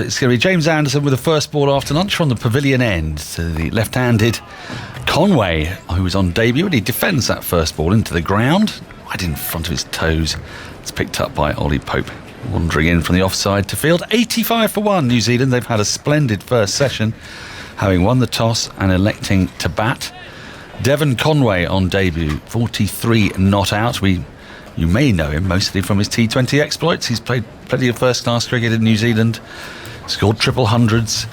It's going to be James Anderson with the first ball after lunch from the pavilion end to the left-handed Conway, who was on debut, and he defends that first ball into the ground, right in front of his toes. It's picked up by Ollie Pope, wandering in from the offside to field. 85 for 1, New Zealand. They've had a splendid first session, having won the toss and electing to bat. Devon Conway on debut, 43 not out. You may know him mostly from his T20 exploits. He's played plenty of first-class cricket in New Zealand, scored triple hundreds,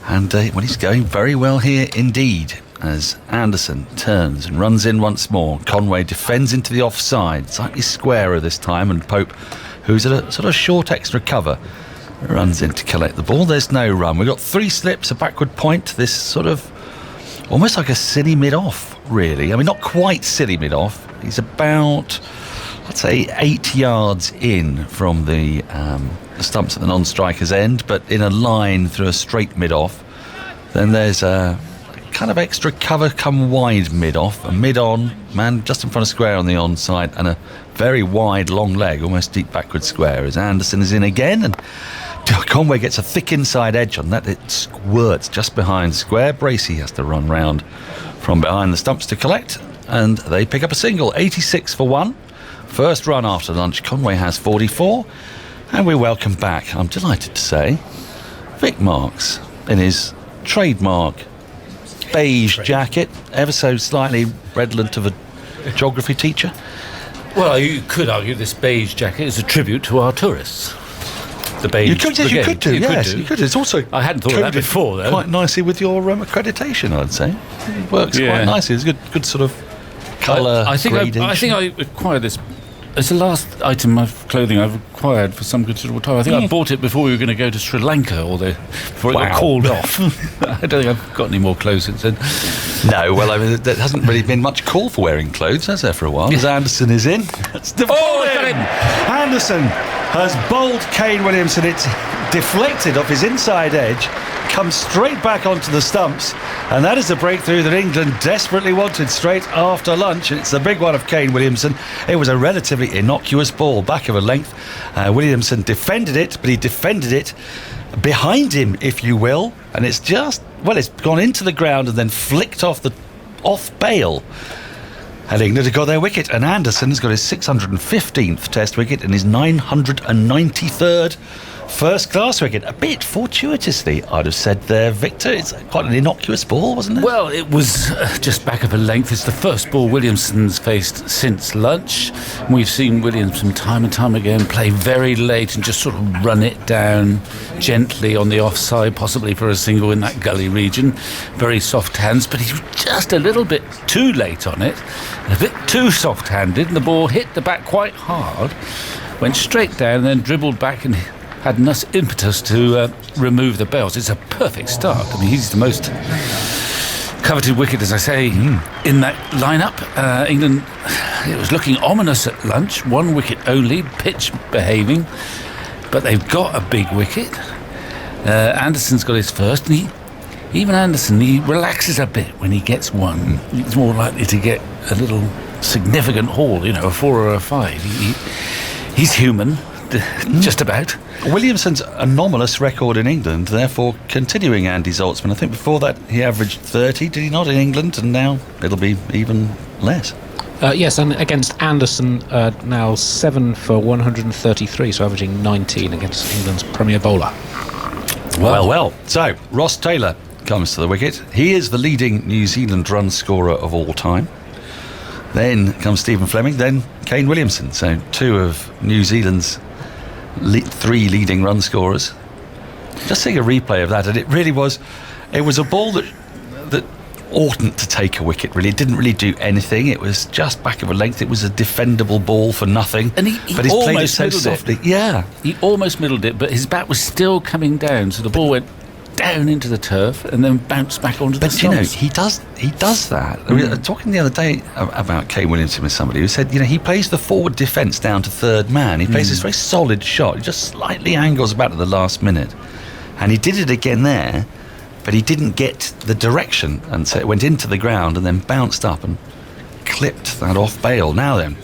and he's going very well here indeed. As Anderson turns and runs in once more, Conway defends into the offside, slightly squarer this time, and Pope, who's at a sort of short extra cover, runs in to collect the ball. There's no run. We've got 3 slips, a backward point, this sort of almost like a silly mid-off, really. I mean, not quite silly mid-off. He's about, let's say, 8 yards in from the stumps at the non-striker's end, but in a line through a straight mid-off. Then there's a kind of extra cover come wide mid-off, a mid-on, man just in front of square on the onside, and a very wide long leg, almost deep backward square, as Anderson is in again, and Conway gets a thick inside edge on that. It squirts just behind square. Bracey has to run round from behind the stumps to collect, and they pick up a single. 86 for 1. First run after lunch. Conway has 44, and we welcome back, I'm delighted to say, Vic Marks in his trademark beige jacket, ever so slightly redolent of a geography teacher. Well, you could argue this beige jacket is a tribute to our tourists. The beige. You could do. It's also, I hadn't thought of that before, though. Quite nicely with your accreditation, I'd say. It works quite nicely. It's good sort of colour gradation. I think I acquired this. It's the last item of clothing I've acquired for some considerable time. I think I bought it before we were going to go to Sri Lanka, before it got called off. I don't think I've got any more clothes since then. No, well, I mean, there hasn't really been much call for wearing clothes, has there, for a while? As Anderson is in. That's Anderson has bowled Kane Williamson. It's deflected off his inside edge, comes straight back onto the stumps, and that is the breakthrough that England desperately wanted straight after lunch. It's the big one of Kane Williamson. It was a relatively innocuous ball, back of a length. Williamson defended it, but he defended it behind him, if you will, and it's gone into the ground and then flicked off bail. And England have got their wicket, and Anderson has got his 615th Test wicket and his 993rd first-class wicket. A bit fortuitously, I'd have said there, Victor. It's quite an innocuous ball, wasn't it? Well, it was just back of a length. It's the first ball Williamson's faced since lunch. We've seen Williamson time and time again play very late and just sort of run it down gently on the offside, possibly for a single in that gully region. Very soft hands, but he was just a little bit too late on it, a bit too soft-handed, and the ball hit the back quite hard, went straight down and then dribbled back and had enough impetus to remove the bails. It's a perfect start. I mean, he's the most coveted wicket, as I say, in that lineup. England, it was looking ominous at lunch. 1 wicket only, pitch behaving, but they've got a big wicket. Anderson's got his first, and even Anderson, he relaxes a bit when he gets one. He's more likely to get a little significant haul, a 4 or a 5. He's human, just about. Williamson's anomalous record in England, therefore continuing Andy Zoltzman. I think before that he averaged 30, did he not, in England? And now it'll be even less. Yes, and against Anderson, now 7 for 133, so averaging 19 against England's premier bowler. Well. So, Ross Taylor comes to the wicket. He is the leading New Zealand run scorer of all time. Then comes Stephen Fleming, then Kane Williamson. So 2 of New Zealand's 3 leading run scorers. Just seeing a replay of that, and it was a ball that oughtn't to take a wicket, really. It didn't really do anything. It was just back of a length. It was a defendable ball for nothing. And he played it so softly. Yeah. He almost middled it, but his bat was still coming down, so the ball went down into the turf and then bounced back onto the stumps. He does that. I mean, talking the other day about Kane Williamson with somebody who said, he plays the forward defence down to third man. He plays this very solid shot. He just slightly angles back at the last minute. And he did it again there, but he didn't get the direction, and so it went into the ground and then bounced up and clipped that off bail. Now then,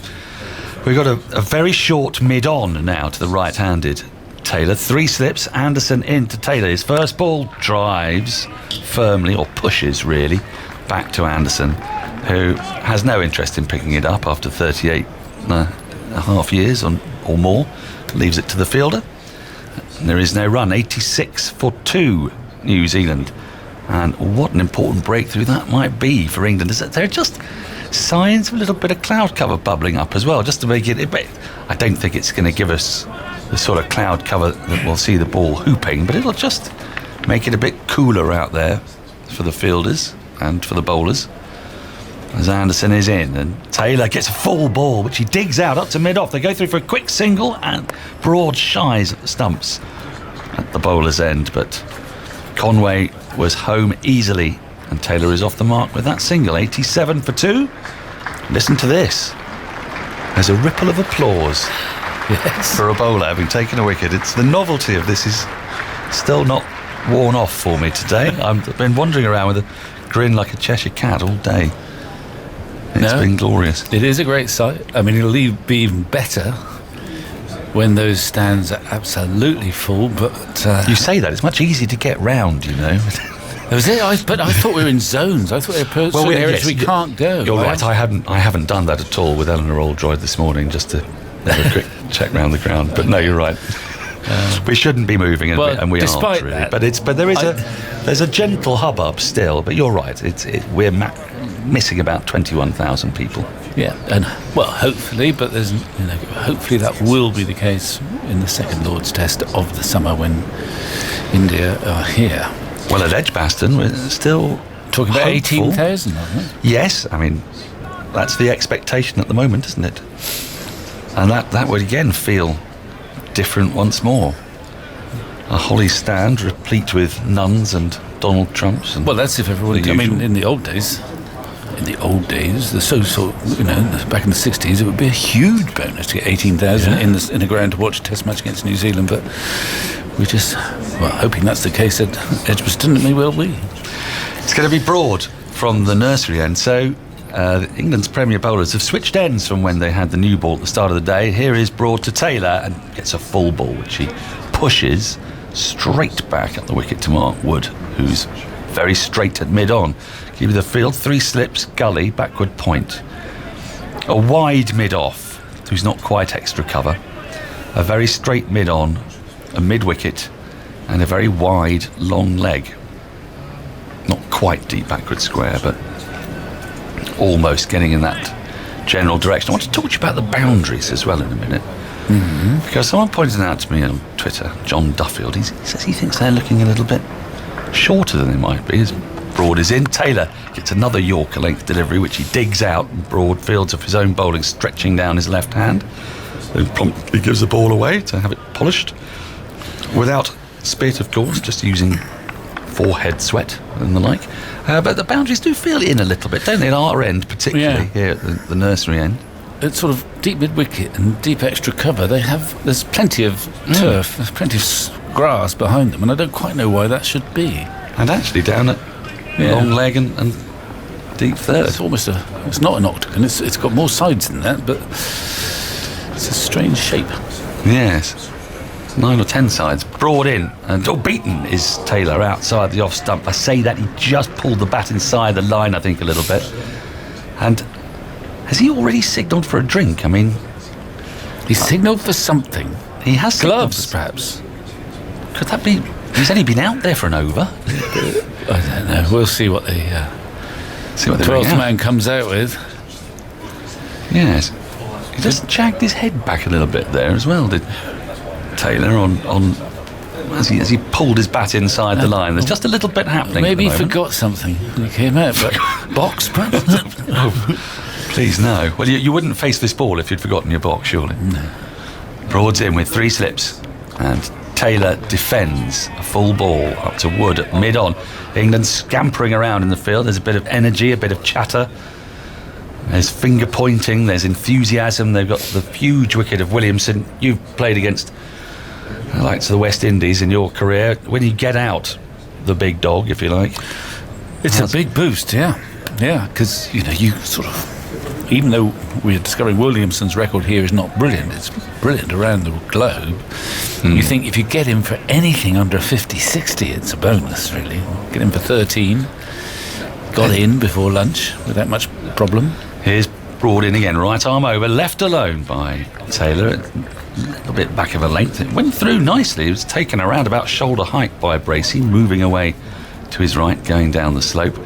we've got a very short mid-on now to the right-handed Taylor. 3 slips. Anderson into Taylor. His first ball drives firmly, or pushes really, back to Anderson, who has no interest in picking it up after 38 and a half years or more. Leaves it to the fielder. And there is no run. 86 for 2, New Zealand. And what an important breakthrough that might be for England. There are just signs of a little bit of cloud cover bubbling up as well, just to make it a bit. I don't think it's going to give us the sort of cloud cover that we'll see the ball hooping, but it'll just make it a bit cooler out there for the fielders and for the bowlers. As Anderson is in, and Taylor gets a full ball, which he digs out up to mid-off. They go through for a quick single, and Broad shies at the stumps at the bowler's end, but Conway was home easily, and Taylor is off the mark with that single. 87 for 2. Listen to this. There's a ripple of applause for a bowler having taken a wicket. It's the novelty of this is still not worn off for me today. I've been wandering around with a grin like a Cheshire cat all day. It's been glorious. It is a great sight. I mean, it'll be even better when those stands are absolutely full, but... you say that. It's much easier to get round, you know. Was it? But I thought we were in zones. I thought there were areas we can't go. You're right. I haven't done that at all with Eleanor Aldroyd this morning, just to have a quick check round the ground. But no, you're right. We shouldn't be moving, and we aren't really. That, but there's a gentle hubbub still. But you're right. We're missing about 21,000 people. Yeah, and well, hopefully, but hopefully that will be the case in the second Lord's Test of the summer when India are here. Well, at Edgbaston, we're still talking about 18,000, aren't we? Yes, I mean that's the expectation at the moment, isn't it? And that would again feel different once more. A holly stand replete with nuns and Donald Trumps. And well, that's if everyone. I mean, in the old days, back in the 60s, it would be a huge bonus to get 18,000 in a ground to watch a Test match against New Zealand. But we're just hoping that's the case at Edgbaston. It may well be. It's going to be Broad from the nursery end. So England's Premier bowlers have switched ends from when they had the new ball at the start of the day. Here is Broad to Taylor and gets a full ball, which he pushes straight back at the wicket to Mark Wood, who's very straight at mid-on. Give you the field, 3 slips, gully, backward point. A wide mid-off, who's not quite extra cover. A very straight mid-on, a mid-wicket, and a very wide, long leg. Not quite deep backward square, but almost getting in that general direction. I want to talk to you about the boundaries as well in a minute. Mm-hmm. Because someone pointed out to me on Twitter, John Duffield, he says he thinks they're looking a little bit shorter than they might be. As Broad is in, Taylor gets another Yorker length delivery, which he digs out, and Broad fields of his own bowling, stretching down his left hand. Then promptly gives the ball away to have it polished. Without spit, of course, just using forehead sweat and the like. But the boundaries do feel in a little bit, don't they, at our end, particularly here at the nursery end. It's sort of deep mid-wicket and deep extra cover. There's plenty of turf, there's plenty of grass behind them, and I don't quite know why that should be. And actually down at long leg and deep third. It's not an octagon, it's got more sides than that, but it's a strange shape. Yes. 9 or 10 sides. Broad in, and beaten is Taylor outside the off stump. I say that he just pulled the bat inside the line, I think, a little bit. And has he already signalled for a drink? I mean, he signalled for something. He has gloves, perhaps. Could that be? He's only been out there for an over. I don't know. We'll see what the 12th man comes out with. Yes, he just jagged his head back a little bit there as well, did Taylor on as he pulled his bat inside the line. There's just a little bit happening. Maybe he forgot something when he came out, but box perhaps. Oh, please no. Well, you wouldn't face this ball if you'd forgotten your box, surely. No. Broad's in with 3 slips, and Taylor defends a full ball up to Wood at mid-on. England scampering around in the field. There's a bit of energy, a bit of chatter. There's finger pointing, there's enthusiasm. They've got the huge wicket of Williamson. You've played against the likes of the West Indies in your career. When you get out the big dog, if you like, it's a big boost, yeah, because you sort of even though we're discovering Williamson's record here is not brilliant, it's brilliant around the globe. You think if you get him for anything under 50-60, it's a bonus, really. Get him for 13. Got in before lunch without much problem. Here's brought in again, right arm over, left alone by Taylor. A little bit back of a length. It went through nicely. It was taken around about shoulder height by Bracey, moving away to his right, going down the slope.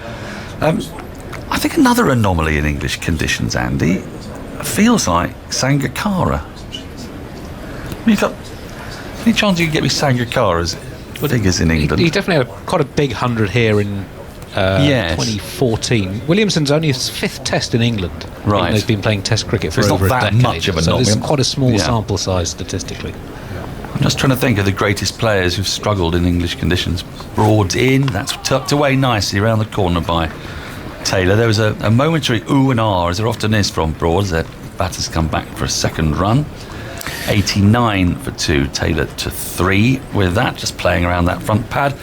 I think another anomaly in English conditions, Andy, feels like Sangakkara. You've got any chance you can get me Sangakkara's figures in England? He definitely had quite a big 100 here in 2014. Williamson's only his 5th test in England. Right. He's been playing Test cricket for It's over not a that decade. much of a so knock. there's quite a small Yeah. sample size statistically. I'm just trying to think of the greatest players who've struggled in English conditions. Broad's in, that's tucked away nicely around the corner by Taylor. There was a momentary ooh and ah, as there often is from Broad, as their batters come back for a second run. 89 for 2, Taylor to 3. With that, just playing around that front pad.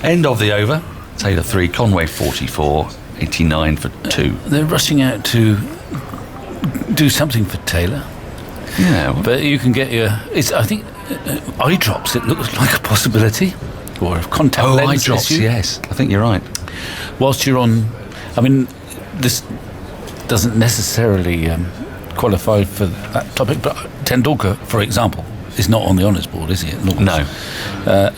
End of the over. Taylor 3, Conway 44, 89 for 2. They're rushing out to do something for Taylor. Yeah, well, But you can get I think eye drops, it looks like a possibility. Or a contact lens eye drops, issue. yes. I think you're right. Whilst you're on, I mean, this doesn't necessarily qualify for that topic, but Tendulkar, for example, is not on the honours board, is he? At Lord's? No.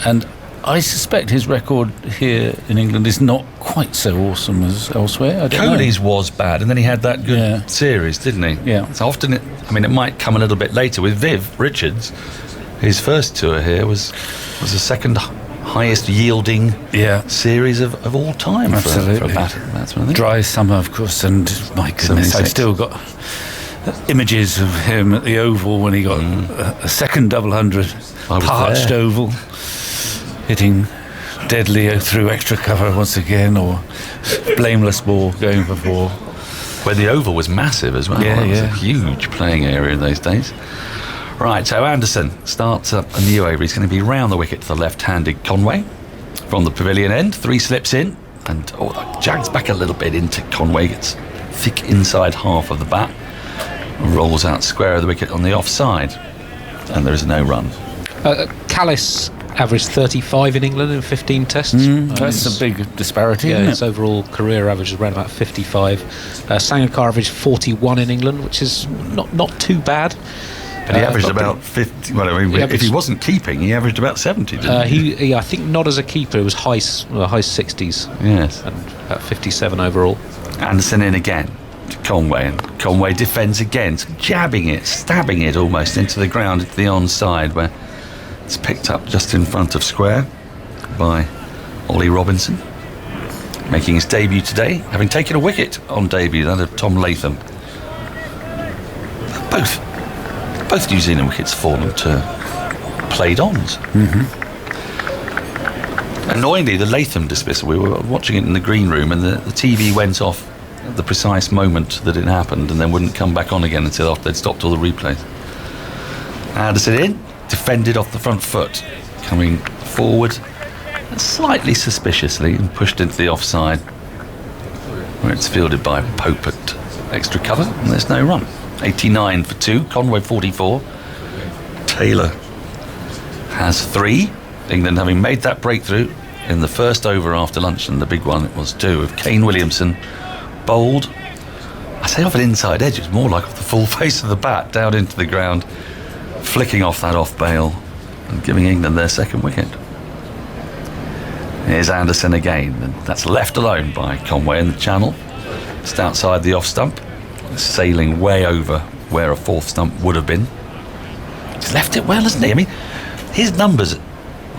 And I suspect his record here in England is not quite so awesome as elsewhere. I don't know. Cody's was bad, and then he had that good Yeah. series, didn't he? Yeah. So often, it might come a little bit later with Viv Richards. His first tour here was the second highest yielding series of all time for a batsman, I think. Dry summer, of course, and my goodness, 76. I've still got images of him at the Oval when he got a second double hundred, I was parched there. Oval, hitting deadly through extra cover once again, or blameless ball going for 4. Where the Oval was massive as well. Yeah, It was yeah. a huge playing area in those days. Right, so Anderson starts up a new over. He's going to be round the wicket to the left-handed Conway. From the pavilion end, 3 slips in, and that jags back a little bit into Conway, gets thick inside half of the bat, and rolls out square of the wicket on the offside, and there is no run. Callis averaged 35 in England in 15 tests. That's a big disparity. Yeah, isn't his it? overall career average is around about 55. Sangakkara averaged 41 in England, which is not too bad. But he averaged but about 50. Well, I mean, he if he averaged- wasn't keeping, he averaged about 70, didn't he? he I think not as a keeper. It was high 60s Yes. and about 57 overall. Anderson in again to Conway, and Conway defends again, jabbing it, stabbing it almost into the ground, into the onside, where it's picked up just in front of square by Ollie Robinson, making his debut today, having taken a wicket on debut, that of Tom Latham. Both New Zealand wickets fallen to played-ons. Annoyingly, the Latham dismissal, we were watching it in the green room, and the TV went off at the precise moment that it happened, and then wouldn't come back on again until after they'd stopped all the replays. Anderson in, defended off the front foot, coming forward slightly suspiciously and pushed into the offside, where it's fielded by Pope at extra cover, and there's no run. 89 for 2, Conway 44, Taylor has 3. England having made that breakthrough in the first over after lunch, and the big one it was too, of Kane Williamson bowled, I say off an inside edge, it's more like off the full face of the bat down into the ground, flicking off that off bail and giving England their second wicket. Here's Anderson again, and that's left alone by Conway in the channel, just outside the off stump, sailing way over where a fourth stump would have been. He's left it well, hasn't he? I mean, his numbers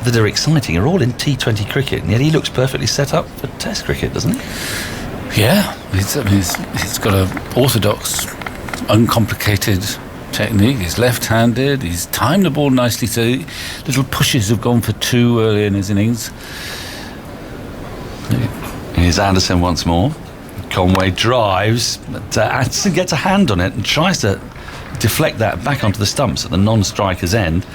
that are exciting are all in T20 cricket, and yet he looks perfectly set up for Test cricket, doesn't he? Yeah, he's got an orthodox, uncomplicated technique. He's left-handed. He's timed the ball nicely, so little pushes have gone for 2 early in his innings. Here's Anderson once more. Conway drives, but Anderson gets a hand on it and tries to deflect that back onto the stumps at the non-striker's end.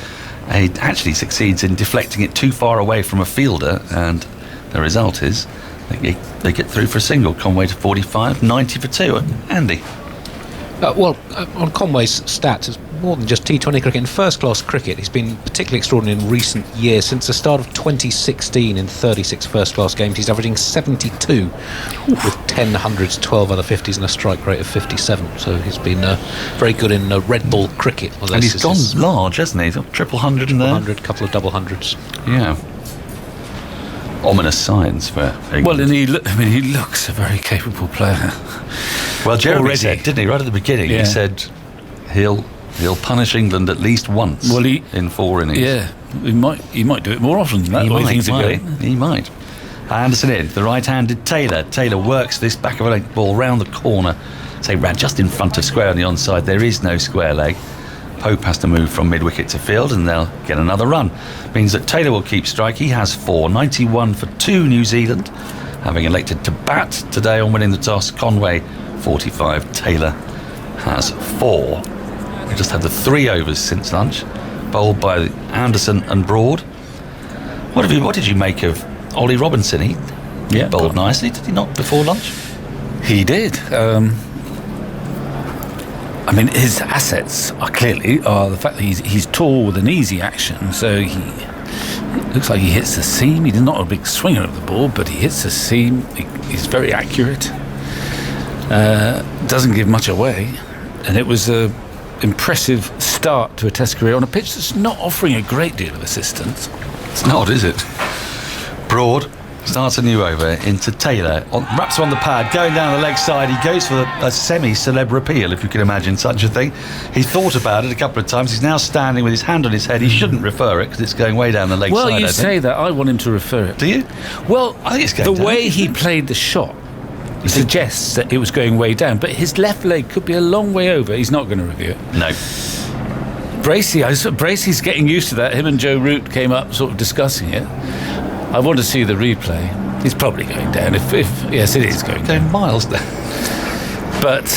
He actually succeeds in deflecting it too far away from a fielder, and the result is they get through for a single. Conway to 45, 90 for 2. Andy? On Conway's stats, it's more than just T20 cricket. In first-class cricket, he's been particularly extraordinary in recent years. Since the start of 2016, in 36 first-class games, he's averaging 72 with 10 hundreds, 12 other 50s and a strike rate of 57. So he's been very good in red ball cricket. And he's gone large, hasn't he? He's got triple hundred in there. 100, couple of double hundreds. Yeah. Ominous signs for England. Well, and he looks a very capable player. Well, Jeremy already said, didn't he, right at the beginning? Yeah. He said he'll punish England at least once in 4 innings. Yeah, he might do it more often than that. He the way might, things are going. He might. Anderson in, the right-handed Taylor. Taylor works this back of a leg ball round the corner. Say, ran just in front of square on the onside. There is no square leg. Pope has to move from mid-wicket to field and they'll get another run. Means that Taylor will keep strike. He has 4, 91 for 2 New Zealand. Having elected to bat today on winning the toss, Conway 45, Taylor has 4. We just had the 3 overs since lunch, bowled by Anderson and Broad. What did you make of Ollie Robinson? He bowled nicely, did he not, before lunch? He did. His assets are the fact that he's tall with an easy action, so he looks like he hits the seam. He's not a big swinger of the ball, but he hits the seam. He's very accurate. Doesn't give much away, and it was a impressive start to a Test career on a pitch that's not offering a great deal of assistance. It's not, is it? Broad starts a new over into Taylor. Wraps on the pad, going down the leg side. He goes for a semi-celeb repeal, if you can imagine such a thing. He thought about it a couple of times. He's now standing with his hand on his head. He shouldn't refer it because it's going way down the leg side. Well, you say that. I want him to refer it. Do you? Well, I think it's going the down, way he played the shot suggests that it was going way down, but his left leg could be a long way over. He's not going to review it. No. Bracey's getting used to that. Him and Joe Root came up sort of discussing it. I want to see the replay. He's probably going down. Yes, it is going down. Miles down. But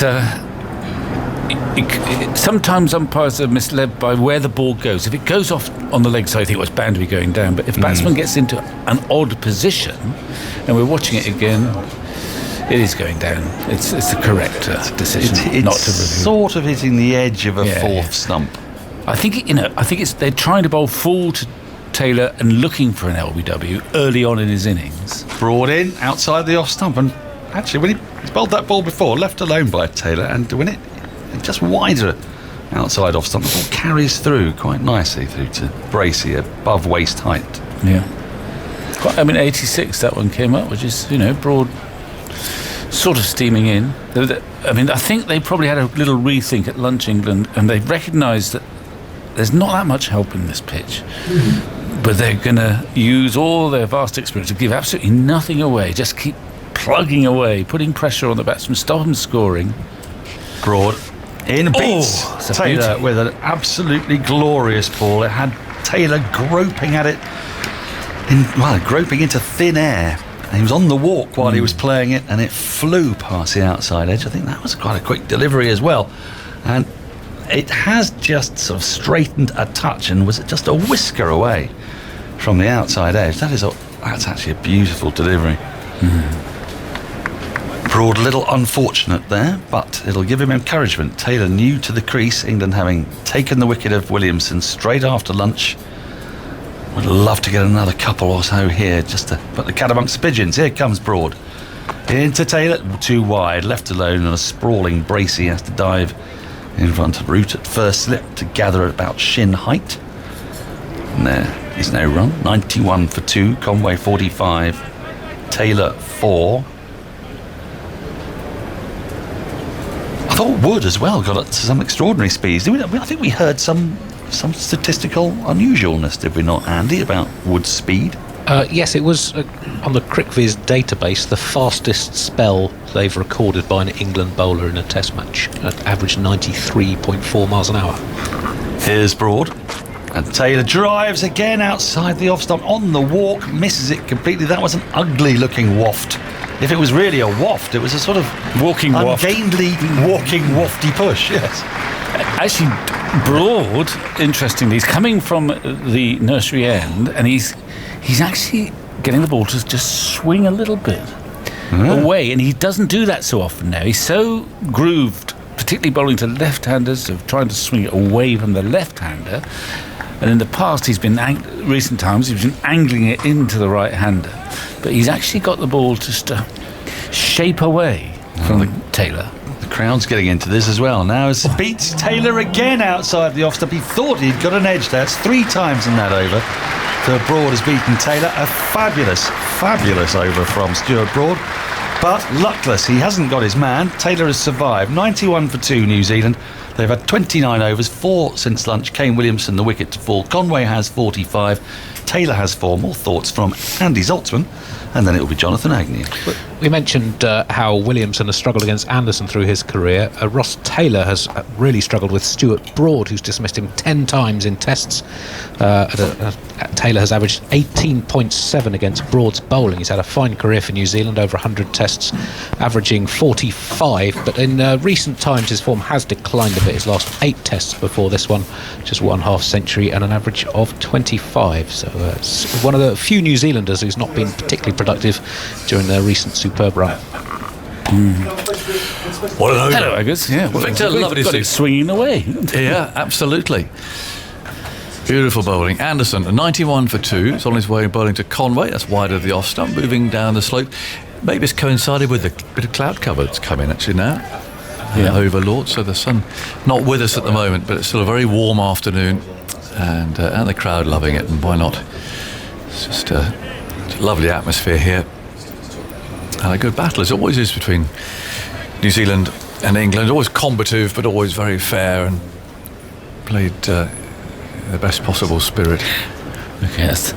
sometimes umpires are misled by where the ball goes. If it goes off on the leg side, I think it's bound to be going down. But if a batsman gets into an odd position, and we're watching it again, it is going down. It's the correct decision it's not to review. Sort of hitting the edge of a fourth stump. I think they're trying to bowl full to Taylor and looking for an LBW early on in his innings. Broad in, outside the off stump, and actually when he's bowled that ball before, left alone by Taylor, and when it just wider outside off stump, the ball carries through quite nicely through to Bracey above waist height. Yeah. 86 that one came up, which is, Broad sort of steaming in. I think they probably had a little rethink at lunch, England, and they recognised that there's not that much help in this pitch. But they're going to use all their vast experience to give absolutely nothing away. Just keep plugging away, putting pressure on the batsman, stop them scoring. Broad in beats Taylor with an absolutely glorious ball. It had Taylor groping at it, groping into thin air. And he was on the walk while he was playing it, and it flew past the outside edge. I think that was quite a quick delivery as well. And it has just sort of straightened a touch and was just a whisker away from the outside edge. That's actually a beautiful delivery. Broad a little unfortunate there, but it'll give him encouragement. Taylor new to the crease, England having taken the wicket of Williamson straight after lunch. Would love to get another couple or so here just to put the cat amongst the pigeons. Here comes Broad. Into Taylor, too wide, left alone, and a sprawling Bracey has to dive in front of Root at first slip to gather at about shin height. And there is no run. 91 for 2, Conway 45, Taylor 4. I thought Wood as well got up to some extraordinary speeds. I think we heard some statistical unusualness, did we not, Andy, about Wood's speed? Yes, it was on the CricViz database the fastest spell they've recorded by an England bowler in a Test match, at average 93.4 miles an hour. Here's Broad, and Taylor drives again outside the off stump on the walk, misses it completely. That was an ugly looking waft. If it was really a waft, it was a sort of ungainly walking wafty push. Yes. Actually, Broad, interestingly, he's coming from the nursery end, and he's actually getting the ball to just swing a little bit away, and he doesn't do that so often now. He's so grooved, particularly bowling to left-handers, of trying to swing it away from the left-hander. And in the past, recent times, he's been angling it into the right-hander. But he's actually got the ball just to shape away from Taylor. The crowd's getting into this as well. Now as beats Taylor again outside the off-stump. He thought he'd got an edge there. It's 3 times in that over. So Broad has beaten Taylor. A fabulous over from Stuart Broad. But luckless, he hasn't got his man. Taylor has survived. 91 for 2, New Zealand. They've had 29 overs, 4 since lunch. Kane Williamson, the wicket to fall. Conway has 45. Taylor has 4. More thoughts from Andy Zoltzman. And then it will be Jonathan Agnew. We mentioned how Williamson has struggled against Anderson through his career. Ross Taylor has really struggled with Stuart Broad, who's dismissed him 10 times in tests. Taylor has averaged 18.7 against Broad's bowling. He's had a fine career for New Zealand, over 100 tests, averaging 45. But in recent times, his form has declined a bit. His last 8 tests before this one, just 1/2 century and an average of 25. So it's one of the few New Zealanders who's not been particularly productive during their recent superb run. What an over. Hello, Agus. Yeah, Victor, lovely to see you. Swinging away. Yeah, absolutely. Beautiful bowling. Anderson, 91 for 2. It's on his way bowling to Conway. That's wide of the off stump, moving down the slope. Maybe it's coincided with the bit of cloud cover that's come in actually now. Over Lord, so the sun not with us at the moment, but it's still a very warm afternoon, and the crowd loving it, and why not? It's just a lovely atmosphere here, and a good battle as it always is between New Zealand and England. Always combative, but always very fair, and played in the best possible spirit. Okay, that's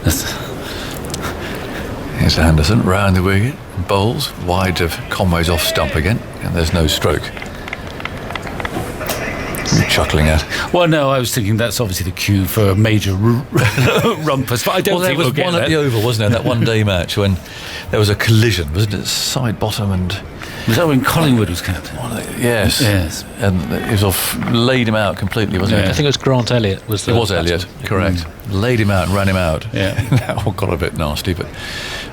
Here's Anderson round the wicket, bowls wide of Conway's off stump again, and there's no stroke. You're chuckling at. Well, no, I was thinking that's obviously the cue for a major rumpus, but I don't think there we'll was get one that. at the Oval, wasn't there? That one-day match when there was a collision, wasn't it? Side bottom and. Was that when Collingwood was captain? Yes. And it was laid him out completely, wasn't I it? think it was Grant Elliott. It was Elliott, correct. Laid him out and ran him out. Yeah. That all got a bit nasty, but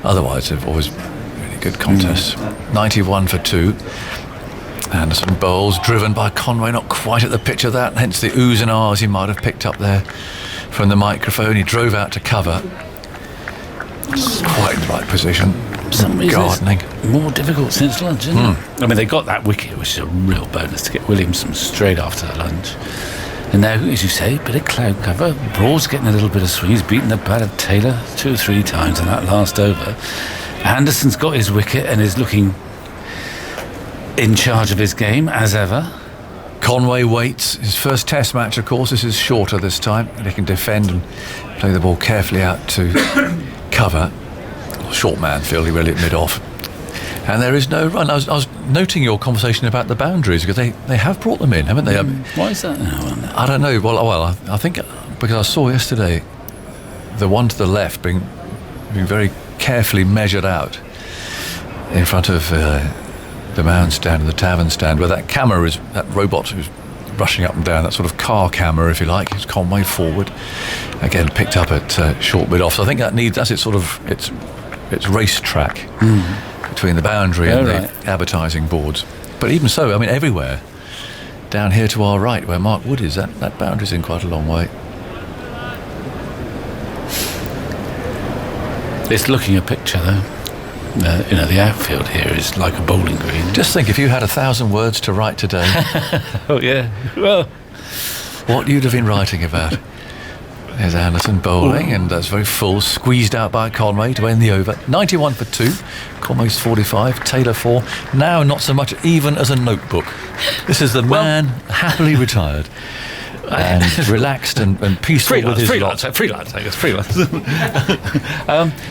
otherwise they've always really good contests. 91 for 2. Anderson bowls, driven by Conway, not quite at the pitch of that, hence the oohs and ahs he might have picked up there from the microphone. He drove out to cover. Quite in the right position. For some reason Gardening. it's more difficult since lunch, isn't it? I mean, they got that wicket, which is a real bonus to get Williamson straight after the lunch. And now, as you say, bit of cloud cover. Broad's getting a little bit of swing. He's beaten the bat of Taylor 2 or 3 times in that last over. Anderson's got his wicket and is looking in charge of his game, as ever. Conway waits. His first test match, of course. This is shorter this time, and he can defend and play the ball carefully out to cover. Short man, Phil, he really at mid-off. And there is no run. I was noting your conversation about the boundaries, because they have brought them in, haven't they? Why is that? I don't know. Well, I think because I saw yesterday the one to the left being very carefully measured out in front of the mound stand and the tavern stand, where that camera is, that robot who's rushing up and down, that sort of car camera, if you like, is Conway forward. Again, picked up at short mid off. So I think that's its sort of its race track between the boundary and the advertising boards. But even so, I mean, everywhere down here to our right, where Mark Wood is, that boundary's in quite a long way. It's looking a picture, though. The outfield here is like a bowling green. Just think, if you had 1,000 words to write today, Oh, yeah. Well, what you'd have been writing about. There's Anderson bowling, and that's very full, squeezed out by Conway to end the over. 91 for 2, Conway's 45, Taylor 4. Now not so much even as a notebook. This is the man happily retired and relaxed and peaceful with his lot. Freelance.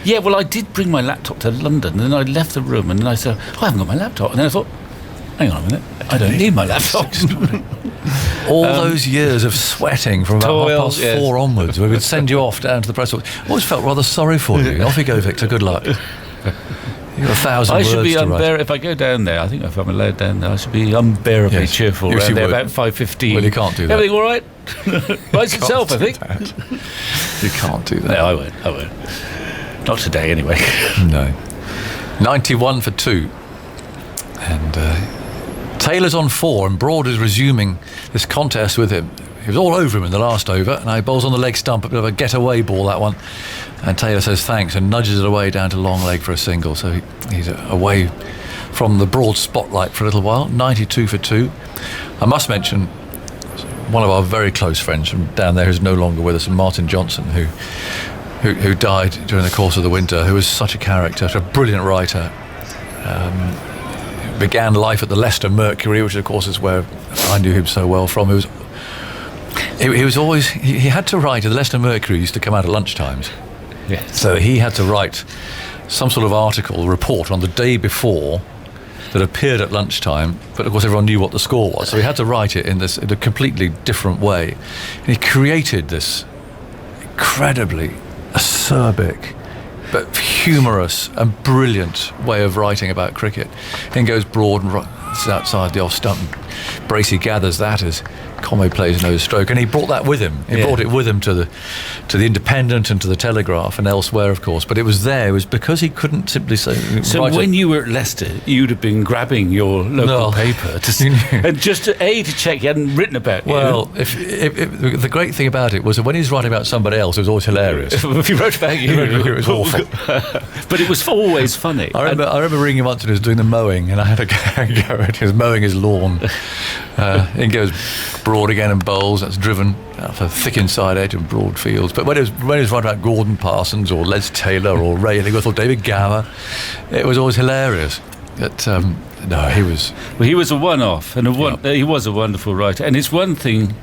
Yeah, well, I did bring my laptop to London, and then I left the room, and then I said, I haven't got my laptop. And then I thought, hang on a minute, I don't need my laptop. All those years of sweating from about 4:30 onwards, we would send you off down to the press box. Always felt rather sorry for you. Off you go, Victor. Good luck. You've got 1,000 I words should be to write. unbearable. If I go down there, I think if I'm allowed down there, I should be unbearably cheerful Yes, around you there would. about 5:15. Well, you can't do that. Everything all right? Writes itself, I think. You can't do that. No, I won't. Not today, anyway. No. 91 for 2. And Taylor's on 4 and Broad is resuming this contest with him. He was all over him in the last over, and he bowls on the leg stump, a bit of a getaway ball, that one. And Taylor says thanks and nudges it away down to long leg for a single. So he's away from the Broad spotlight for a little while. 92 for 2. I must mention one of our very close friends from down there who's no longer with us, Martin Johnson, who died during the course of the winter, who was such a character, such a brilliant writer. Began life at the Leicester Mercury, which of course is where I knew him so well from. He was always, he had to write, the Leicester Mercury used to come out at lunchtimes. Yeah. So he had to write some sort of article, report on the day before that appeared at lunchtime, but of course everyone knew what the score was. So he had to write it in a completely different way. And he created this incredibly acerbic but humorous and brilliant way of writing about cricket. In goes Broad and it's outside the off stump. Bracey gathers that as Conway plays nose stroke, and he brought that with him. He brought it with him to the Independent and to the Telegraph and elsewhere, of course. But it was there. It was because he couldn't simply say. So when you were at Leicester, you'd have been grabbing your local paper and just to check you hadn't written about you. Well, if the great thing about it was that when he was writing about somebody else, it was always hilarious. If he wrote about you, it was awful. But it was always funny. I remember ringing him once when he was doing the mowing, and I had to go. He was mowing his lawn. In goes Broad again and bowls. That's driven off a thick inside edge of Broad fields. But when he was writing about Gordon Parsons or Les Taylor or Ray Illingworth or David Gower, it was always hilarious. But no, he was. Well, he was a one-off, and he was a wonderful writer. And it's one thing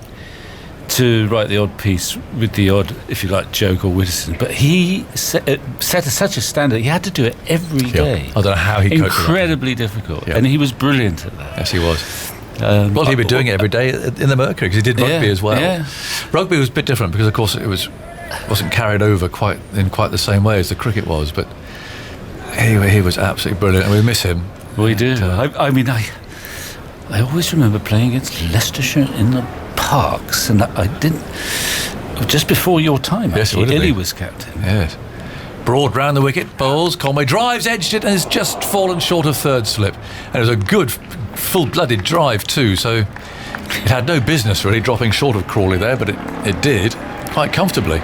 to write the odd piece with the odd, if you like, joke or witticism, but he set such a standard. He had to do it every day. I don't know how he coped with that. Incredibly difficult, and he was brilliant at that. Yes, he was. Well, he'd been doing it every day in the Mercury because he did rugby as well. Yeah. Rugby was a bit different because, of course, it wasn't carried over quite the same way as the cricket was. But he was absolutely brilliant, and we miss him. We do. I always remember playing against Leicestershire in the parks, and I didn't. Just before your time, actually, Illy was captain. Yes. Broad round the wicket, bowls. Conway drives, edged it, and has just fallen short of third slip. And it was a good, full-blooded drive too. So it had no business really dropping short of Crawley there, but it did quite comfortably.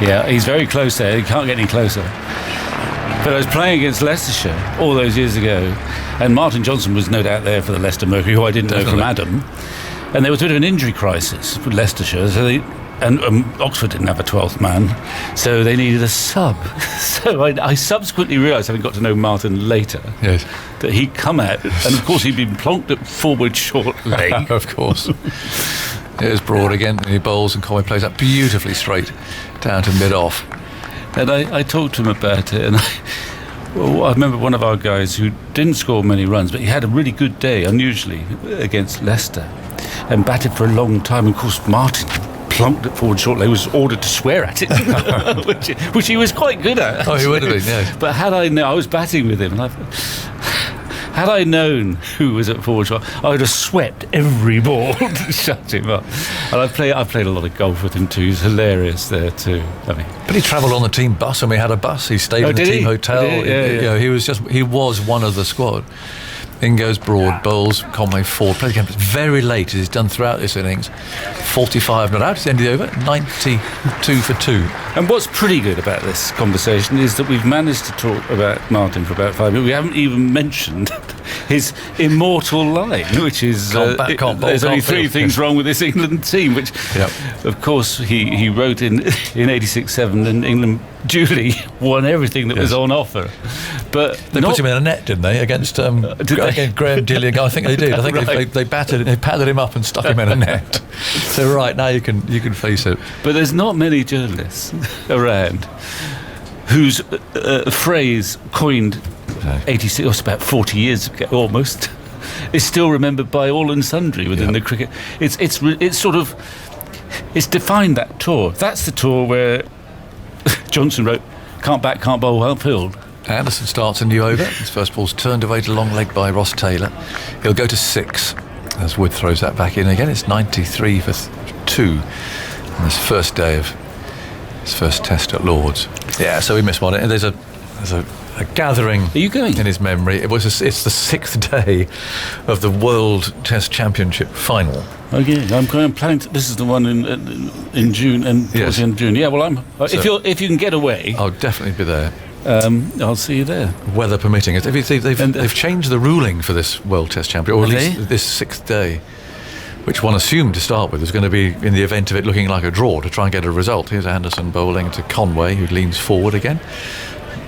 Yeah, he's very close there. He can't get any closer. But I was playing against Leicestershire all those years ago, and Martin Johnson was no doubt there for the Leicester Mercury, who I didn't know from Adam. And there was a bit of an injury crisis with Leicestershire, so and Oxford didn't have a 12th man, so they needed a sub. So I subsequently realised, having got to know Martin later, that he'd come out, and of course he'd been plonked at forward short leg. Of course. Here's Broad again, and he bowls, and Conway plays that beautifully straight down to mid-off. And I talked to him about it, and I remember one of our guys who didn't score many runs, but he had a really good day, unusually, against Leicester, and batted for a long time. And of course, Martin plunked at forward short leg, was ordered to swear at it, which he was quite good at. Actually. Oh, he would have been, yes. But had I known, I was batting with him, and had I known who was at forward short, I would have swept every ball to shut him up. And I've played a lot of golf with him too. He's hilarious there too. But he travelled on the team bus, and we had a bus. He stayed in the team hotel. Yeah. He was one of the squad. In goes Broad, bowls, Conway forward, played the game very late as he's done throughout this innings. 45 not out, it's the end of the over, 92 for 2. And what's pretty good about this conversation is that we've managed to talk about Martin for about 5 minutes. We haven't even mentioned his immortal line, which is there's only three things wrong with this England team, which of course he wrote in 86-7, and England duly won everything that was on offer. But they put him in a net, didn't they, against Graham Dillian? I think they did. I think they padded him up and stuck him in a net. So right now you can face it. But there's not many journalists around whose phrase coined 86, or about 40 years ago almost, is still remembered by all and sundry within the cricket. It's sort of defined that tour. That's the tour where Johnson wrote, "Can't bat, can't bowl, well filled." Anderson starts a new over. His first ball's turned away to long leg by Ross Taylor. He'll go to 6 as Wood throws that back in again. It's 93 for 2 on this first day of his first test at Lord's. Yeah, so we missed one. And there's a a gathering Are you going? in his memory. It's the 6th day of the World Test Championship final. Okay, I'm planning. This is the one in June and towards Yes. the end of June. Yeah, well, if you can get away, I'll definitely be there, I'll see you there. weather permitting. They've changed the ruling for this World Test Championship, or at Have least this 6th day, which one assumed to start with was going to be, in the event of it looking like a draw, to try and get a result. Here's Anderson bowling to Conway, who leans forward again,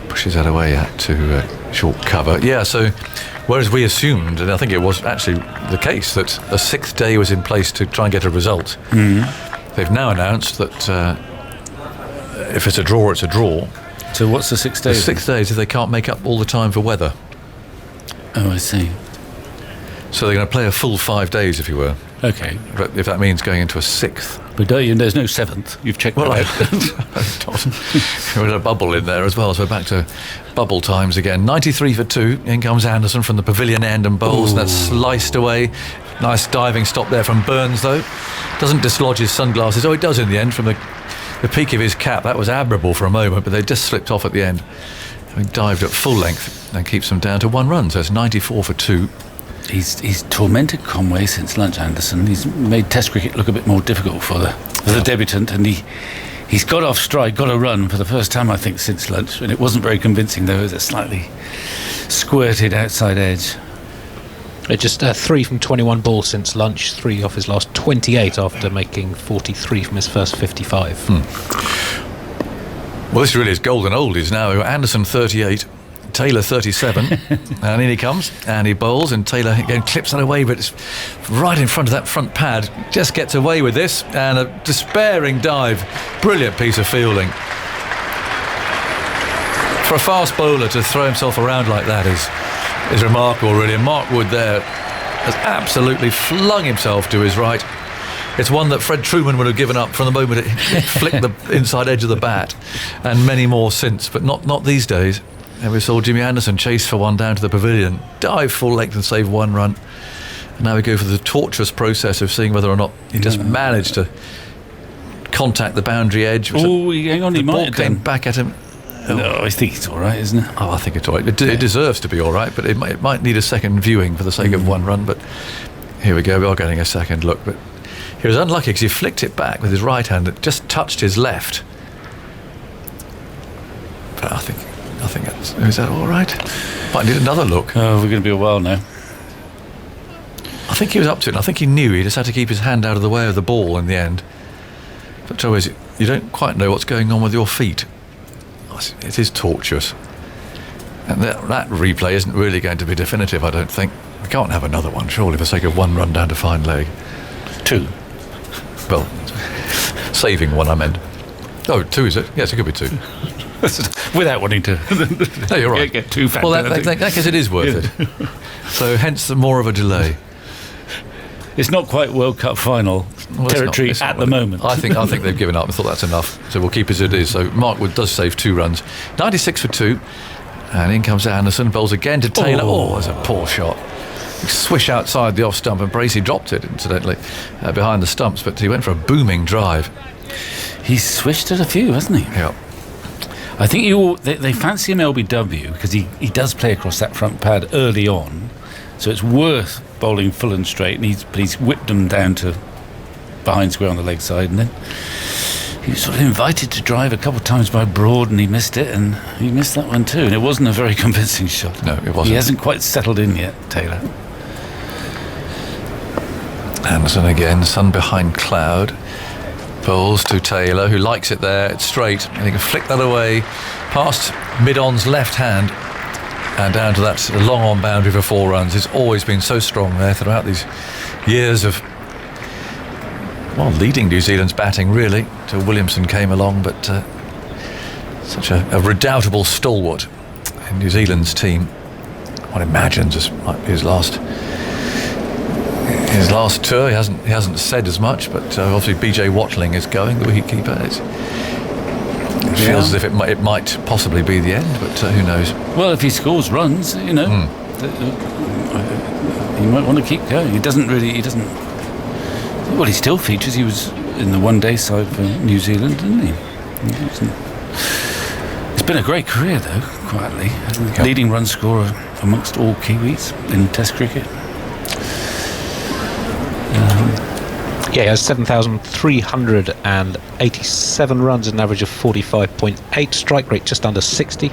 pushes that away out to short cover. Yeah, so whereas we assumed, and I think it was actually the case, that a 6th day was in place to try and get a result, they've now announced that if it's a draw, it's a draw. So what's the 6 The days? 6 days if they can't make up all the time for weather. Oh, I see. So they're going to play a full 5 days, if you were. Okay, But if that means going into a 6th. but there's no 7th. You've checked Well, that out. There was a bubble in there as well, so back to bubble times again. 93 for 2. In comes Anderson from the pavilion end and bowls, and that's sliced away. Nice diving stop there from Burns, though. Doesn't dislodge his sunglasses. Oh, it does in the end from the peak of his cap. That was admirable for a moment, but they just slipped off at the end. He dived at full length and keeps them down to 1 run, so it's 94 for 2. He's tormented Conway since lunch, Anderson. He's made Test cricket look a bit more difficult for the debutant, and he's got off stride, got a run for the first time, I think, since lunch, and it wasn't very convincing, though. It was a slightly squirted outside edge. Just 3 from 21 balls since lunch, 3 off his last 28 after making 43 from his first 55. Well, this really is golden oldies now. Anderson 38, Taylor 37, and in he comes, and he bowls, and Taylor again clips that away, but it's right in front of that front pad. Just gets away with this, and a despairing dive. Brilliant piece of fielding. For a fast bowler to throw himself around like that is remarkable, really. And Mark Wood there has absolutely flung himself to his right. It's one that Fred Truman would have given up from the moment it flicked the inside edge of the bat, and many more since, but not these days. And we saw Jimmy Anderson chase for one down to the pavilion, dive full length and save 1 run. And now we go for the torturous process of seeing whether or not he just managed to contact the boundary edge. Oh, hang on, he The might ball have came done. back at him. No, I think it's all right, isn't it? Oh, I think it's all right. It deserves to be all right, but it might need a second viewing for the sake of 1 run. But here we go, we are getting a second look. But he was unlucky because he flicked it back with his right hand. It just touched his left. But I think is that all right? Might need another look. Oh, we're going to be a while now. I think he was up to it. I think he knew he just had to keep his hand out of the way of the ball in the end. But the trouble is, you don't quite know what's going on with your feet. It is tortuous. And that replay isn't really going to be definitive, I don't think. We can't have another one, surely, for the sake of 1 run down to fine leg. 2. Well, saving 1, I meant. Oh, 2 is it? Yes, it could be 2. Without wanting to. No, you're right. Get too fat. Well, that case it is worth it. So hence the more of a delay. It's not quite World Cup final Well, territory it's not at the moment. I think they've given up. I thought that's enough. So we'll keep as it is. So Mark Wood does save 2 runs. 96 for 2. And in comes Anderson. Bowls again to Taylor. Oh, that's a poor shot. Swish outside the off stump, and Bracey dropped it, incidentally, behind the stumps. But he went for a booming drive. He's swished at a few, hasn't he? Yeah. I think they fancy him LBW because he does play across that front pad early on, so it's worth bowling full and straight. And he's whipped them down to behind square on the leg side, and then he was sort of invited to drive a couple of times by Broad, and he missed it, and he missed that one too. And it wasn't a very convincing shot. No, it wasn't. He hasn't quite settled in yet, Taylor. Anderson again, sun behind cloud. Bowls to Taylor, who likes it there. It's straight, and he can flick that away past mid-on's left hand and down to that long-on boundary for 4 runs. He's always been so strong there throughout these years of, well, leading New Zealand's batting, really, till Williamson came along, but such a redoubtable stalwart in New Zealand's team. One imagines this might be his last tour. He hasn't said as much, but obviously BJ Watling is going, the wicketkeeper. It feels as if it might possibly be the end, but who knows? Well, if he scores runs, you know, he might want to keep going. He doesn't. Well, he still features. He was in the one-day side for New Zealand, didn't he? His been a great career, though, quietly. Leading run scorer amongst all Kiwis in Test cricket. Yeah, he has 7,387 runs at an average of 45.8. Strike rate just under 60.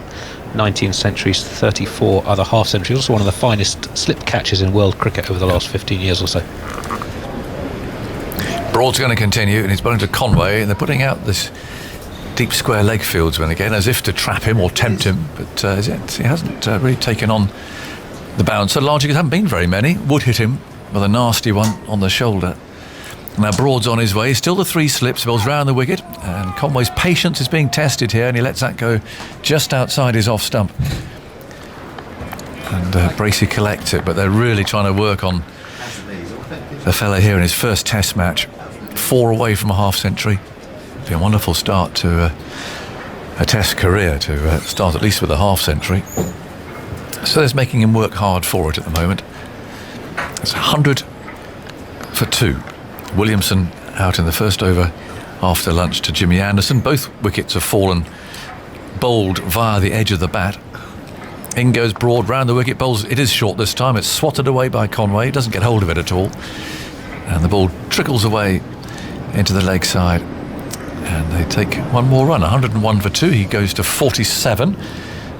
19 centuries, 34 other half centuries. Also one of the finest slip catches in world cricket over the last 15 years or so. Broad's going to continue, and he's bowling to Conway, and they're putting out this deep square leg fieldsman again, as if to trap him or tempt him, but he hasn't really taken on the bouncer. Largely, there haven't been very many. Would hit him with a nasty one on the shoulder. Now Broad's on his way, still the 3 slips, bowls round the wicket, and Conway's patience is being tested here, and he lets that go just outside his off stump. And Bracey collects it, but they're really trying to work on the fella here in his first Test match. 4 away from a half century. It'd be a wonderful start to a Test career, to start at least with a half century. So there's making him work hard for it at the moment. It's 100 for 2. Williamson out in the first over after lunch to Jimmy Anderson. Both wickets have fallen, bowled via the edge of the bat. In goes Broad round the wicket, bowls. It is short this time. It's swatted away by Conway. He doesn't get hold of it at all. And the ball trickles away into the leg side. And they take one more run. 101 for 2. He goes to 47.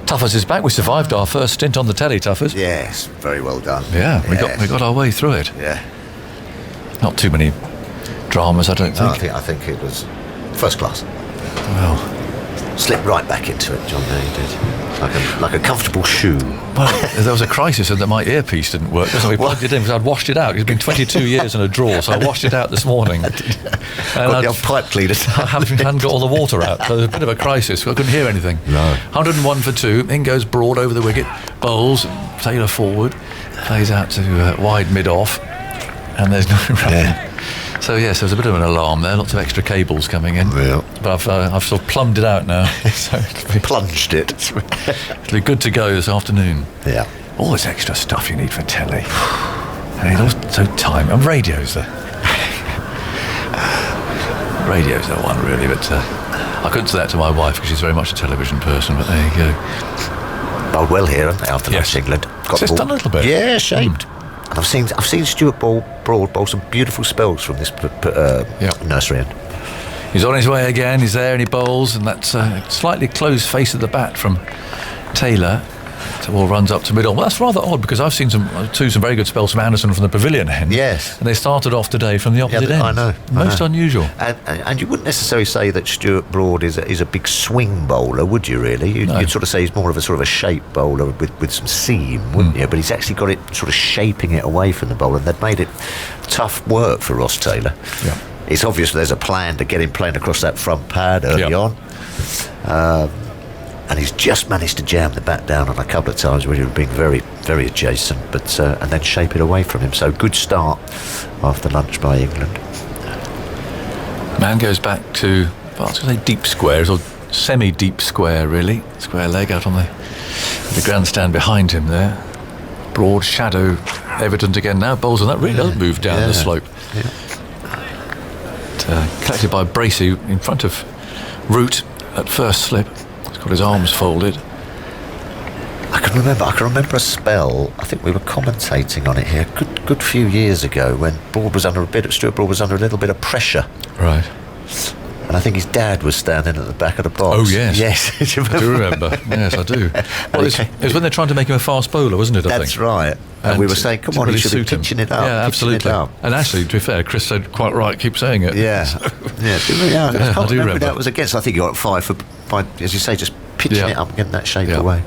Tuffers is back. We survived our first stint on the telly, Tuffers. Yes, very well done. Yeah, yes. we got our way through it. Yeah. Not too many dramas, I don't think. No, I think it was first class. Well, Slipped right back into it, John. There he did. Like a comfortable shoe. well, there was a crisis in that my earpiece didn't work. So we plugged it in because I'd washed it out. It's been 22 years in a drawer, so I washed it out this morning. Got the old pipe cleaner. I hadn't got all the water out. So there was a bit of a crisis. I couldn't hear anything. No. 101 for 2. In goes Broad over the wicket. Bowls. Taylor forward. Plays out to wide mid-off. And there's no run. Yeah. So yes, there's a bit of an alarm there. Lots of extra cables coming in. Yeah. But I've sort of plumbed it out now. So Plunged it. it'll be good to go this afternoon. Yeah. All this extra stuff you need for telly. And it's also time. And radio's the one really, but I couldn't say that to my wife because she's very much a television person, but there you go. Bowled well here, haven't they, after Yes. England? It's the ball. done a little bit. Yeah, shaped. And I've seen Stuart Broad bowl some beautiful spells from this nursery end. He's on his way again. He's there and he bowls, and that's slightly closed face of the bat from Taylor. The ball runs up to middle. Well, that's rather odd because I've seen some very good spells from Anderson from the pavilion end. Yes. And they started off today from the opposite end. I know. Most unusual. And you wouldn't necessarily say that Stuart Broad is a big swing bowler, would you? Really, you'd sort of say he's more of a sort of a shape bowler with some seam, wouldn't you? But he's actually got it sort of shaping it away from the bowler, and they've made it tough work for Ross Taylor. Yeah. It's obvious there's a plan to get him playing across that front pad early on. And he's just managed to jam the bat down on a couple of times where he was being very, very adjacent, but and then shape it away from him. So good start after lunch by England. Man goes back to, well, I was going to say deep squares or semi-deep square, really. Square leg out on the grandstand behind him there. Broad shadow evident again now. Bowls, and that really does move down the slope. Yeah. Collected by Bracey in front of Root at first slip. He's got his arms folded. I can remember a spell. I think we were commentating on it here. Good few years ago when Stuart Broad was under a little bit of pressure. Right. And I think his dad was standing at the back of the box. Oh yes. Yes. I do remember. Yes, I do. Well, it was when they're trying to make him a fast bowler, wasn't it? I That's think. right. And we were saying, come on, really he should be suit him. pitching it up. Yeah, absolutely. Pitching it up. And actually, to be fair, Chris said quite right. Keep saying it. Yeah. So, Yeah, I do remember. That was against. I think you got 5 for, as you say, just pitching it up and getting that shape away.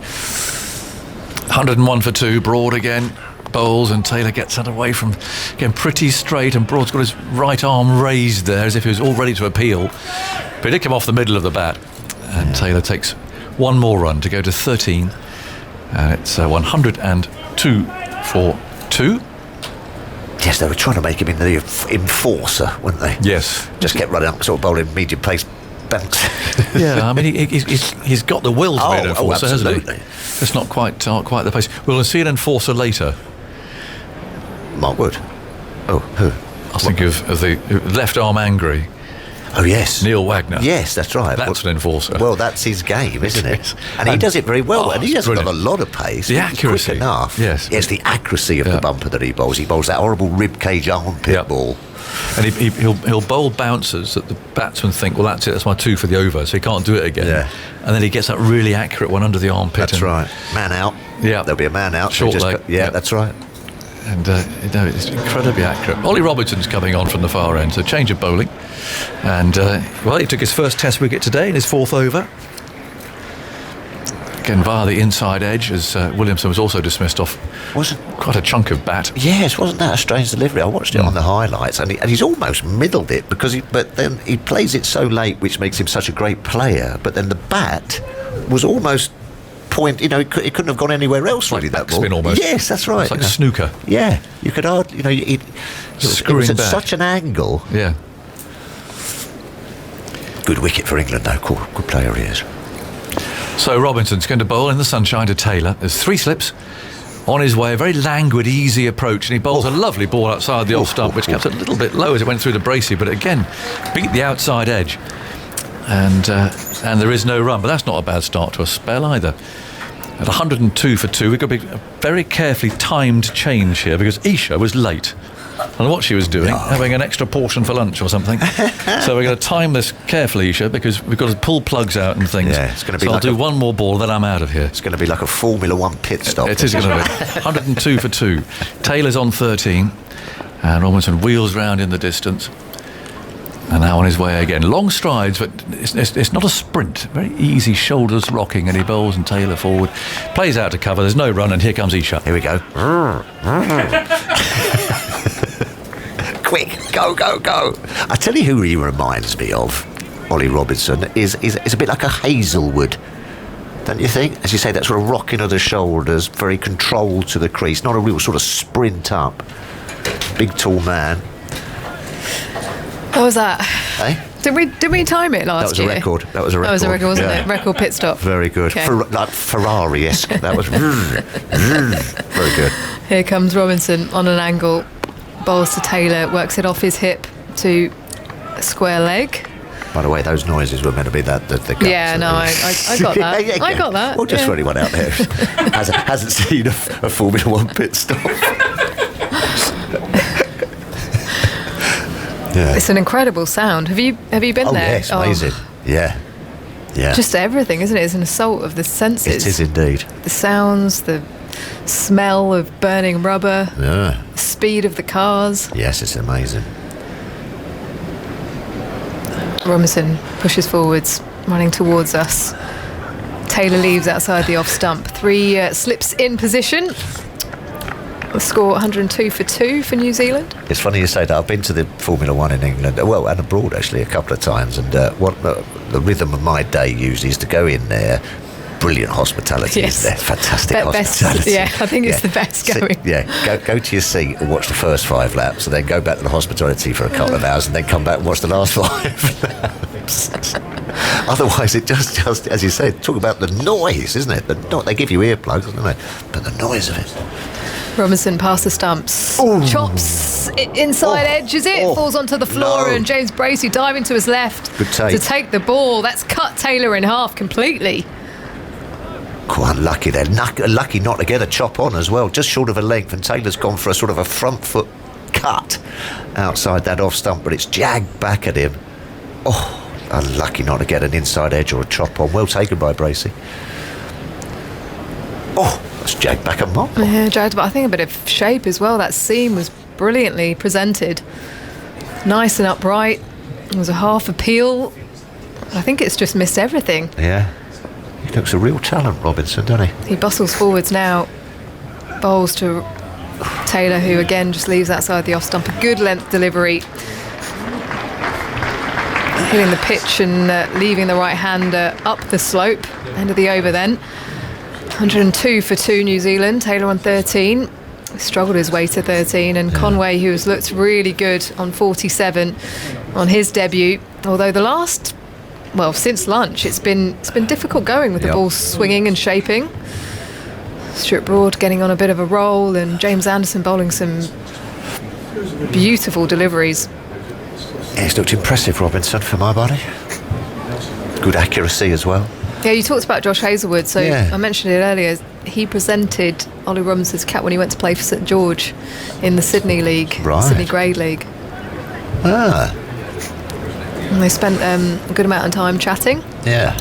101 for 2. Broad again bowls, and Taylor gets that away from getting pretty straight, and Broad's got his right arm raised there as if he was all ready to appeal. But he did come off the middle of the bat, and Taylor takes one more run to go to 13, and it's 102 for 2. Yes, they were trying to make him in the enforcer, weren't they? Yes. Just kept running up, sort of bowling medium pace bounce. Yeah, I mean, he's got the will to be an enforcer, hasn't he? absolutely. It's not quite the pace. We'll see an enforcer later. Mark Wood. Oh, who? I think of the left arm angry. Oh, yes. Neil Wagner. Yes, that's right. That's an enforcer. Well, that's his game, isn't it? And he does it very well. And he hasn't got a lot of pace. The He's accuracy. quick enough. Yes. It's the accuracy of the bumper that he bowls. He bowls that horrible ribcage armpit ball. And he'll bowl bouncers that the batsmen think, well, that's it, that's my 2 for the over, so he can't do it again. Yeah. And then he gets that really accurate one under the armpit. That's right. Man out. Yeah. There'll be a man out. Short leg. Yeah, that's right. And it's incredibly accurate. Ollie Robertson's coming on from the far end, so change of bowling. And, he took his first test wicket today in his 4th over. Again, via the inside edge, as Williamson was also dismissed off quite a chunk of bat. Yes, wasn't that a strange delivery? I watched it on the highlights, and he's almost middled it, but then he plays it so late, which makes him such a great player. But then the bat was almost it couldn't have gone anywhere else, really, that ball. Backspin almost. Yes, that's right. It's like a snooker. Yeah, you could hardly, it was at back. such an angle. Yeah. Good wicket for England, though. Good player he is. So Robinson's going to bowl in the sunshine to Taylor. There's 3 slips on his way, a very languid, easy approach, and he bowls a lovely ball outside the off stump, which kept a little bit low as it went through to Bracey, but again beat the outside edge, and there is no run. But that's not a bad start to a spell either. At 102 for 2, we've got to be a very carefully timed change here, because Isha was late. I don't know what she was doing, having an extra portion for lunch or something. So we're going to time this carefully, Isha, because we've got to pull plugs out and things. Yeah, it's going to be so I'll do one more ball, then I'm out of here. It's going to be like a Formula 1 pit stop. It is going to be 102 for 2. Taylor's on 13, and Robinson wheels round in the distance. And now on his way again. Long strides, but it's not a sprint. Very easy, shoulders rocking, and he bowls and Taylor forward. Plays out to cover, there's no run, and here comes Isha. Here we go. Quick, go. I tell you who he reminds me of, Ollie Robinson, is a bit like a Hazelwood, don't you think? As you say, that sort of rocking of the shoulders, very controlled to the crease, not a real sort of sprint up. Big, tall man. What was that? Eh? Did we time it last year? That was a record, wasn't it? Record pit stop. Very good. Okay. Like Ferrari-esque. That was very good. Here comes Robinson on an angle. Bowls to Taylor, works it off his hip to a square leg. By the way, those noises were meant to be the guts. Yeah, no, I got that. Yeah. I got that. Well, just for anyone out there who hasn't seen a Formula 1 pit stop. Yeah. It's an incredible sound. Have you been there? Yes, amazing. Yeah. Just everything, isn't it? It's an assault of the senses. It is indeed. The sounds, the smell of burning rubber, the speed of the cars. Yes, it's amazing. Robinson pushes forwards, running towards us. Taylor leaves outside the off stump. 3 slips in position. The score 102 for 2 for New Zealand. It's funny you say that. I've been to the Formula 1 in England, well, and abroad actually a couple of times, and what the rhythm of my day usually is to go in there. Brilliant hospitality is there. Fantastic hospitality. I think it's the best going. Go to your seat and watch the first 5 laps, and then go back to the hospitality for a couple of hours, and then come back and watch the last 5 laps. Otherwise, it just as you said, talk about the noise, isn't it? They give you earplugs, don't they? But the noise of it. Robinson past the stumps. Ooh. Chops inside edge, is it? Falls onto the floor, and James Bracey diving to his left to take the ball. That's cut Taylor in half completely. Quite unlucky there. Lucky not to get a chop on as well, just short of a length, and Taylor's gone for a sort of a front foot cut outside that off stump, but it's jagged back at him. Unlucky not to get an inside edge or a chop on. Well taken by Bracey. That's jagged back a mile. Yeah, jagged, but I think a bit of shape as well. That seam was brilliantly presented. Nice and upright. It was a half appeal. I think it's just missed everything. Yeah. He looks a real talent, Robinson, doesn't he? He bustles forwards now. Bowls to Taylor, who again just leaves outside the off stump. A good length delivery. Hitting the pitch and leaving the right-hander up the slope. End of the over then. 102 for 2 New Zealand. Taylor on 13. Struggled his way to 13. And Conway, who has looked really good on 47 on his debut. Although since lunch, it's been difficult going with the ball swinging and shaping. Stuart Broad getting on a bit of a roll, and James Anderson bowling some beautiful deliveries. Yeah, he's looked impressive, Robinson, for my money. Good accuracy as well. Yeah, you talked about Josh Hazelwood, so Yeah. I mentioned it earlier. He presented Ollie Robinson's cap when he went to play for St George in the Sydney League, Right. Sydney Grade League. Ah, And they spent a good amount of time chatting. yeah.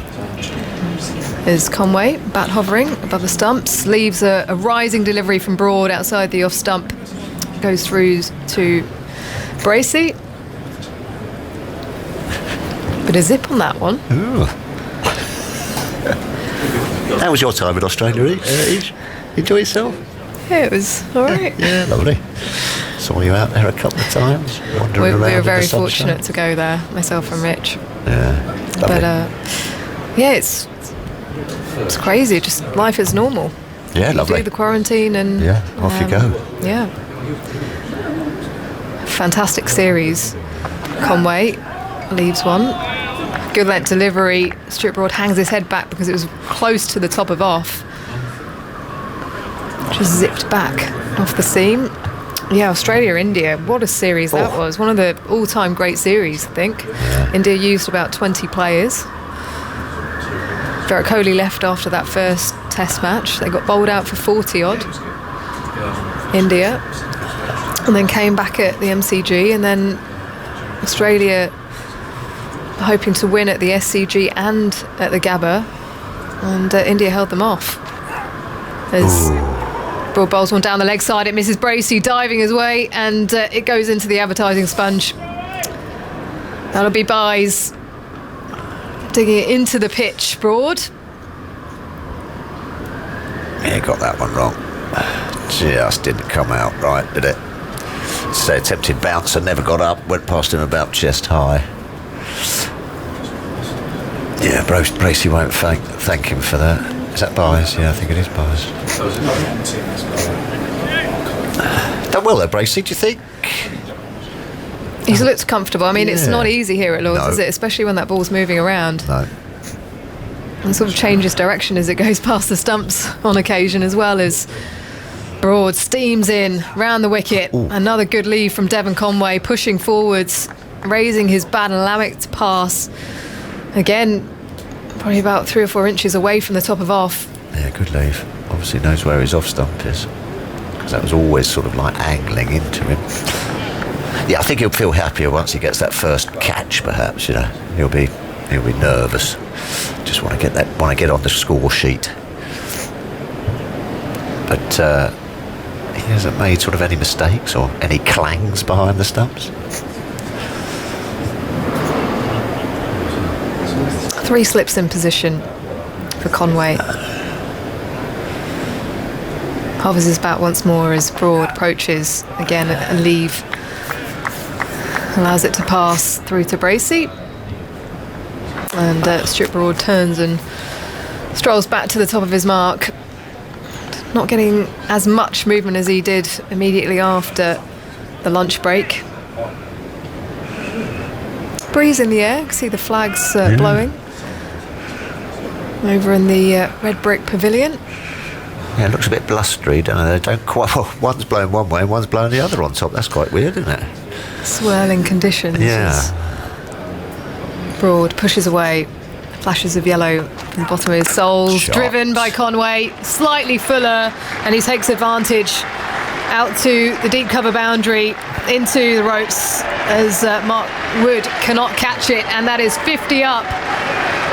Is Conway, bat hovering above the stumps, leaves a rising delivery from Broad outside the off stump, goes through to Bracey. Bit of zip on that one. Ooh. How was your time in Australia, Eve? Enjoy yourself? Yeah, it was all right. Yeah, lovely. Saw you out there a couple of times, wandering around We were in very the sunshine. fortunate to go there, myself and Rich. Yeah, lovely. But yeah, it's crazy. Just life is normal. Yeah, You lovely. do the quarantine and Yeah, off you go. Yeah, fantastic series. Conway leaves one. Good length delivery. Stuart Broad hangs his head back because it was close to the top of off. Just zipped back off the seam. Yeah, Australia, India. What a series that Oh. was. One of the all-time great series, I think. India used about 20 players. Virat Kohli left after that first test match. They got bowled out for 40-odd, India. And then came back at the MCG. And then Australia hoping to win at the SCG and at the Gabba. And India held them off. As Broad bowls one down the leg side, it misses Bracey, diving his way, and it goes into the advertising sponge. That'll be Byes digging it into the pitch. Broad. Yeah, got that one wrong. Just didn't come out right, did it? So attempted bouncer, never got up, went past him about chest high. Yeah, Bracey won't thank him for that. Is that Byes? Yeah, I think it is Byes. Done well there, Bracey, do you think? He's looked comfortable. I mean, it's Yeah. not easy here at Lord's, No. is it? Especially when that ball's moving around. No. And sort of changes direction as it goes past the stumps on occasion, as well as Broad steams in round the wicket. Another good lead from Devon Conway, pushing forwards, raising his bat and allowing it to pass. Again, probably about 3 or 4 inches away from the top of off. Yeah, good leave. Obviously knows where his off stump is, because that was always sort of like angling into him. Yeah, I think he'll feel happier once he gets that first catch. Perhaps, you know, he'll be nervous. Just want to get on the score sheet. But he hasn't made sort of any mistakes or any clangs behind the stumps. 3 slips in position for Conway. Hovers his bat once more as Broad approaches again a leave. Allows it to pass through to Bracey. And Stuart Broad turns and strolls back to the top of his mark. Not getting as much movement as he did immediately after the lunch break. Breeze in the air, you can see the flags blowing over in the red brick pavilion. Yeah, it looks a bit blustery, don't it? They don't quite. Well, one's blowing one way and one's blowing the other on top. That's quite weird, isn't it? Swirling conditions. Yeah. as Broad pushes away. Flashes of yellow from the bottom of his soles. Shots. Driven by Conway, slightly fuller, and he takes advantage out to the deep cover boundary, into the ropes as Mark Wood cannot catch it, and that is 50 up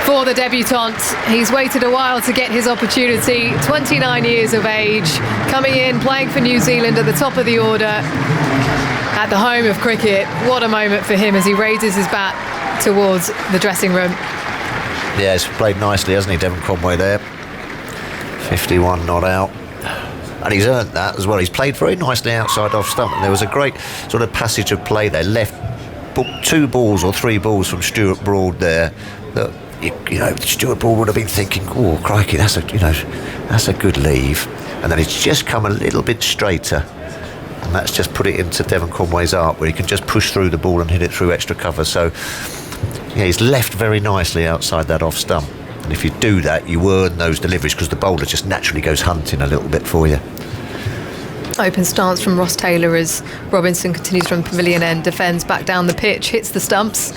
for the debutant. He's waited a while to get his opportunity. 29 years of age, coming in, playing for New Zealand at the top of the order at the home of cricket. What a moment for him as he raises his bat towards the dressing room. Yeah, he's played nicely, hasn't he, Devon Conway there? 51 not out. And he's earned that as well. He's played very nicely outside off stump. And there was a great sort of passage of play there. Left 2 balls or 3 balls from Stuart Broad there. That, you know, Stuart Broad would have been thinking, oh, crikey, that's a good leave. And then it's just come a little bit straighter. And that's just put it into Devon Conway's art, where he can just push through the ball and hit it through extra cover. So, yeah, he's left very nicely outside that off stump. And if you do that, you earn those deliveries, because the bowler just naturally goes hunting a little bit for you. Open stance from Ross Taylor as Robinson continues from pavilion end, defends back down the pitch, hits the stumps.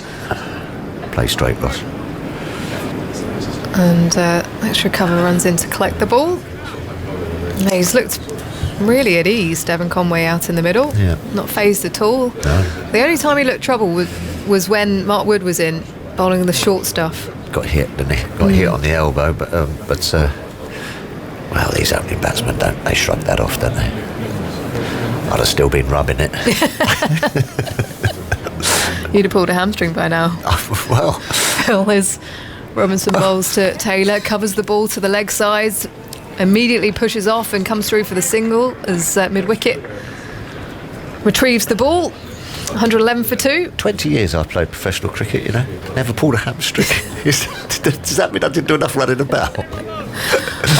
Play straight, Ross. And next recover runs in to collect the ball. He's looked really at ease, Devon Conway out in the middle. Yeah. Not phased at all. No. The only time he looked trouble was when Mark Wood was in, bowling the short stuff. Got hit, didn't he? Got hit on the elbow, but well, these opening batsmen they shrug that off, don't they? I'd have still been rubbing it. You'd have pulled a hamstring by now. Well, Phil is Robinson bowls to Taylor, covers the ball to the leg sides, immediately pushes off and comes through for the single as mid-wicket retrieves the ball. 111 for 2. 20 years I've played professional cricket, you know. Never pulled a hamstring. Does that mean I didn't do enough running about? I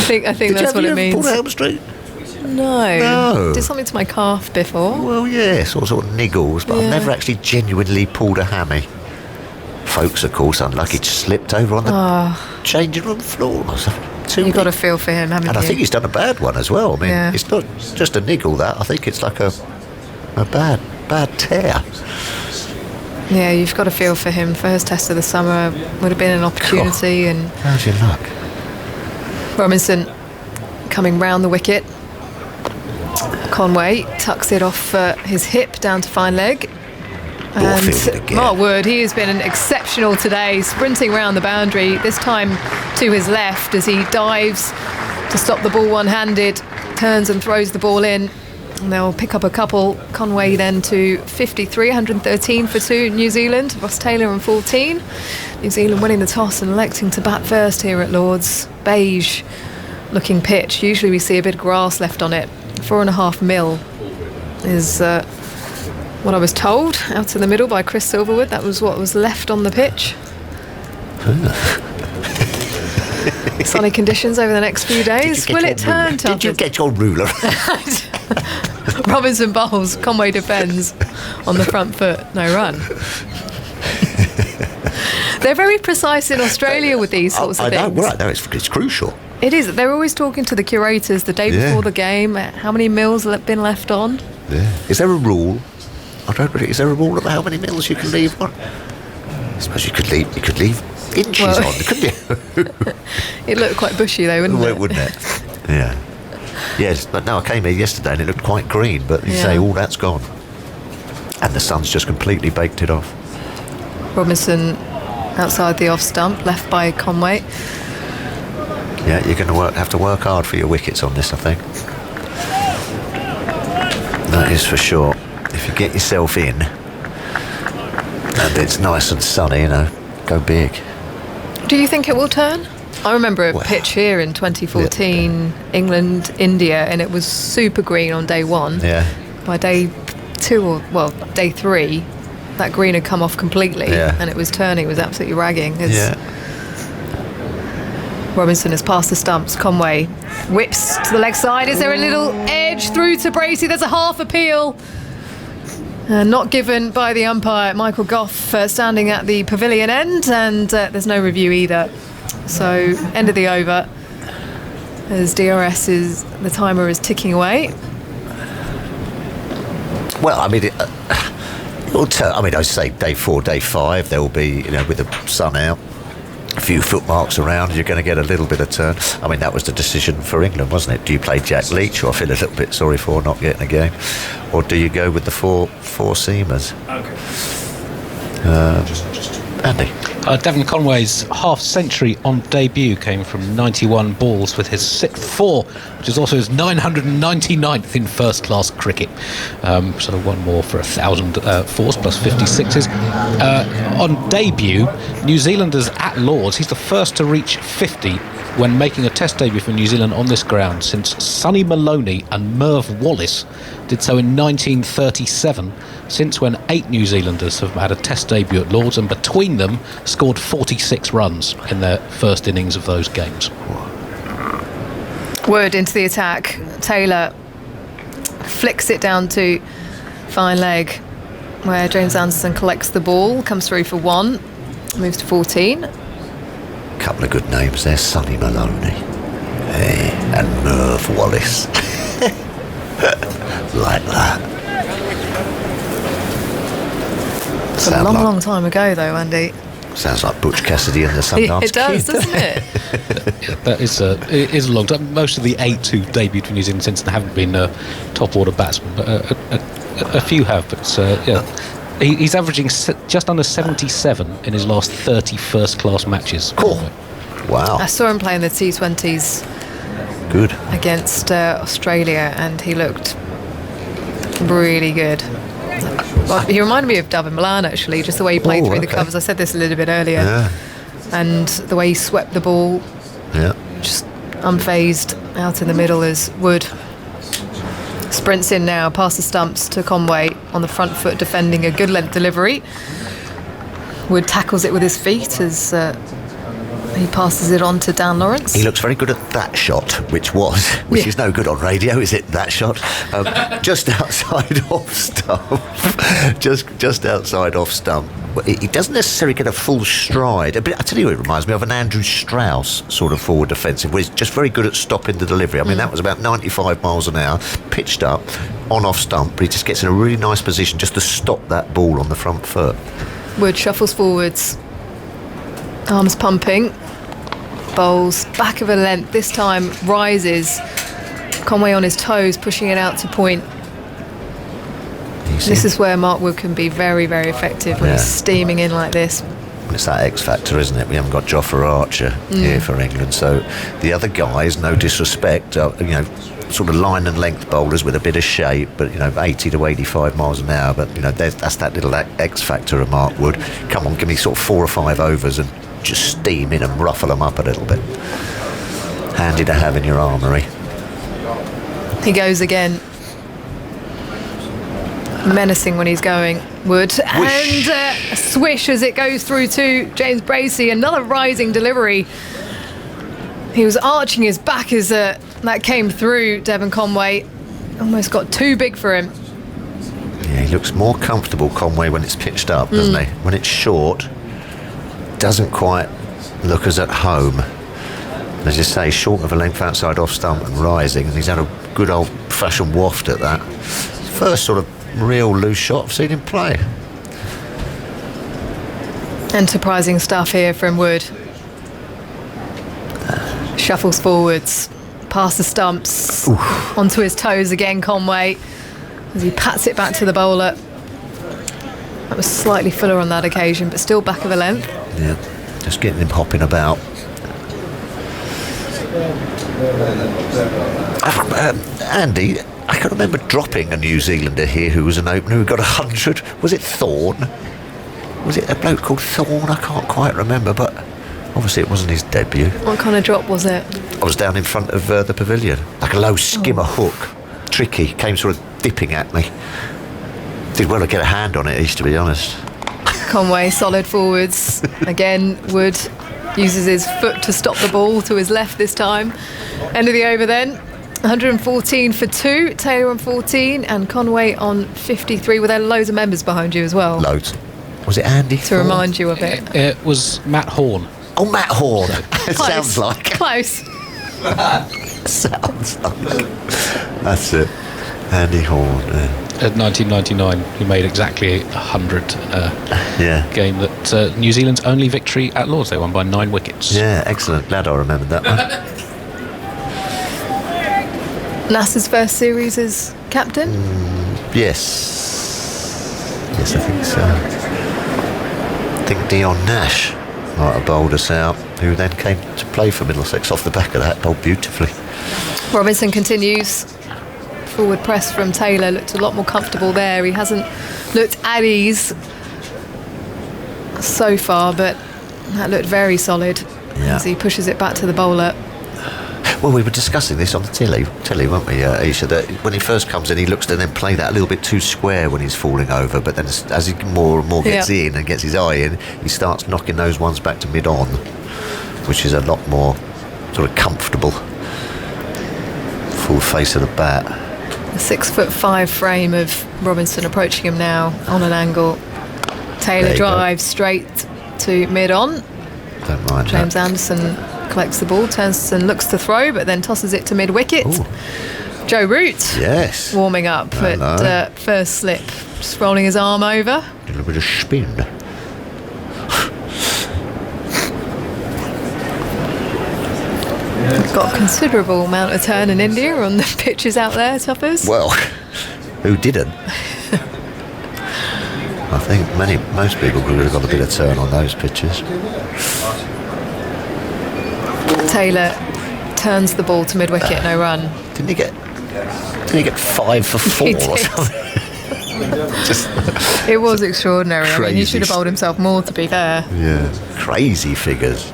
think that's what it Did you ever means. pull a hamstring? No. Did something to my calf before. Well, yes, or sort of niggles, but Yeah. I've never actually genuinely pulled a hammy. Folks, of course, unlucky, just slipped over on the changing room floor or something. You've got to feel for him, haven't And you? I think he's done a bad one as well. I mean, Yeah. it's not just a niggle, that. I think it's like a bad tear. Yeah, you've got to feel for him. First test of the summer would have been an opportunity. And How's your luck? Robinson coming round the wicket. Conway tucks it off his hip down to fine leg. Field again. Mark Wood, he has been exceptional today, sprinting round the boundary, this time to his left as he dives to stop the ball one-handed, turns and throws the ball in. And they'll pick up a couple. Conway then to 53, 113 for 2 New Zealand. Ross Taylor on 14. New Zealand winning the toss and electing to bat first here at Lord's. Beige looking pitch. Usually we see a bit of grass left on it. 4.5 mil is what I was told out in the middle by Chris Silverwood. That was what was left on the pitch. Sunny conditions over the next few days. Will it turn, Did you get your ruler? Robinson bowls, Conway defends on the front foot, no run. They're very precise in Australia with these sorts of I know, things. right, no, it's crucial. It is. They're always talking to the curators the day before the game. How many mils have been left on? Yeah. Is there a rule? I don't really. Is there a rule about how many mils you can leave on? I suppose you could leave inches on, couldn't you? It looked quite bushy though, wouldn't it? Wouldn't it? Yeah. Yes, but no, I came here yesterday and it looked quite green, but you say all that's gone. And the sun's just completely baked it off. Robinson outside the off stump, left by Conway. Yeah, you're going to have to work hard for your wickets on this, I think. That is for sure. If you get yourself in and it's nice and sunny, you know, go big. Do you think it will turn? I remember a pitch here in 2014, England, India, and it was super green on day 1. Yeah. By day 2 day 3, that green had come off completely, and it was turning. It was absolutely ragging. Robinson has passed the stumps. Conway whips to the leg side. Is there a little edge through to Bracey? There's a half appeal. Not given by the umpire, Michael Goff, standing at the pavilion end, and there's no review either. So, end of the over, as the timer is ticking away. Well, I mean, it'll turn. I mean, I say day 4, day 5, there will be, you know, with the sun out, a few footmarks around, you're going to get a little bit of turn. I mean, that was the decision for England, wasn't it? Do you play Jack Leach, who I feel a little bit sorry for not getting a game, or do you go with the four seamers? Andy. Devon Conway's half-century on debut came from 91 balls with his 6th 4, which is also his 999th in first-class cricket. So one more for 1,000 fours plus 56s. On debut, New Zealanders at Lord's, he's the first to reach 50 when making a test debut for New Zealand on this ground since Sonny Maloney and Merv Wallace did so in 1937, since when 8 New Zealanders have had a test debut at Lord's, and between them scored 46 runs in their first innings of those games. Wood into the attack. Taylor flicks it down to fine leg, where James Anderson collects the ball, comes through for 1, moves to 14. Couple of good names there, Sonny Maloney and Merv Wallace. like that. It's a long time ago, though, Andy. Sounds like Butch Cassidy and the Sundance It does, Kid. doesn't it? That is it is a long time. Most of the 8 who debuted for New Zealand since then haven't been top order batsmen, but a few have. But yeah, he's averaging just under 77 in his last 30 first-class matches. Cool. Wow. I saw him playing the T20s Good. against Australia, and he looked really good. Well, he reminded me of Davin Milan, actually, just the way he played through the covers. I said this a little bit earlier. Yeah. And the way he swept the ball, Yeah. just unfazed out in the middle as Wood sprints in now, past the stumps to Conway on the front foot, defending a good length delivery. Wood tackles it with his feet as he passes it on to Dan Lawrence. He looks very good at that shot, which is no good on radio, is it? That shot, just outside off stump, just outside off stump. He doesn't necessarily get a full stride. But I tell you, it reminds me of an Andrew Strauss sort of forward defensive, where he's just very good at stopping the delivery. I mean, that was about 95 miles an hour, pitched up on off stump, but he just gets in a really nice position just to stop that ball on the front foot. Wood shuffles forwards, arms pumping, bowls back of a length, this time rises. Conway on his toes, pushing it out to point. This is where Mark Wood can be very, very effective when he's steaming in like this. It's that X factor, isn't it? We haven't got Jofra Archer here for England, so the other guys, no disrespect, sort of line and length bowlers with a bit of shape, but 80 to 85 miles an hour. But that's that little X factor of Mark Wood. Come on, give me sort of 4 or 5 overs and just steam in and ruffle them up a little bit. Handy to have in your armoury. He goes again. Menacing when he's going, Wood. And a swish as it goes through to James Bracey. Another rising delivery. He was arching his back as that came through. Devon Conway almost got too big for him. Yeah, he looks more comfortable, Conway, when it's pitched up, doesn't he? When it's short, doesn't quite look as at home. As you say, short of a length outside off stump and rising, and he's had a good old-fashioned waft at that. First sort of real loose shot I've seen him play. Enterprising stuff here from Wood. Shuffles forwards, past the stumps, onto his toes again, Conway, as he pats it back to the bowler. That was slightly fuller on that occasion, but still back of a length. Yeah, just getting him hopping about. Andy, I can remember dropping a New Zealander here who was an opener who got 100. Was it Thorne? Was it a bloke called Thorne? I can't quite remember, but obviously it wasn't his debut. What kind of drop was it? I was down in front of the pavilion, like a low skimmer hook. Tricky, came sort of dipping at me. Did well to get a hand on it, to be honest. Conway solid forwards. Again, Wood uses his foot to stop the ball to his left this time. End of the over then. 114 for 2, Taylor on 14 and Conway on 53. Were there loads of members behind you as well? Loads. Was it Andy? To remind you of it. It was Matt Horn. Oh, Matt Horn. It Close. sounds like. Close. Sounds like. That's it. Andy Horn. At 1999, he made exactly 100 game that New Zealand's only victory at Lord's. They won by 9 wickets. Yeah, excellent. Glad I remembered that one. Nasser's first series as captain? Yes. Yes, I think so. I think Dion Nash might have bowled us out, who then came to play for Middlesex off the back of that, bowled beautifully. Robinson continues. Forward press from Taylor looked a lot more comfortable there. He hasn't looked at ease so far, but that looked very solid as he pushes it back to the bowler. Well, we were discussing this on the telly, weren't we, Isha, that when he first comes in, he looks to then play that a little bit too square when he's falling over, but then as he more and more gets in and gets his eye in, he starts knocking those ones back to mid-on, which is a lot more sort of comfortable. Full face of the bat. The 6'5" frame of Robinson approaching him now on an angle. Taylor drives straight to mid-on. Don't mind James that. Anderson collects the ball, turns and looks to throw, but then tosses it to mid-wicket. Joe Root. Yes. Warming up at first slip, just rolling his arm over. A little bit of spin. Got a considerable amount of turn in India on the pitches out there, Tuffers. Well, who didn't? I think most people could have got a bit of turn on those pitches. Taylor turns the ball to mid-wicket, no run. Didn't he get 5 for 4 He or did. something? Just It was extraordinary. I mean, he Crazy should have bowled himself more, to be fair. yeah, crazy figures.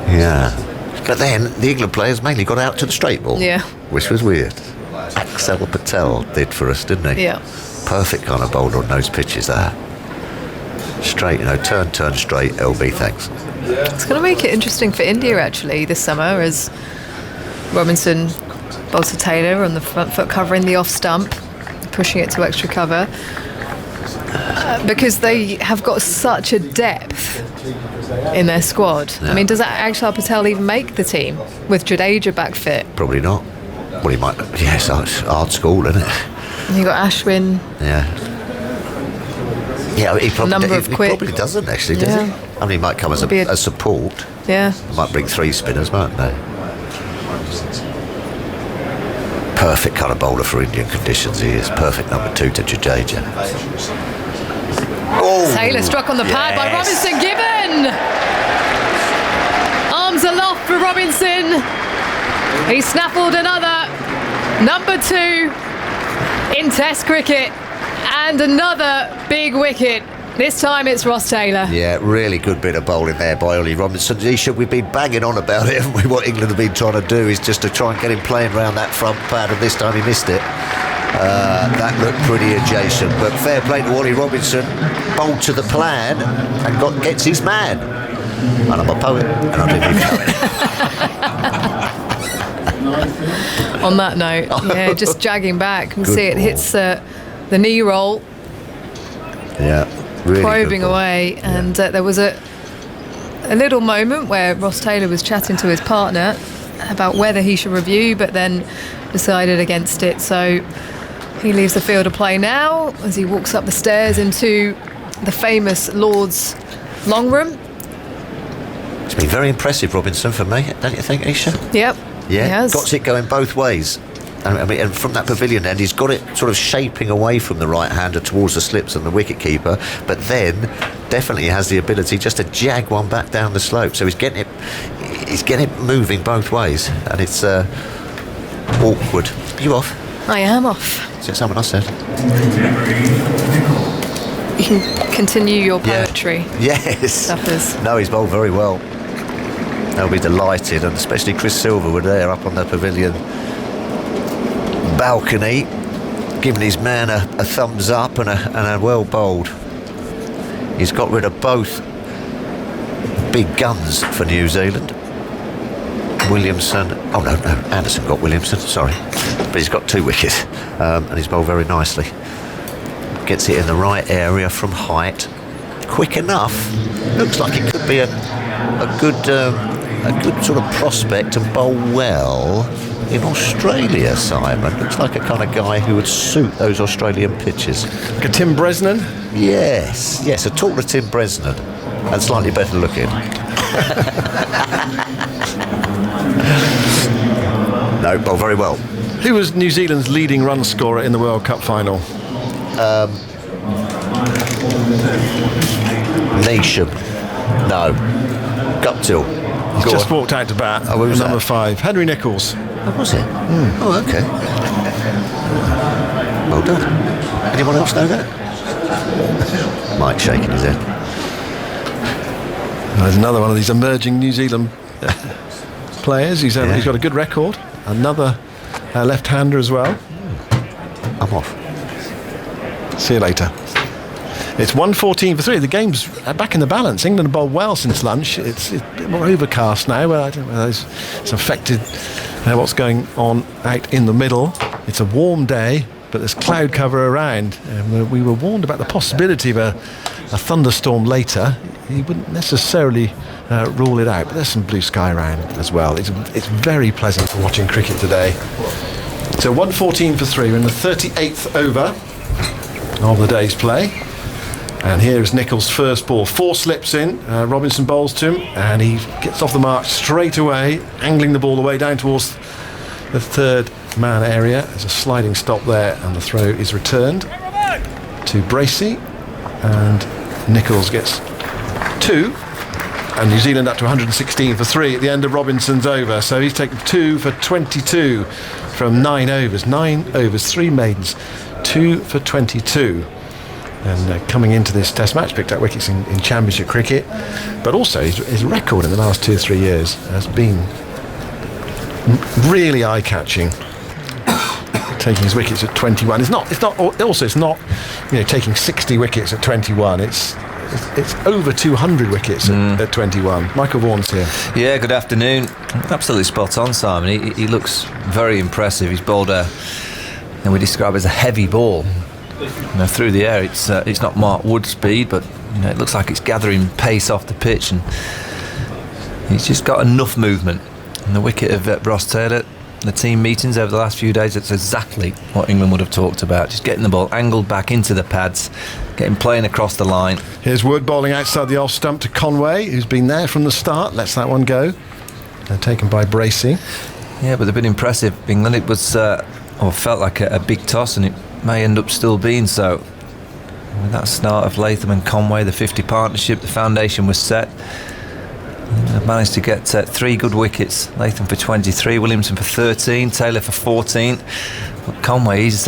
Yeah, but then the England players mainly got out to the straight ball. Yeah. Which was weird. Axel Patel did for us, didn't he? Yeah. Perfect kind of bowler on those pitches there. Straight, turn straight, LB, thanks. It's going to make it interesting for India, actually, this summer, as Robinson bowls to Taylor on the front foot, covering the off stump, pushing it to extra cover. Because they have got such a depth in their squad. Yeah. I mean, does Axel Patel even make the team with Jadeja back fit? Probably not. Well, he might. Yes, it's hard school, isn't it? And you got Ashwin. Yeah. Yeah, he Number probably doesn't actually, does he? Yeah. I mean, he might come as Be a support. Yeah. Might bring 3 spinners, mightn't they? Perfect kind of bowler for Indian conditions. He is perfect number 2 to Jadeja. Oh, Taylor struck on the pad by yes. Robinson. Given! Arms aloft for Robinson. He snaffled another. Number 2 in Test cricket. And another big wicket. This time it's Ross Taylor. Yeah, really good bit of bowling there by Ollie Robinson. We've been banging on about it, haven't we? What England have been trying to do is just to try and get him playing around that front pad, and this time he missed it. That looked pretty adjacent, but fair play to Ollie Robinson. Bowled to the plan and gets his man. And I'm a poet, and I didn't even know it. On that note, yeah, just jagging back. You can Good see it ball. hits the knee roll, Yeah, really probing good ball. away. And there was a little moment where Ross Taylor was chatting to his partner about whether he should review, but then decided against it. So he leaves the field of play now as he walks up the stairs into the famous Lord's long room. It's been very impressive, Robinson, for me, don't you think, Isha? Yep. Yeah, He has. got it going both ways. I mean, and from that pavilion end, he's got it sort of shaping away from the right-hander towards the slips and the wicket-keeper, but then definitely has the ability just to jag one back down the slope. So he's getting it moving both ways, and it's awkward. Are you off? I am off. Is it someone else said? You can continue your poetry. Yes. Stuffers. No, he's bowled very well. They'll be delighted, and especially Chris Silver were there up on the pavilion balcony, giving his man a thumbs up and a well bowled. He's got rid of both big guns for New Zealand. Williamson, Anderson got Williamson, sorry, but he's got 2 wickets, and he's bowled very nicely. Gets it in the right area from height, quick enough. Looks like it could be a good sort of prospect to bowl well in Australia, Simon. Looks like a kind of guy who would suit those Australian pitches. Like a Tim Bresnan? Yes, a taller Tim Bresnan and slightly better looking. No, bowled very well. Who was New Zealand's leading run scorer in the World Cup final? Nation. No. Guptill. He's Go just on. walked out to bat. Oh, who was number that? 5, Henry Nicholls. Oh, was it? Oh, okay. Well done. Anyone else know that? Mike shaking his head. There's another one of these emerging New Zealand players. He's got a good record. Another left-hander as well. I'm off. See you later. It's 114 for 3. The game's back in the balance. England have bowled well since lunch. It's a bit more overcast now. Well, I don't know whether it's affected what's going on out in the middle. It's a warm day. but there's cloud cover around. And we were warned about the possibility of a thunderstorm later. He wouldn't necessarily rule it out, but there's some blue sky around as well. It's very pleasant for watching cricket today. So 114 for 3. We're in the 38th over of the day's play. And here is Nicholls' first ball. 4 slips in. Robinson bowls to him, and he gets off the mark straight away, angling the ball away down towards the third man area. There's a sliding stop there, and the throw is returned to Bracey. And Nicholls gets 2. And New Zealand up to 116 for 3 at the end of Robinson's over. So he's taken 2 for 22 from 9 overs. 9 overs, 3 maidens, 2 for 22. And coming into this test match, picked up wickets in championship cricket, but also his record in the last 2 or 3 years has been really eye-catching. Taking his wickets at 21. It's not taking 60 wickets at 21. It's over 200 wickets at 21. Michael Vaughan's here. Yeah, good afternoon. Absolutely spot on, Simon. He looks very impressive. He's bowled we describe as a heavy ball. Through the air, it's not Mark Wood speed, but it looks like it's gathering pace off the pitch, and he's just got enough movement. And the wicket of Ross Taylor, the team meetings over the last few days, it's exactly what England would have talked about. Just getting the ball angled back into the pads, getting playing across the line. Here's Wood bowling outside the off stump to Conway, who's been there from the start. Lets that one go. Taken by Bracey. Yeah, but they've been impressive. England, it was felt like a big toss, and it may end up still being so. With that start of Latham and Conway, the 50 partnership, the foundation was set. They've managed to get 3 good wickets. Latham for 23, Williamson for 13, Taylor for 14. But Conway, he's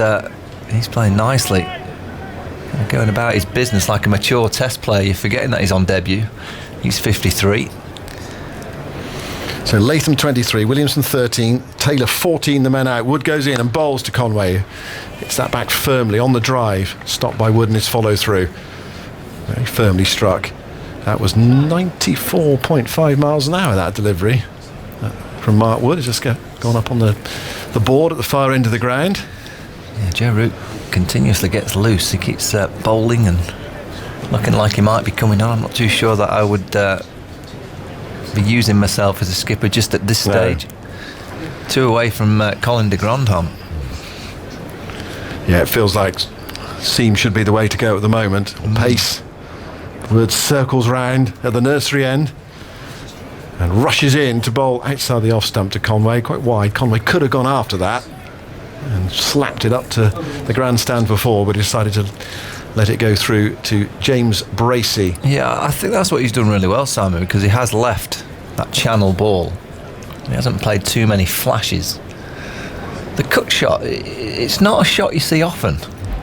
playing nicely. Going about his business like a mature test player. You're forgetting that he's on debut. He's 53. So Latham 23, Williamson 13, Taylor 14, the men out. Wood goes in and bowls to Conway. Hits that back firmly on the drive. Stopped by Wood in his follow through. Very firmly struck. That was 94.5 miles an hour, that delivery from Mark Wood. It's just gone up on the board at the far end of the ground. Yeah, Joe Root continuously gets loose. He keeps bowling and looking like he might be coming on. I'm not too sure that I would be using myself as a skipper just at this stage. 2 away from Colin de Grandhomme. Yeah, it feels like seam should be the way to go at the moment. Pace. Wood circles round at the nursery end and rushes in to bowl outside the off stump to Conway, quite wide. Conway could have gone after that and slapped it up to the grandstand for 4, but he decided to let it go through to James Bracey. Yeah, I think that's what he's done really well, Simon, because he has left that channel ball. He hasn't played too many flashes. The cut shot, it's not a shot you see often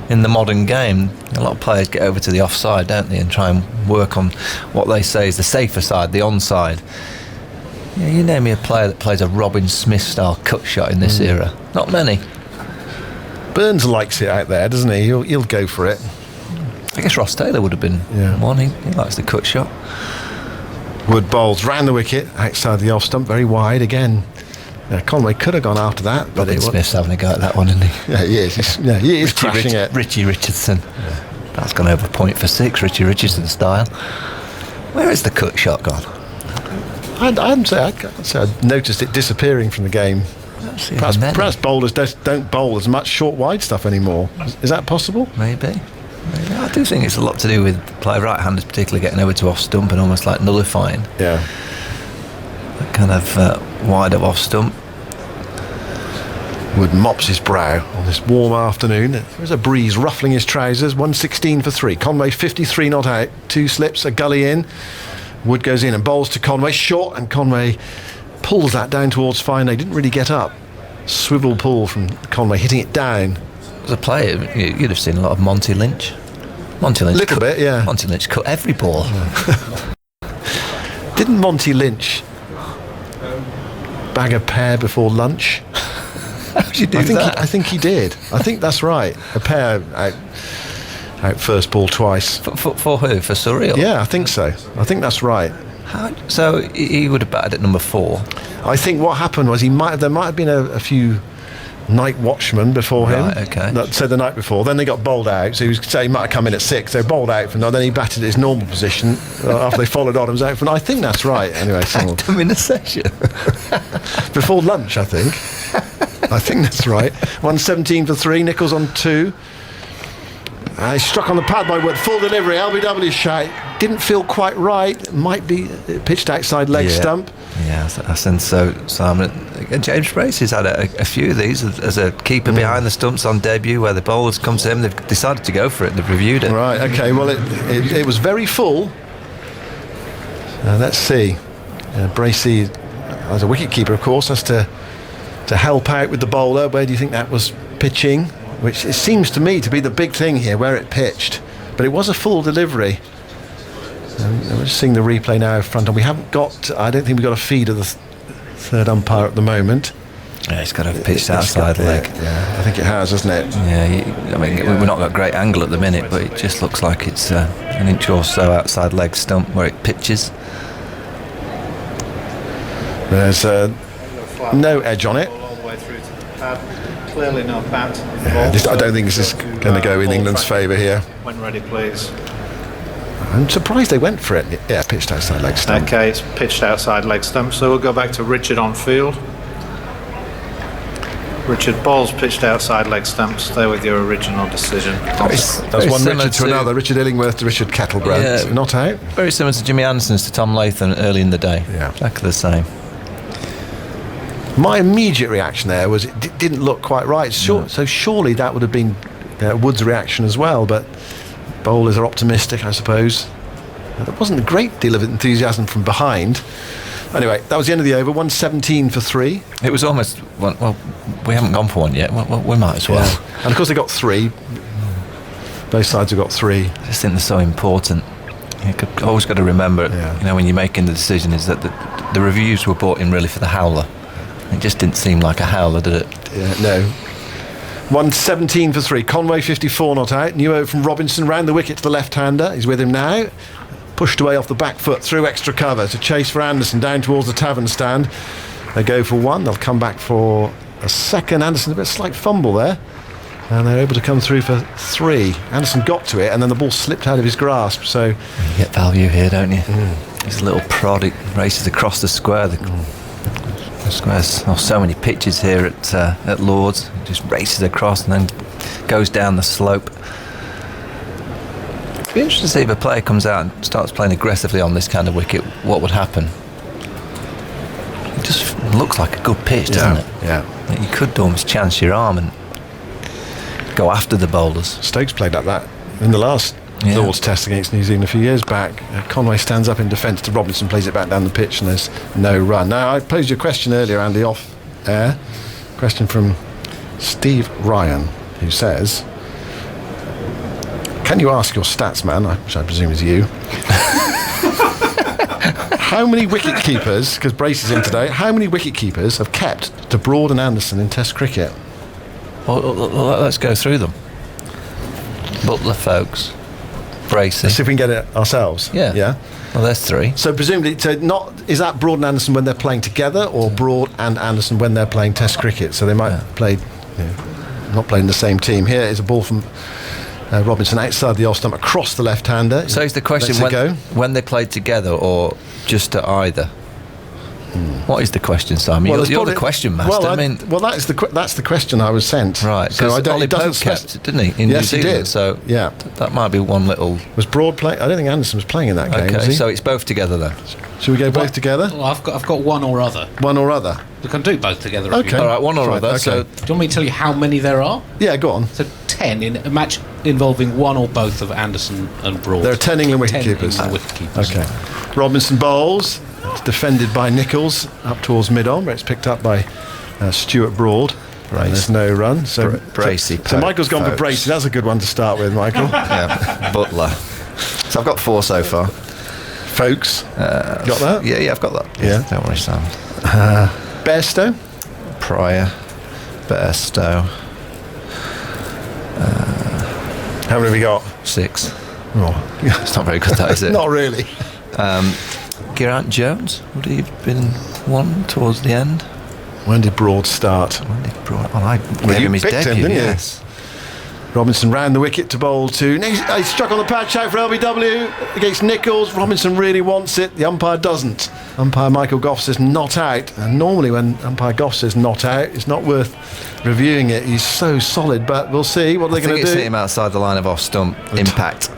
in the modern game. A lot of players get over to the offside, don't they, and try and work on what they say is the safer side, the onside. Yeah, you name me a player that plays a Robin Smith style cut shot in this era. Not many. Burns likes it out there, doesn't he? He'll go for it. I guess Ross Taylor would have been one. He likes the cut shot. Wood bowls round the wicket outside the off stump, very wide again. Conway could have gone after that, but Robin Smith's having a go at that one, isn't he? Yeah, he is. He is crashing it. Richie Richardson. Yeah. That's gone over point for 6, Richie Richardson style. Where is the cut shot gone? I'd say I noticed it disappearing from the game. Perhaps bowlers don't bowl as much short wide stuff anymore. Is that possible? Maybe. I do think it's a lot to do with player right-handers particularly getting over to off stump and almost like nullifying. Yeah. That kind of wide of off stump. Wood mops his brow on this warm afternoon. There's a breeze ruffling his trousers. 116 for 3. Conway 53 not out. 2 slips, a gully in. Wood goes in and bowls to Conway. Short, and Conway pulls that down towards fine. They didn't really get up. Swivel pull from Conway, hitting it down. As a player, you'd have seen a lot of Monty Lynch. Little bit, yeah. Monty Lynch cut every ball. Yeah. Didn't Monty Lynch bag a pair before lunch? How did you do that? I think he did. I think that's right. A pair out first ball twice. For who? For Surrey? Yeah, I think so. I think that's right. So he would have batted at number 4. I think what happened was there might have been a few night watchman before him. Right, okay. So the night before, then they got bowled out. So he might have come in at 6. They were bowled out from. Then he batted at his normal position after they followed on. Was out from. I think that's right. Anyway, Them in a session. before lunch, I think. I think that's right. 117 for 3. Nichols on 2. He struck on the pad by Wood. Full delivery. LBW shot. Didn't feel quite right. Might be pitched outside leg stump. Yeah, I sense so, Simon. James Bracey's had a few of these as a keeper behind the stumps on debut, where the bowlers come to him. They've decided to go for it. And they've reviewed it. Right. Okay. Well, it was very full. Let's see. Bracey, as a wicketkeeper, of course, has to help out with the bowler. Where do you think that was pitching? Which it seems to me to be the big thing here, where it pitched. But it was a full delivery. We're just seeing the replay now in front, and we haven't got. I don't think we've got a feed of the third umpire at the moment. Yeah, it's got to have pitched outside leg. Yeah, I think it has, hasn't it? Yeah, we've not got a great angle at the minute, but it just looks like it's an inch or so outside leg stump where it pitches. There's no edge on it. All the way through to the pad. Clearly no bat. I don't think this is going to go in England's favour here. When ready, please. I'm surprised they went for it. Yeah, pitched outside leg stump. Okay, it's pitched outside leg stump, so we'll go back to Richard on field. Richard, ball's pitched outside leg stump. Stay with your original decision. That's one Richard to another. Richard Illingworth to Richard Kettlebrand. Yeah. Not out. Very similar to Jimmy Anderson's to Tom Latham early in the day. Yeah. Exactly the same. My immediate reaction there was it didn't look quite right. So surely that would have been Wood's reaction as well, but bowlers are optimistic, I suppose. There wasn't a great deal of enthusiasm from behind. Anyway, that was the end of the over. 117 for 3. It was almost, well, we haven't gone for one yet. Well, we might as well. Yeah. And of course they got 3. Both sides have got 3. I just think they're so important. You've always got to remember, when you're making the decision, is that the reviews were brought in really for the howler. It just didn't seem like a howler, did it? Yeah, no. 117 for 3. Conway 54 not out. New over from Robinson round the wicket to the left-hander. He's with him now. Pushed away off the back foot through extra cover to chase for Anderson down towards the tavern stand. They go for 1. They'll come back for a second. Anderson a bit slight fumble there, and they're able to come through for 3. Anderson got to it, and then the ball slipped out of his grasp. So you get value here, don't you? This little prod, it races across the square. The square's so many pitches here at Lord's. It just races across and then goes down the slope. It'd be interesting to see if a player comes out and starts playing aggressively on this kind of wicket, what would happen. It just looks like a good pitch, doesn't it? Yeah. You could almost chance your arm and go after the bowlers. Stokes played like that in the last Lord's test against New Zealand a few years back. Conway stands up in defence to Robinson, plays it back down the pitch, and there's no run. Now, I posed you a question earlier, Andy, off air. Question from Steve Ryan, who says, can you ask your stats man, which I presume is you, how many wicket keepers, because Brace is in today, how many wicket keepers have kept to Broad and Anderson in Test cricket? Well, let's go through them. Butler, Folkes, Bracey. Let's see if we can get it ourselves. Yeah. Well, there's 3. So presumably, is that Broad and Anderson when they're playing together, or Broad and Anderson when they're playing Test cricket? So they might play, not playing the same team. Here is a ball from Robinson outside the off stump across the left-hander. So is the question when they played together or just at either? What is the question, Simon? Well, you're the question master. That's the question I was sent. Right. So Ollie Pope kept it, didn't he? In New Zealand, he did. So that might be one little. Was Broad playing? I don't think Anderson was playing in that game. Okay, so it's both together then. Should we go both together? Well, I've got one or other. One or other. We can do both together. Okay. All right, one or other. Okay. So, do you want me to tell you how many there are? Yeah, go on. So 10 in a match involving one or both of Anderson and Broad. There are 10 England wicket-keepers. Okay. Robinson bowls. It's defended by Nichols up towards mid-on, where it's picked up by Stuart Broad. There's no run. So Bracey. So Michael's gone for Bracey. That's a good one to start with, Michael. Yeah. Butler. So I've got 4 so far. Folkes. Got that? Yeah, I've got that. Yeah. Don't worry, Sam. Bairstow. Pryor. Bairstow. How many have we got? 6. Oh. It's not very good, that, is it? Not really. Geraint Jones, would he have been one towards the end? When did Broad start? I gave him his picked debut, didn't you? yes. Robinson round the wicket to bowl to. He's struck on the patch out for LBW against Nichols. Robinson really wants it. The umpire doesn't. Umpire Michael Goff says not out. And normally when umpire Goff says not out, it's not worth reviewing it. He's so solid, but we'll see what they're going to do. It's hit him outside the line of off stump. Impact.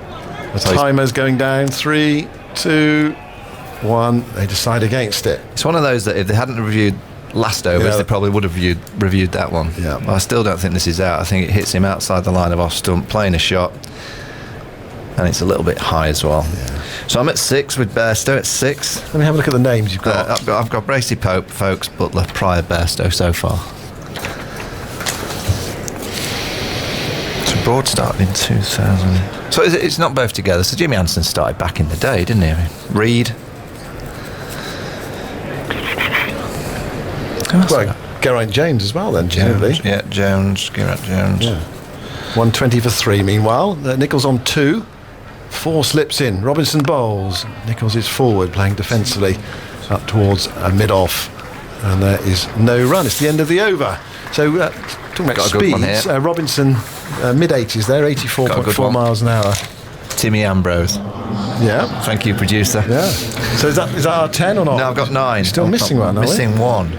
The timer's going down. 3, 2, 1. They decide against it. It's one of those that if they hadn't reviewed last overs, they probably would have reviewed that one. Yeah. I still don't think this is out. I think it hits him outside the line of off stump, playing a shot, and it's a little bit high as well. Yeah. So I'm at 6 with Bairstow at 6. Let me have a look at the names you've got. I've got Bracey Pope, Folkes, Butler, Pryor, Bairstow so far. So Broad started in 2000. So it's not both together. So Jimmy Anderson started back in the day, didn't he? Reed. Well, Geraint Jones as well then, presumably. Jones, Geraint Jones. Yeah. 120 for 3 meanwhile. Nichols on 2. 4 slips in. Robinson bowls. Nichols is forward, playing defensively up towards a mid-off. And there is no run. It's the end of the over. So, talking about speeds, Robinson mid-80s there, 84.4 miles an hour. Timmy Ambrose. Yeah. Thank you, producer. Yeah. So is that our 10 or not? No, I've got 9. Still missing one, missing one.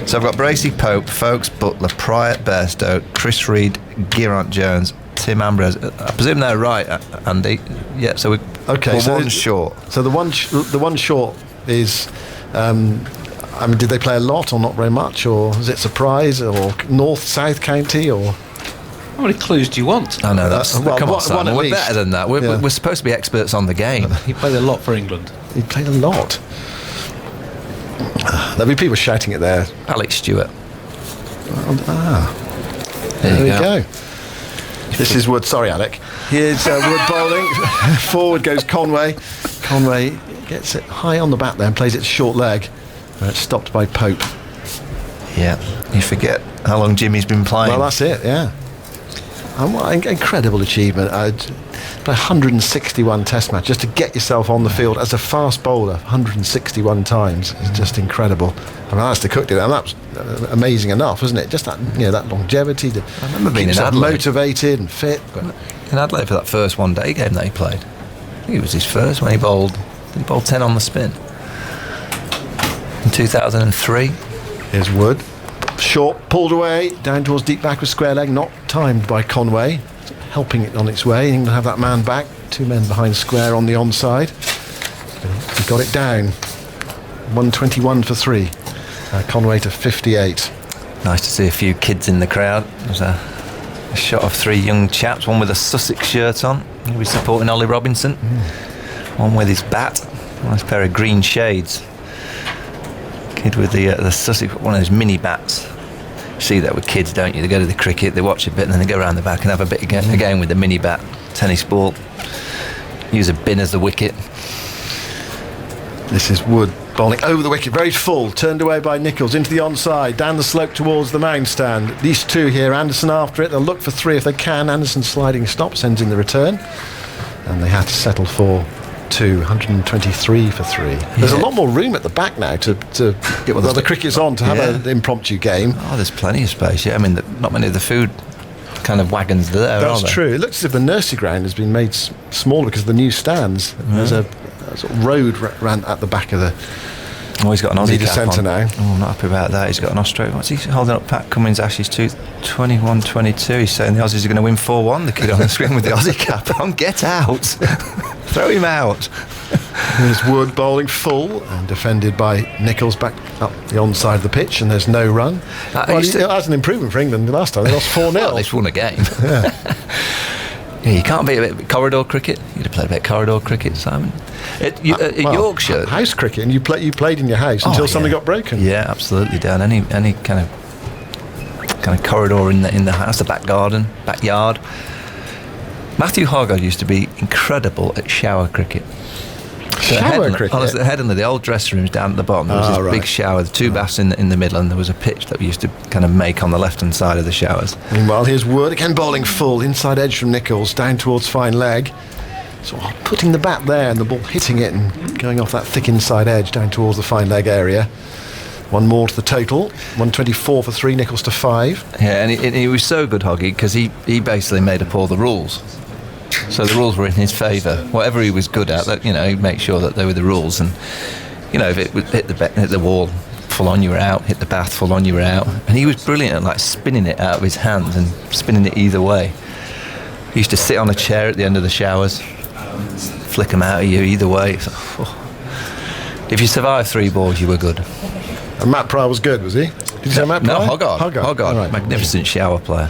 So I've got Bracey Pope, Folkes, Butler, Pryor, Bairstow, Chris Reed, Geraint Jones, Tim Ambrose. I presume they're right, Andy. Yeah. So we're one short. So the one short is. Did they play a lot or not very much, or is it surprise, or North South County, or? How many clues do you want? I know that's come on, Simon. We're better than that. We're supposed to be experts on the game. He played a lot for England. He played a lot. There'll be people shouting it there. Alex Stewart. There we go. This is Wood. Sorry, Alec. Here's Wood bowling. Forward goes Conway. Conway gets it high on the bat there and plays it short leg. It's stopped by Pope. Yeah, you forget how long Jimmy's been playing. Well, that's it, yeah. Incredible achievement. 161 test match just to get yourself on the field as a fast bowler 161 times is just incredible. I mean, Alistair Cook did that, and that was amazing enough, wasn't it? Just that, that longevity to I remember being keep yourself motivated and fit. In Adelaide for that first one-day game that he played, I think it was his first when he bowled 10 on the spin in 2003. Here's Wood. Short, pulled away, down towards deep back with square leg, not timed by Conway, helping it on its way. England have that man back, 2 men behind square on the onside. He got it down. 121 for 3. Conway to 58. Nice to see a few kids in the crowd. There's a shot of 3 young chaps, one with a Sussex shirt on. He'll be supporting Ollie Robinson. One with his bat, nice pair of green shades. Kid with the Sussex, one of those mini bats. You see that with kids, don't you? They go to the cricket, they watch a bit, and then they go around the back and have a bit again with the mini bat. Tennis ball. Use a bin as the wicket. This is Wood bowling over the wicket, very full, turned away by Nichols into the onside, down the slope towards the mound stand. These 2 here, Anderson after it. They'll look for 3 if they can. Anderson sliding stop, sends in the return, and they have to settle for 2. 123 for 3. There's a lot more room at the back now to get the cricket's on to have an impromptu game. Oh, there's plenty of space. Yeah, I mean, not many of the food kind of wagons there. That's true. It looks as if the nursery ground has been made smaller because of the new stands. There's a sort of road ran at the back of the. Oh, he's got an Aussie cap centre now. Oh, I'm not happy about that. He's got an Australian. What's he holding up? Pat Cummins Ashes 21-22. He's saying the Aussies are going to win 4-1. The kid on the screen with the Aussie cap on. Get out. Throw him out. There's Wood bowling full and defended by Nichols back up the onside of the pitch, and there's no run. That's an improvement for England. Last time they lost 4-0. Well, they've won a game. Yeah, you can't beat a bit of corridor cricket. You'd have played a bit of corridor cricket, Simon. Yorkshire, house cricket, and you played in your house until something got broken. Yeah, absolutely, Dan. Any kind of corridor in the house, the back garden, backyard. Matthew Hargard used to be incredible at shower cricket. Cricket? Honestly, the headland of the old dressing rooms down at the bottom, there was this big shower, the 2 baths in the middle, and there was a pitch that we used to kind of make on the left-hand side of the showers. Meanwhile, here's Wood again bowling full, inside edge from Nichols, down towards fine leg. So putting the bat there and the ball hitting it and going off that thick inside edge down towards the fine leg area. One more to the total. 124 for 3, Nichols to 5. Yeah, and he was so good, Hoggy, because he basically made up all the rules. So the rules were in his favour. Whatever he was good at, he'd make sure that they were the rules. And if it would hit the wall full on, you were out. Hit the bath full on, you were out. And he was brilliant at like spinning it out of his hands and spinning it either way. He used to sit on a chair at the end of the showers, flick them out of you either way. So, if you survived 3 balls, you were good. And Matt Pryor was good, was he? Did you say Matt Pryor? No, Hoggard. Right. Magnificent shower player.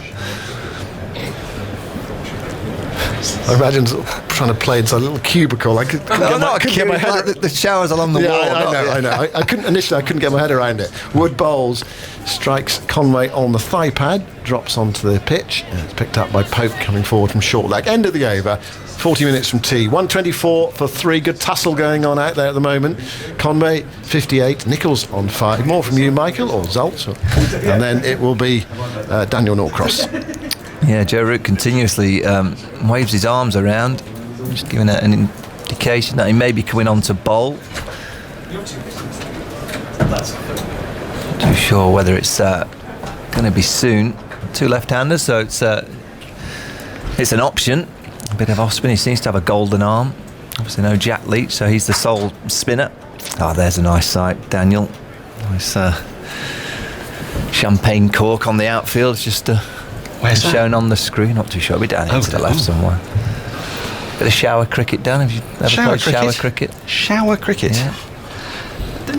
I imagine trying to play inside a little cubicle. I couldn't get my head the showers along the wall. I know. I couldn't get my head around it. Wood bowls, strikes Conway on the thigh pad, drops onto the pitch, and it's picked up by Pope coming forward from short leg. End of the over. 40 minutes from tea. 124 for 3. Good tussle going on out there at the moment. Conway 58, Nichols on 5. More from you, Michael, or Zalt, and then it will be Daniel Norcross. Yeah, Joe Root continuously waves his arms around, just giving an indication that he may be coming on to bowl. Not too sure whether it's going to be soon. 2 left-handers, so it's an option. A bit of off-spin. He seems to have a golden arm. Obviously no Jack Leach, so he's the sole spinner. Oh, there's a nice sight, Daniel. Nice champagne cork on the outfield. It's just where's shown on the screen. Not too sure. We're down to the left somewhere. Bit of shower cricket, Dan. Have you ever played shower cricket? Shower cricket? Yeah.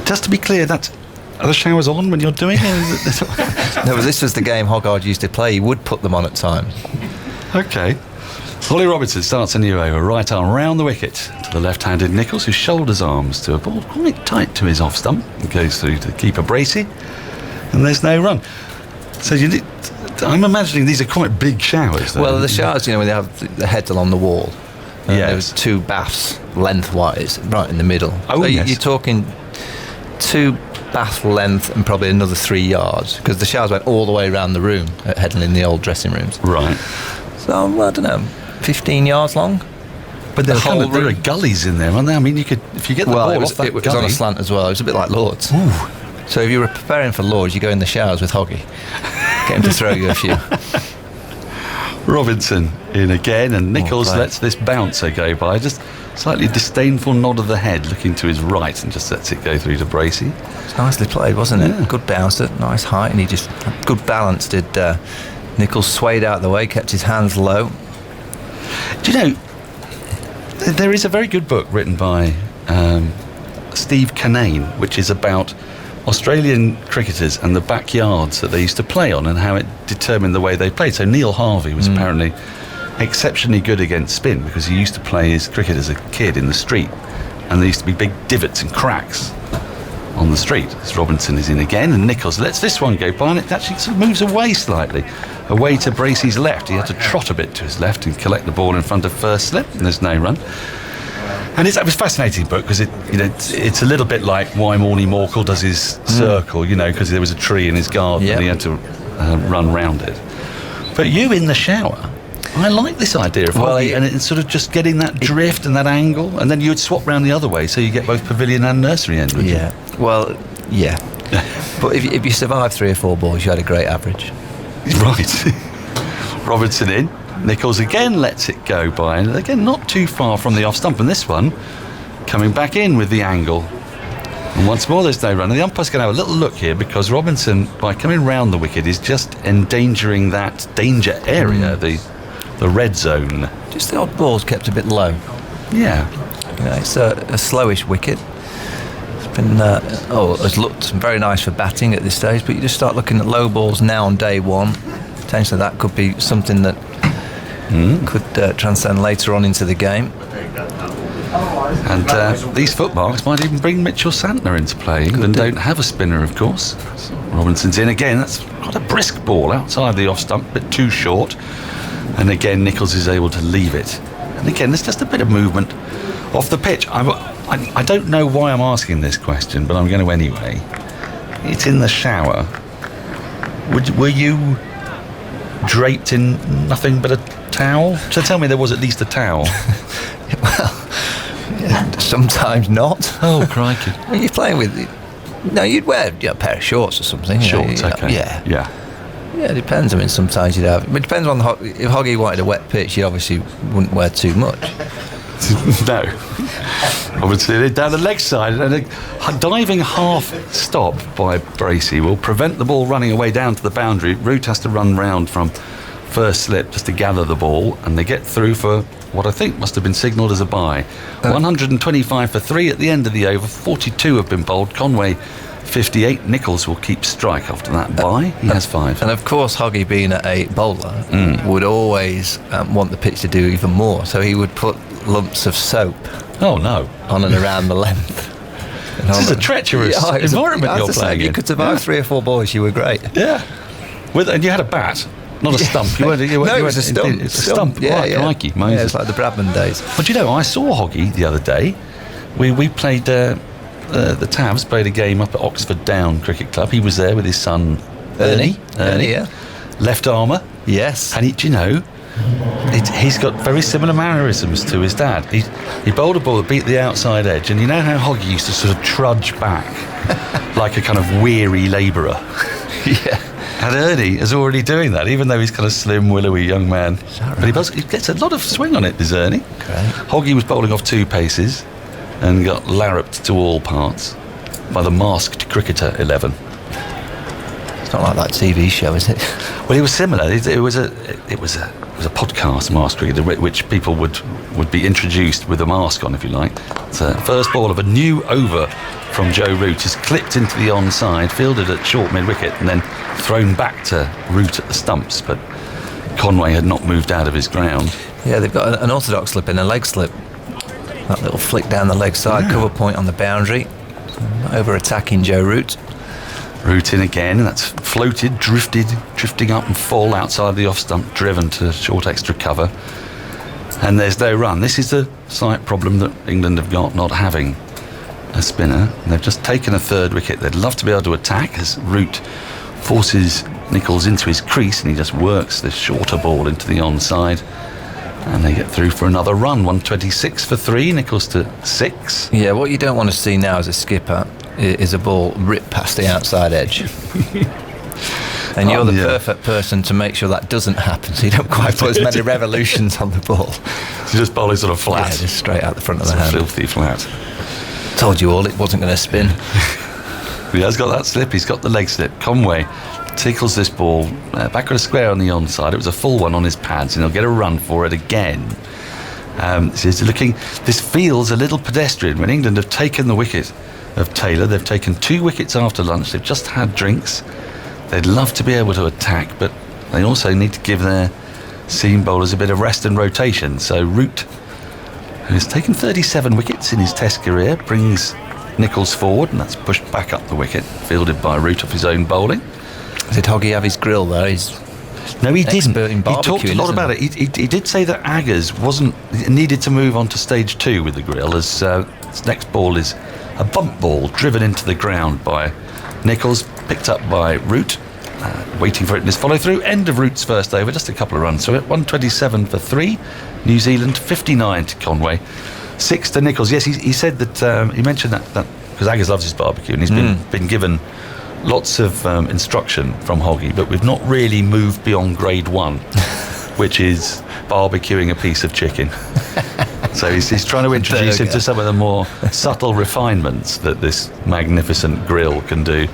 Just to be clear, are the showers on when you're doing it? No, but this was the game Hoggard used to play. He would put them on at times. Okay. Holly Robinson starts a new over, right arm round the wicket to the left-handed Nichols, who shoulders arms to a ball quite tight to his off stump and goes through to keeper Bracey, and there's no run. So I'm imagining these are quite big showers. Though. Well, the showers, when they have the heads along the wall. Yeah, there's 2 baths lengthwise, right in the middle. Oh, so yes. You're talking 2 bath length and probably another 3 yards, because the showers went all the way around the room at Headland in the old dressing rooms. Right. So I don't know, 15 yards long. But there are gullies in there, aren't there? I mean, if you get the ball off that it was gully. on a slant as well. It was a bit like Lord's. Ooh. So if you were preparing for Lord's, you go in the showers with Hoggy. Get him to throw you a few. Robinson in again, and Nichols lets this bouncer go by. Just slightly disdainful nod of the head, looking to his right, and just lets it go through to Bracey. It's nicely played, wasn't it? Yeah. Good bouncer, nice height, and he just good balance. Did Nichols swayed out of the way, kept his hands low. Do you know, there is a very good book written by Steve Canane, which is about Australian cricketers and the backyards that they used to play on and how it determined the way they played. So Neil Harvey was apparently exceptionally good against spin because he used to play his cricket as a kid in the street, and there used to be big divots and cracks on the street. As Robinson is in again, and Nichols lets this one go by, and it actually sort of moves away slightly, away to Bracey's left. He had to trot a bit to his left and collect the ball in front of first slip, and there's no run. And it was a fascinating book because it's a little bit like why Mornie Morkel does his circle, because there was a tree in his garden and he had to run round it. But you in the shower, I like this idea of Hoggy, and it's sort of just getting that drift and that angle, and then you would swap round the other way so you get both pavilion and nursery end, would you? Well, yeah. But if you survive 3 or 4 balls, you had a great average. Right. Robinson in. Nichols again lets it go by, and again not too far from the off stump, and this one coming back in with the angle, and once more there's no run, and the umpire's going to have a little look here because Robinson, by coming round the wicket, is just endangering that danger area, the red zone. Just the odd ball's kept a bit low. Yeah, it's a slowish wicket. It's been it's looked very nice for batting at this stage, but you just start looking at low balls now on day one. Potentially that could be something that could transcend later on into the game. And these footmarks might even bring Mitchell Santner into play. England don't have a spinner, of course. So Robinson's in again. That's quite a brisk ball outside the off stump, a bit too short. And again, Nichols is able to leave it. And again, there's just a bit of movement off the pitch. I don't know why I'm asking this question, but I'm going to anyway. It's in the shower. Were you draped in nothing but a towel? So tell me there was at least a towel. Well, sometimes not. Oh, crikey. When you're playing with No, you'd wear a pair of shorts or something. Shorts, you know, okay. Yeah. Yeah. Yeah, it depends. I mean, sometimes you'd have... It depends on if Hoggy wanted a wet pitch, you obviously wouldn't wear too much. No. Obviously, down the leg side, and a diving half stop by Bracey will prevent the ball running away down to the boundary. Root has to run round from first slip just to gather the ball, and they get through for what I think must have been signalled as a bye. 125 for 3 at the end of the over. 42 have been bowled. Conway 58. Nichols will keep strike after that bye. He has 5. And of course, Hoggy, being a bowler, would always want the pitch to do even more. So he would put lumps of soap Oh no! on and around the length. This is a treacherous environment you're playing in. You could survive 3 or 4 balls. You were great. Yeah. And you had a bat, not a stump. No, it was a stump. It's a stump. Yeah, right, yeah. crikey, Yeah, Moses. it's like the Bradman days. But you know, I saw Hoggy the other day. We played the Tavs played a game up at Oxford Down Cricket Club. He was there with his son Ernie, yeah. left armour. Yes. And do you know, he's got very similar mannerisms to his dad. He bowled a ball that beat the outside edge, and you know how Hoggy used to sort of trudge back like a kind of weary labourer. Yeah. And Ernie is already doing that, even though he's kind of slim, willowy young man. But he gets a lot of swing on it, does Ernie? Great. Hoggy was bowling off 2 paces and got larruped to all parts by the masked cricketer 11. It's not like that TV show, is it? Well, it was similar. It was a podcast, masked cricketer, which people would be introduced with a mask on, if you like. So first ball of a new over from Joe Root is clipped into the onside, fielded at short mid-wicket, and then thrown back to Root at the stumps. But Conway had not moved out of his ground. Yeah, they've got an orthodox slip and a leg slip. That little flick down the leg side, cover point on the boundary. Over attacking Joe Root. Root in again, and that's floated, drifting up and full outside the off stump, driven to short extra cover. And there's no run. This is the slight problem that England have got, not having a spinner. And they've just taken a 3rd wicket. They'd love to be able to attack as Root forces Nichols into his crease, and he just works this shorter ball into the onside. And they get through for another run. 126 for 3, Nichols to 6. Yeah, what you don't want to see now as a skipper is a ball rip past the outside edge. And you're the perfect person to make sure that doesn't happen, so you don't quite put as many revolutions on the ball. So just bowling sort of flat. Yeah, just straight out the front of the hand. Filthy flat. Told you all it wasn't going to spin. He has got that slip, he's got the leg slip. Conway tickles this ball back at a square on the onside. It was a full one on his pads, and he'll get a run for it again. This feels a little pedestrian when England have taken the wicket of Taylor. They've taken 2 wickets after lunch. They've just had drinks. They'd love to be able to attack, but they also need to give their seam bowlers a bit of rest and rotation. So Root, who's taken 37 wickets in his Test career, brings Nichols forward, and that's pushed back up the wicket, fielded by Root off his own bowling. Did Hoggy have his grill though? No, he didn't. In he talked a lot about it. He did say that Aggers needed to move on to stage 2 with the grill, as his next ball is a bump ball driven into the ground by Nichols, picked up by Root, waiting for it in his follow-through. End of Root's first over, just a couple of runs to it. 127 for 3, New Zealand 59 to Conway, 6 to Nichols. Yes, he said that, he mentioned that because Aggers loves his barbecue, and he's been given lots of instruction from Hoggy, but we've not really moved beyond grade 1, which is barbecuing a piece of chicken. So he's trying to introduce him to some of the more subtle refinements that this magnificent grill can do.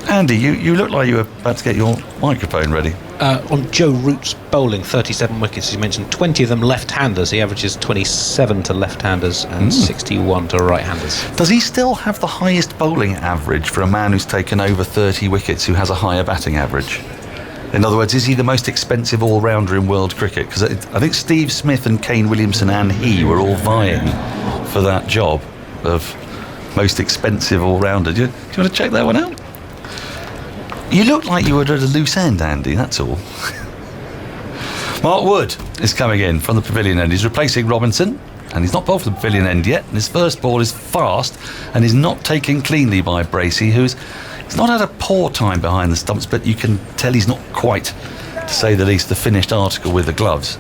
Andy, you look like you were about to get your microphone ready. On Joe Root's bowling, 37 wickets, as you mentioned, 20 of them left-handers. He averages 27 to left-handers and 61 to right-handers. Does he still have the highest bowling average for a man who's taken over 30 wickets who has a higher batting average? In other words, is he the most expensive all-rounder in world cricket? Because I think Steve Smith and Kane Williamson and he were all vying for that job of most expensive all-rounder. Do you want to check that one out? You look like you were at a loose end, Andy, that's all. Mark Wood is coming in from the pavilion end. He's replacing Robinson, and he's not bowled for the pavilion end yet. And his first ball is fast and is not taken cleanly by Bracey, who's not had a poor time behind the stumps, but you can tell he's not quite, to say the least, the finished article with the gloves.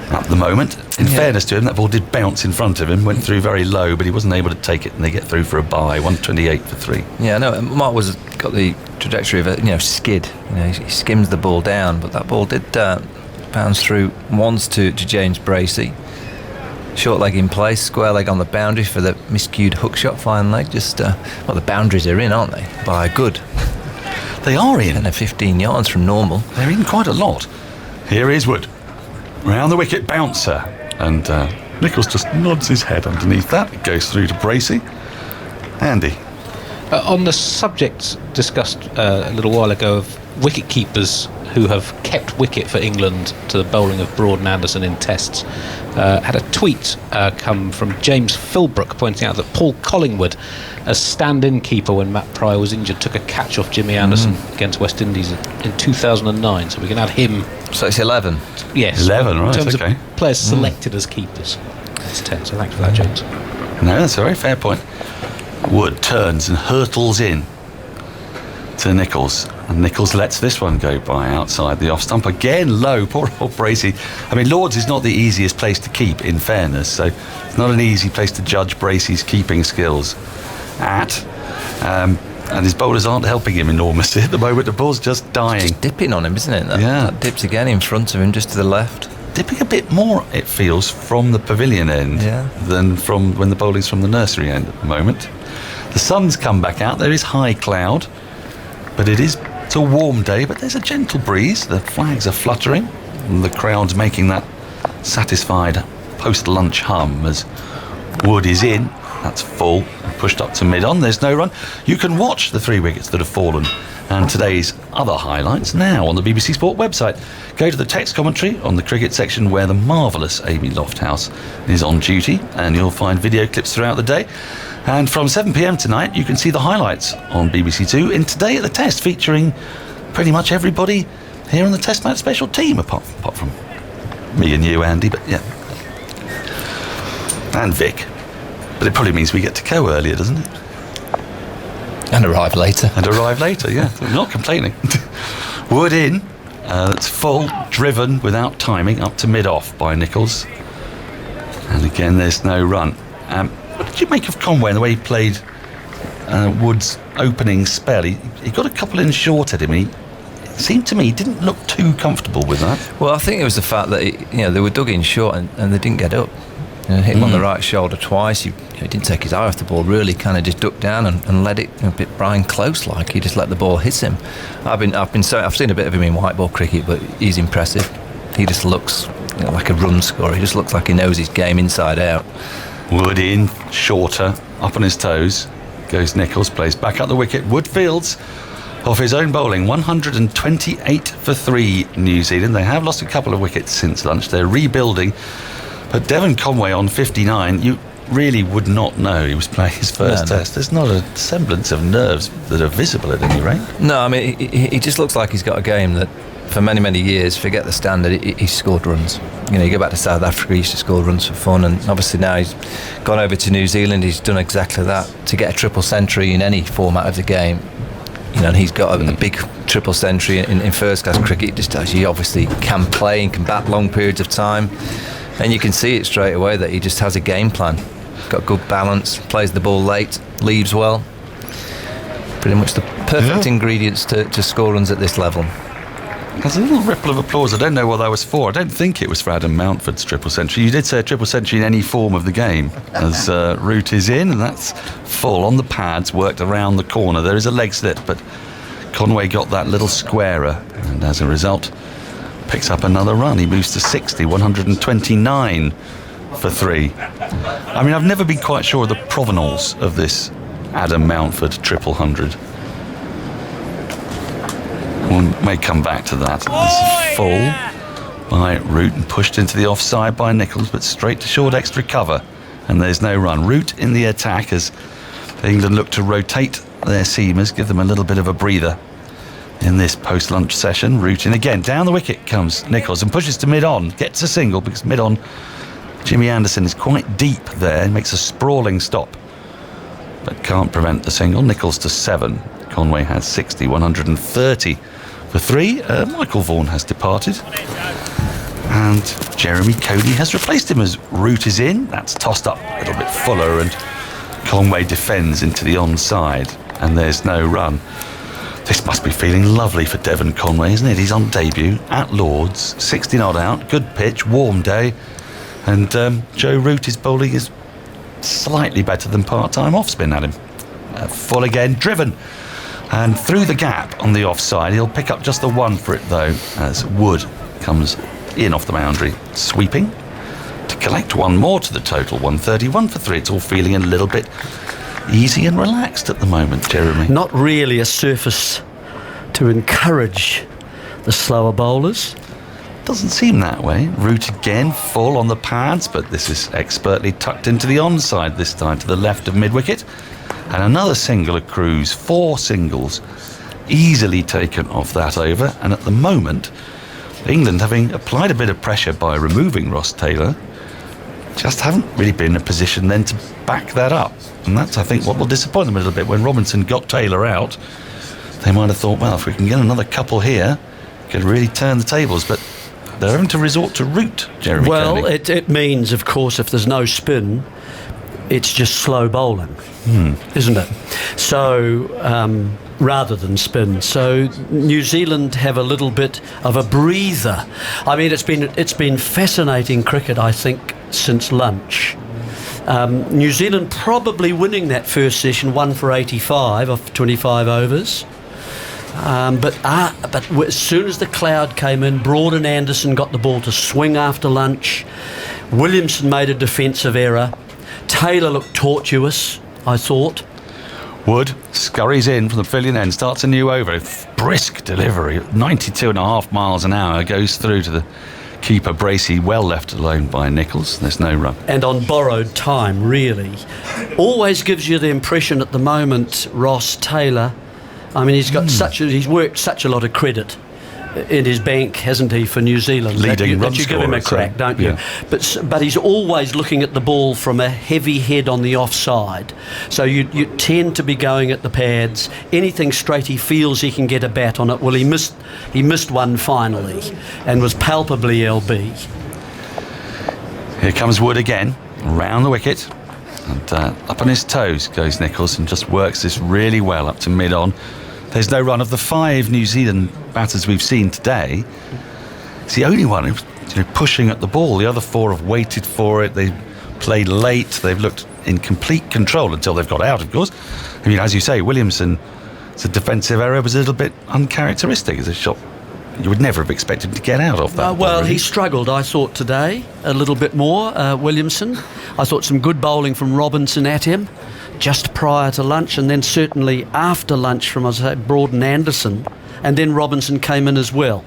at the moment. In fairness to him, that ball did bounce in front of him, went through very low, but he wasn't able to take it, and they get through for a bye, 128 for 3. Yeah, no, Mark was got the trajectory of a skid. He skims the ball down, but that ball did bounce through once to James Bracey. Short leg in place, square leg on the boundary for the miscued hook shot, fine leg. Just the boundaries are in, aren't they? By a good. They are in. 10 or 15 yards from normal. They're in quite a lot. Here is Wood. Round the wicket, bouncer. And Nichols just nods his head underneath that. It goes through to Bracey. Andy. On the subject discussed a little while ago of wicket keepers who have kept wicket for England to the bowling of Broad and Anderson in tests, had a tweet come from James Philbrook pointing out that Paul Collingwood, as stand-in keeper when Matt Pryor was injured, took a catch off Jimmy Anderson against West Indies in 2009. So we can add him. So it's 11. Yes, 11, right? In terms Okay. of players selected as keepers, it's 10. So thanks for that, James. No, that's a very fair point. Wood turns and hurtles in to Nichols, and Nichols lets this one go by outside the off stump again. Low, poor old Bracey. I mean, Lords is not the easiest place to keep, in fairness, so it's not an easy place to judge Bracey's keeping skills at. And his bowlers aren't helping him enormously at the moment. The ball's just dying. Just dipping on him, isn't it? That dips again in front of him, just to the left. Dipping a bit more, it feels, from the pavilion end than from when the bowling's from the nursery end at the moment. The sun's come back out. There is high cloud, but it's a warm day, but there's a gentle breeze. The flags are fluttering, and the crowd's making that satisfied post-lunch hum as Wood is in. That's full, pushed up to mid-on. There's no run. You can watch the 3 wickets that have fallen and today's other highlights now on the BBC Sport website. Go to the text commentary on the cricket section where the marvellous Amy Lofthouse is on duty, and you'll find video clips throughout the day. And from 7 p.m. tonight, you can see the highlights on BBC Two in Today at the Test, featuring pretty much everybody here on the Test Night special team, apart from me and you, Andy, but yeah. And Vic. But it probably means we get to go earlier, doesn't it? And arrive later. Yeah. I'm not complaining. Wood in. It's full, driven without timing, up to mid-off by Nichols. And again, there's no run. What did you make of Conway and the way he played Wood's opening spell? He got a couple in short at him. It seemed to me he didn't look too comfortable with that. Well, I think it was the fact that they were dug in short and they didn't get up. Hit him on the right shoulder twice. He didn't take his eye off the ball, really, kind of just ducked down and let it a bit Brian Close like. He just let the ball hit him. I've seen a bit of him in white ball cricket, but he's impressive. He just looks like a run scorer. He just looks like he knows his game inside out. Wood in, shorter, up on his toes. Goes Nichols, plays back up the wicket. Wood fields off his own bowling, 128 for 3 New Zealand. They have lost a couple of wickets since lunch. They're rebuilding. But Devon Conway on 59, you really would not know he was playing his first test. There's not a semblance of nerves that are visible at any rate. No, I mean, he just looks like he's got a game that for many, many years, forget the standard, he's scored runs. You go back to South Africa, he used to score runs for fun, and obviously now he's gone over to New Zealand, he's done exactly that. To get a triple century in any format of the game, and he's got a big triple century in first class cricket. It just tells you he obviously can play and can bat long periods of time. And you can see it straight away that he just has a game plan. Got good balance, plays the ball late, leaves well. Pretty much the perfect ingredients to score runs at this level. There's a little ripple of applause. I don't know what that was for. I don't think it was for Adam Mountford's triple century. You did say a triple century in any form of the game, as Root is in, and that's full on the pads, worked around the corner. There is a leg slip, but Conway got that little squarer, and as a result, picks up another run. He moves to 60, 129 for 3. I mean, I've never been quite sure of the provenance of this Adam Mountford triple hundred. We may come back to that. It's full by Root and pushed into the offside by Nichols, but straight to short extra cover, and there's no run. Root in the attack as England look to rotate their seamers, give them a little bit of a breather in this post-lunch session. Root in again. Down the wicket comes Nichols and pushes to mid-on. Gets a single because mid-on Jimmy Anderson is quite deep there. He makes a sprawling stop, but can't prevent the single. Nichols to 7. Conway has 60, 130 for 3. Michael Vaughan has departed. And Jeremy Cody has replaced him as Root is in. That's tossed up a little bit fuller, and Conway defends into the onside, and there's no run. This must be feeling lovely for Devon Conway, isn't it? He's on debut at Lord's, 16 odd out, good pitch, warm day, and Joe Root is bowling is slightly better than part-time off-spin at him. Full again, driven, and through the gap on the offside. He'll pick up just the one for it though, as Wood comes in off the boundary, sweeping to collect one more to the total, 131 for 3. It's all feeling a little bit easy and relaxed at the moment, Jeremy. Not really a surface to encourage the slower bowlers. Doesn't seem that way. Root again, full on the pads, but this is expertly tucked into the onside this time, to the left of mid-wicket. And another single accrues, 4 singles easily taken off that over. And at the moment, England, having applied a bit of pressure by removing Ross Taylor, just haven't really been in a position then to back that up. And that's, I think, what will disappoint them a little bit. When Robinson got Taylor out, they might have thought, well, if we can get another couple here, we could really turn the tables. But they're having to resort to Root, Jeremy. Well, it means, of course, if there's no spin, it's just slow bowling, isn't it? So rather than spin, so New Zealand have a little bit of a breather. I mean, it's been fascinating cricket, I think, since lunch. New Zealand probably winning that first session, 1 for 85 off 25 overs. But as soon as the cloud came in, Broad and Anderson got the ball to swing after lunch. Williamson made a defensive error. Taylor looked tortuous, I thought. Wood scurries in from the pavilion end, starts a new over. Brisk delivery, 92.5 miles an hour, goes through to the keeper Bracey, well left alone by Nicholls. There's no run. And on borrowed time, really. Always gives you the impression at the moment, Ross Taylor, I mean, he's got he's worked such a lot of credit in his bank, hasn't he, for New Zealand? Leading run that you give him a crack, don't you? Yeah. But he's always looking at the ball from a heavy head on the offside. So you tend to be going at the pads. Anything straight he feels he can get a bat on it. Well, he missed one finally and was palpably LB. Here comes Wood again, round the wicket. And up on his toes goes Nicholls and just works this really well up to mid-on. There's no run. Of the 5 New Zealand batters we've seen today, it's the only one who's pushing at the ball. The other 4 have waited for it. They've played late. They've looked in complete control until they've got out, of course. I mean, as you say, Williamson's defensive error was a little bit uncharacteristic. It's a shot you would never have expected to get out of that. Well, he struggled, I thought, today a little bit more, Williamson. I thought some good bowling from Robinson at him just prior to lunch, and then certainly after lunch from, as I say, Broad and Anderson, and then Robinson came in as well.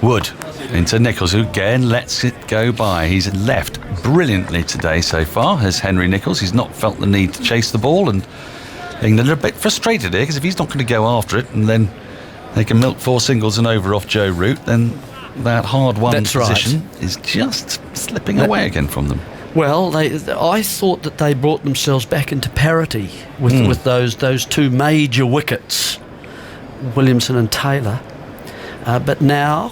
Wood into Nicholls, who again lets it go by. He's left brilliantly today so far, as Henry Nicholls. He's not felt the need to chase the ball, and England are a bit frustrated here, because if he's not going to go after it and then they can milk 4 singles and over off Joe Root, then that hard-won position is just slipping away again from them. Well, I thought that they brought themselves back into parity with those 2 major wickets, Williamson and Taylor. But now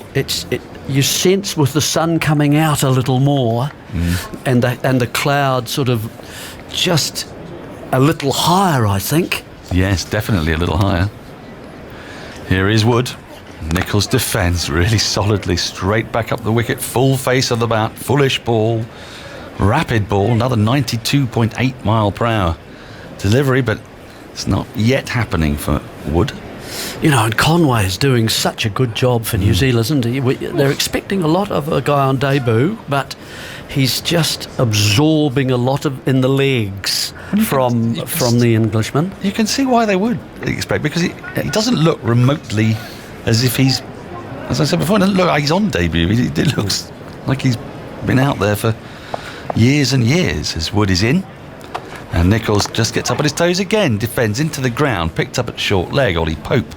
you sense with the sun coming out a little more, and the cloud sort of just a little higher, I think. Yes, definitely a little higher. Here is Wood. Nicholls defends really solidly, straight back up the wicket, full face of the bat, fullish ball, rapid ball, another 92.8 mile per hour delivery, but it's not yet happening for Wood. You know, and Conway is doing such a good job for New Zealand, isn't he? They're expecting a lot of a guy on debut, but he's just absorbing a lot in the legs from the Englishman. You can see why they would expect, because he doesn't look remotely as if he's, as I said before, it doesn't look like he's on debut. It looks like he's been out there for years and years, as Wood is in. And Nicholls just gets up on his toes again, defends into the ground, picked up at short leg. Ollie Pope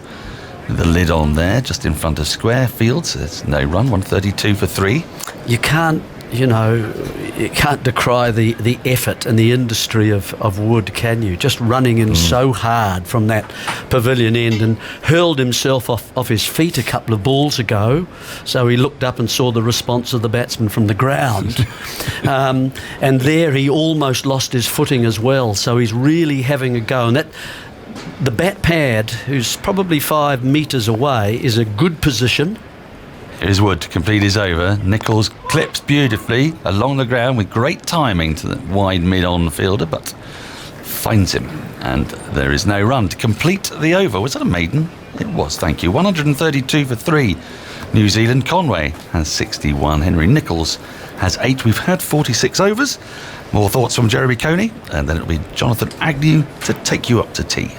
with the lid on there, just in front of square field. So there's no run, 132 for 3. You can't you can't decry the effort and the industry of Wood, can you? Just running in so hard from that pavilion end, and hurled himself off his feet a couple of balls ago, so he looked up and saw the response of the batsman from the ground. And there he almost lost his footing as well, so he's really having a go. And that the bat pad, who's probably 5 metres away, is a good position. Here's Wood to complete his over. Nichols clips beautifully along the ground with great timing to the wide mid-on fielder, but finds him, and there is no run to complete the over. Was that a maiden? It was, thank you. 132 for 3. New Zealand. Conway has 61. Henry Nichols has 8. We've had 46 overs. More thoughts from Jeremy Coney, and then it'll be Jonathan Agnew to take you up to tea.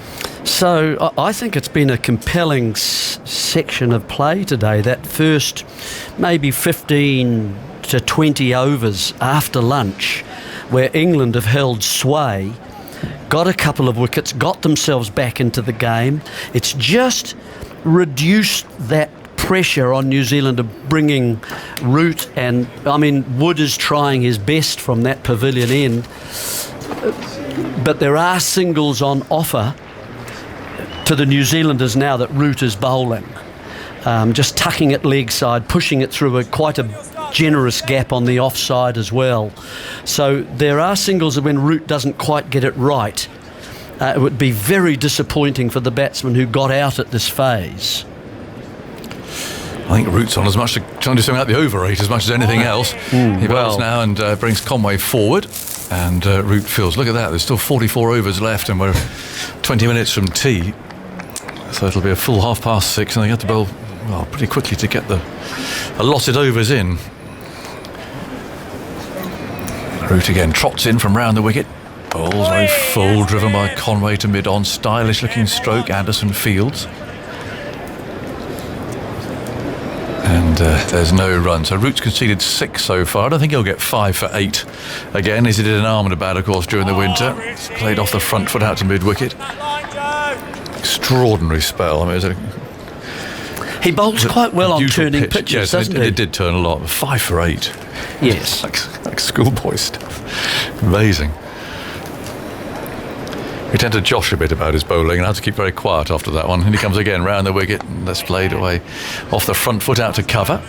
So I think it's been a compelling section of play today. That first maybe 15 to 20 overs after lunch, where England have held sway, got a couple of wickets, got themselves back into the game. It's just reduced that pressure on New Zealand of bringing Root, and Wood is trying his best from that pavilion end, but there are singles on offer to the New Zealanders now that Root is bowling, just tucking it leg side, pushing it through quite a generous gap on the offside as well. So there are singles that when Root doesn't quite get it right, it would be very disappointing for the batsman who got out at this phase. I think Root's on as much trying to do something about the over rate as much as anything else. He bowls now and brings Conway forward, and Root feels, look at that, there's still 44 overs left and we're 20 minutes from tea, so it'll be a full 6:30, and they have to bowl pretty quickly to get the allotted overs in. Root again trots in from round the wicket, bowls very full, driven by Conway to mid-on, stylish looking stroke. Anderson fields, and there's no run. So Root's conceded 6 so far. I don't think he'll get 5 for 8 again, as he did an Ahmedabad, of course, during the winter. Played off the front foot out to mid-wicket. Extraordinary spell. He bowls quite well on turning pitches, doesn't he? It did turn a lot. 5 for 8. Yes. Like schoolboy stuff. Amazing. We tend to josh a bit about his bowling, and I have to keep very quiet after that one. And he comes again round the wicket, and that's played away off the front foot out to cover.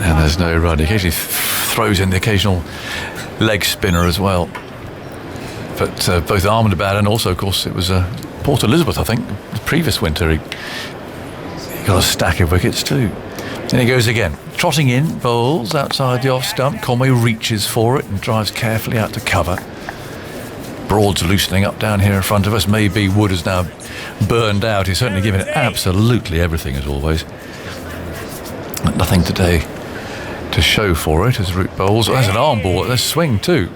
And there's no run. He occasionally throws in the occasional leg spinner as well. But both Ahmedabad and also, of course, it was Port Elizabeth, I think, the previous winter, he got a stack of wickets too. Then he goes again, trotting in, bowls outside the off stump. Conway reaches for it and drives carefully out to cover. Broad's loosening up down here in front of us. Maybe Wood is now burned out. He's certainly given it absolutely everything, as always. But nothing today to show for it as Root bowls. There's an arm ball. There's swing too.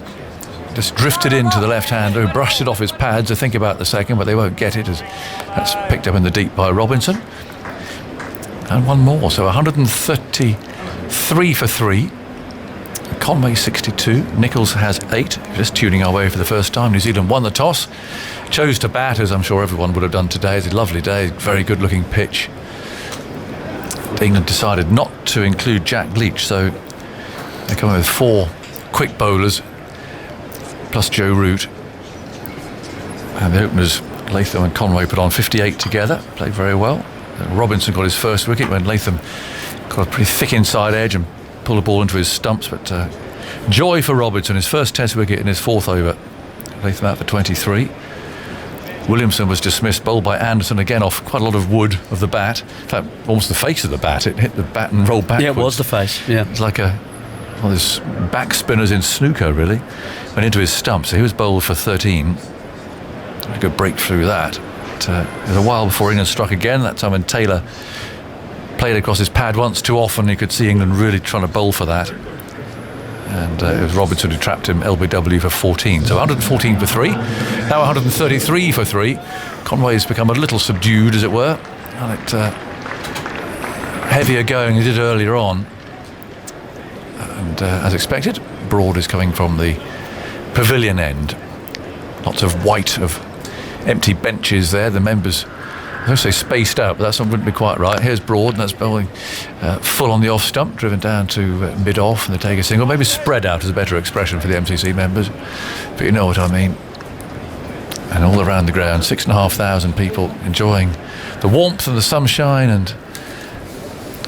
Just drifted into the left-hander, brushed it off his pads. I think about the second, but they won't get it, as that's picked up in the deep by Robinson. And one more, so 133 for 3. Conway 62. Nichols has 8. Just tuning our way for the first time. New Zealand won the toss, chose to bat, as I'm sure everyone would have done today. It's a lovely day, very good-looking pitch. England decided not to include Jack Leach, so they come in with 4 quick bowlers plus Joe Root, and the openers Latham and Conway put on 58 together, played very well. Robinson got his first wicket when Latham got a pretty thick inside edge and pulled the ball into his stumps, but joy for Robinson, his first test wicket in his 4th over. Latham out for 23. Williamson was dismissed, bowled by Anderson, again off quite a lot of wood of the bat, in fact almost the face of the bat. It hit the bat and rolled backwards. Yeah, it was the face, yeah. It's like one of those back spinners in snooker, really. Went into his stump, so he was bowled for 13. A good break through that. But, it was a while before England struck again. That time when Taylor played across his pad once too often, you could see England really trying to bowl for that. And it was Robinson who trapped him, LBW for 14. So 114 for 3. Now 133 for 3. Conway's become a little subdued, as it were. And it heavier going he did earlier on. And as expected, Broad is coming from the pavilion end. Lots of white of empty benches there. The members I was going to say spaced out, but that wouldn't be quite right. Here's Broad, and that's bowling full on the off stump, driven down to mid-off, and they take a single. Maybe spread out is a better expression for the MCC members, but you know what I mean. And all around the ground, 6,500 people enjoying the warmth and the sunshine, and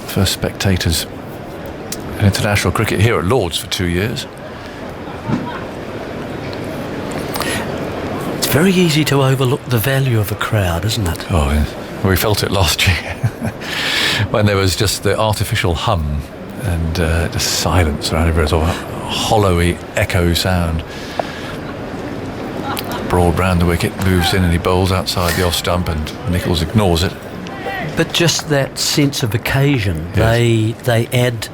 first spectators in international cricket here at Lord's for 2 years. It's very easy to overlook the value of a crowd, isn't it? Oh, yeah. We felt it last year when there was just the artificial hum and just silence around everywhere, sort of a hollowy echo sound. Broad round the wicket, moves in and he bowls outside the off stump, and Nicholls ignores it. But just that sense of occasion, Yes. they add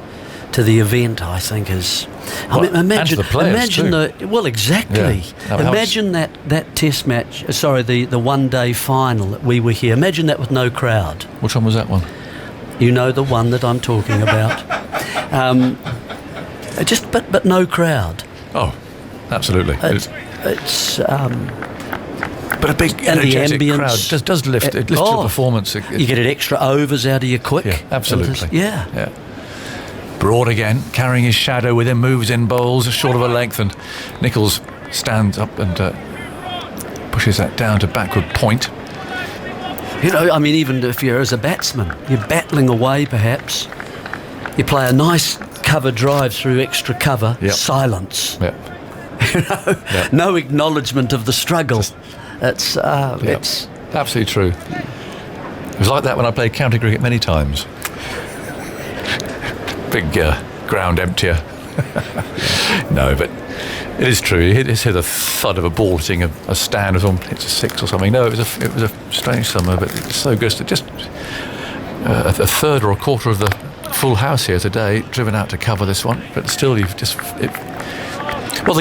to the event, I think, is... I mean, imagine, and to the players imagine too. well, exactly. Yeah. Imagine that test match, the one-day final that we were here. Imagine that with no crowd. Which one was that one? You know the one that I'm talking about. But no crowd. Oh, absolutely. It's but a big and the energetic ambience crowd does lift. It lifts your performance. You get it extra overs out of you quick. Yeah, absolutely. Yeah. Broad again, carrying his shadow with him, moves in, bowls short of a length, and Nicholls stands up and pushes that down to backward point. You know, I mean, even if you're as a batsman, you're battling away perhaps. You play a nice cover drive through extra cover, silence. Yep. No acknowledgement of the struggle. It's absolutely true. It was like that when I played county cricket many times. Big ground emptier. No, but it is true. You hear the thud of a ball hitting a stand or something, hits a six or something. No, it was a strange summer, but it's so good. Just a third or a quarter of the full house here today, driven out to cover this one, but still the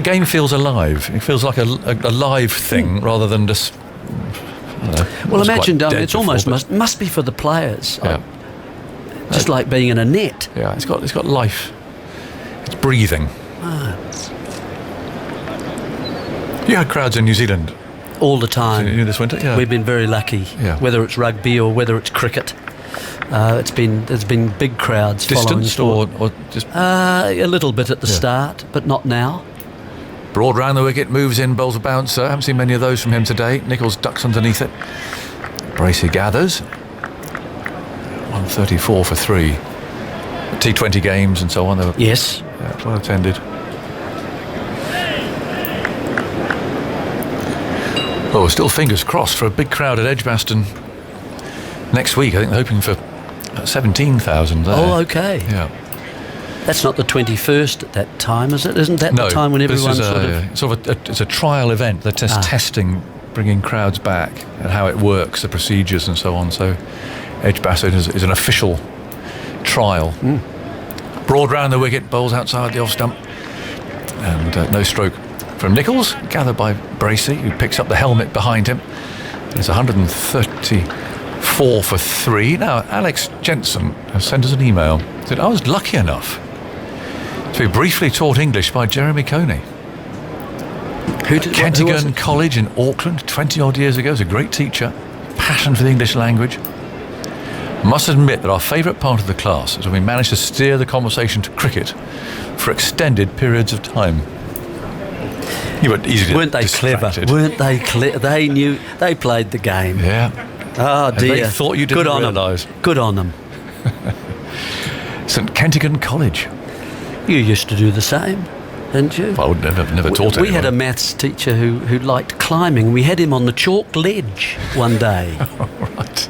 game feels alive. It feels like a live thing rather than just. Well, imagine, it's almost must be for the players. Yeah. Just like being in a net. Yeah, it's got life. It's breathing. You had crowds in New Zealand all the time this winter. Yeah, we've been very lucky. Yeah. Whether it's rugby or whether it's cricket, there's been big crowds. Distanced or just a little bit at the start, but not now. Broad round the wicket, moves in, bowls a bouncer. Haven't seen many of those from him today. Nicholls ducks underneath it. Bracey gathers. 134 for 3. T20 games and so on. They were, yes. Well attended. Well, we're still fingers crossed for a big crowd at Edgbaston next week. I think they're hoping for 17,000 there. Oh, okay. Yeah. That's not the 21st at that time, is it? Isn't that the time when everyone's it's a trial event. They're testing, bringing crowds back and how it works, the procedures and so on. So Edgbaston is an official trial. Broad round the wicket, bowls outside the off stump, and no stroke from Nicholls, gathered by Bracey, who picks up the helmet behind him. It's 134 for 3. Now, Alex Jensen has sent us an email. He said, I was lucky enough to be briefly taught English by Jeremy Coney. Kentigern College in Auckland 20 odd years ago. He was a great teacher, passion for the English language. Must admit that our favourite part of the class is when we managed to steer the conversation to cricket for extended periods of time. You were easily Weren't they clever? Weren't they clever? They knew, they played the game. Yeah. Oh dear. And they thought you didn't realise. Good on them. St Kentigern College. You used to do the same, didn't you? Well, I would never taught We had a maths teacher who liked climbing. We had him on the chalk ledge one day. Right.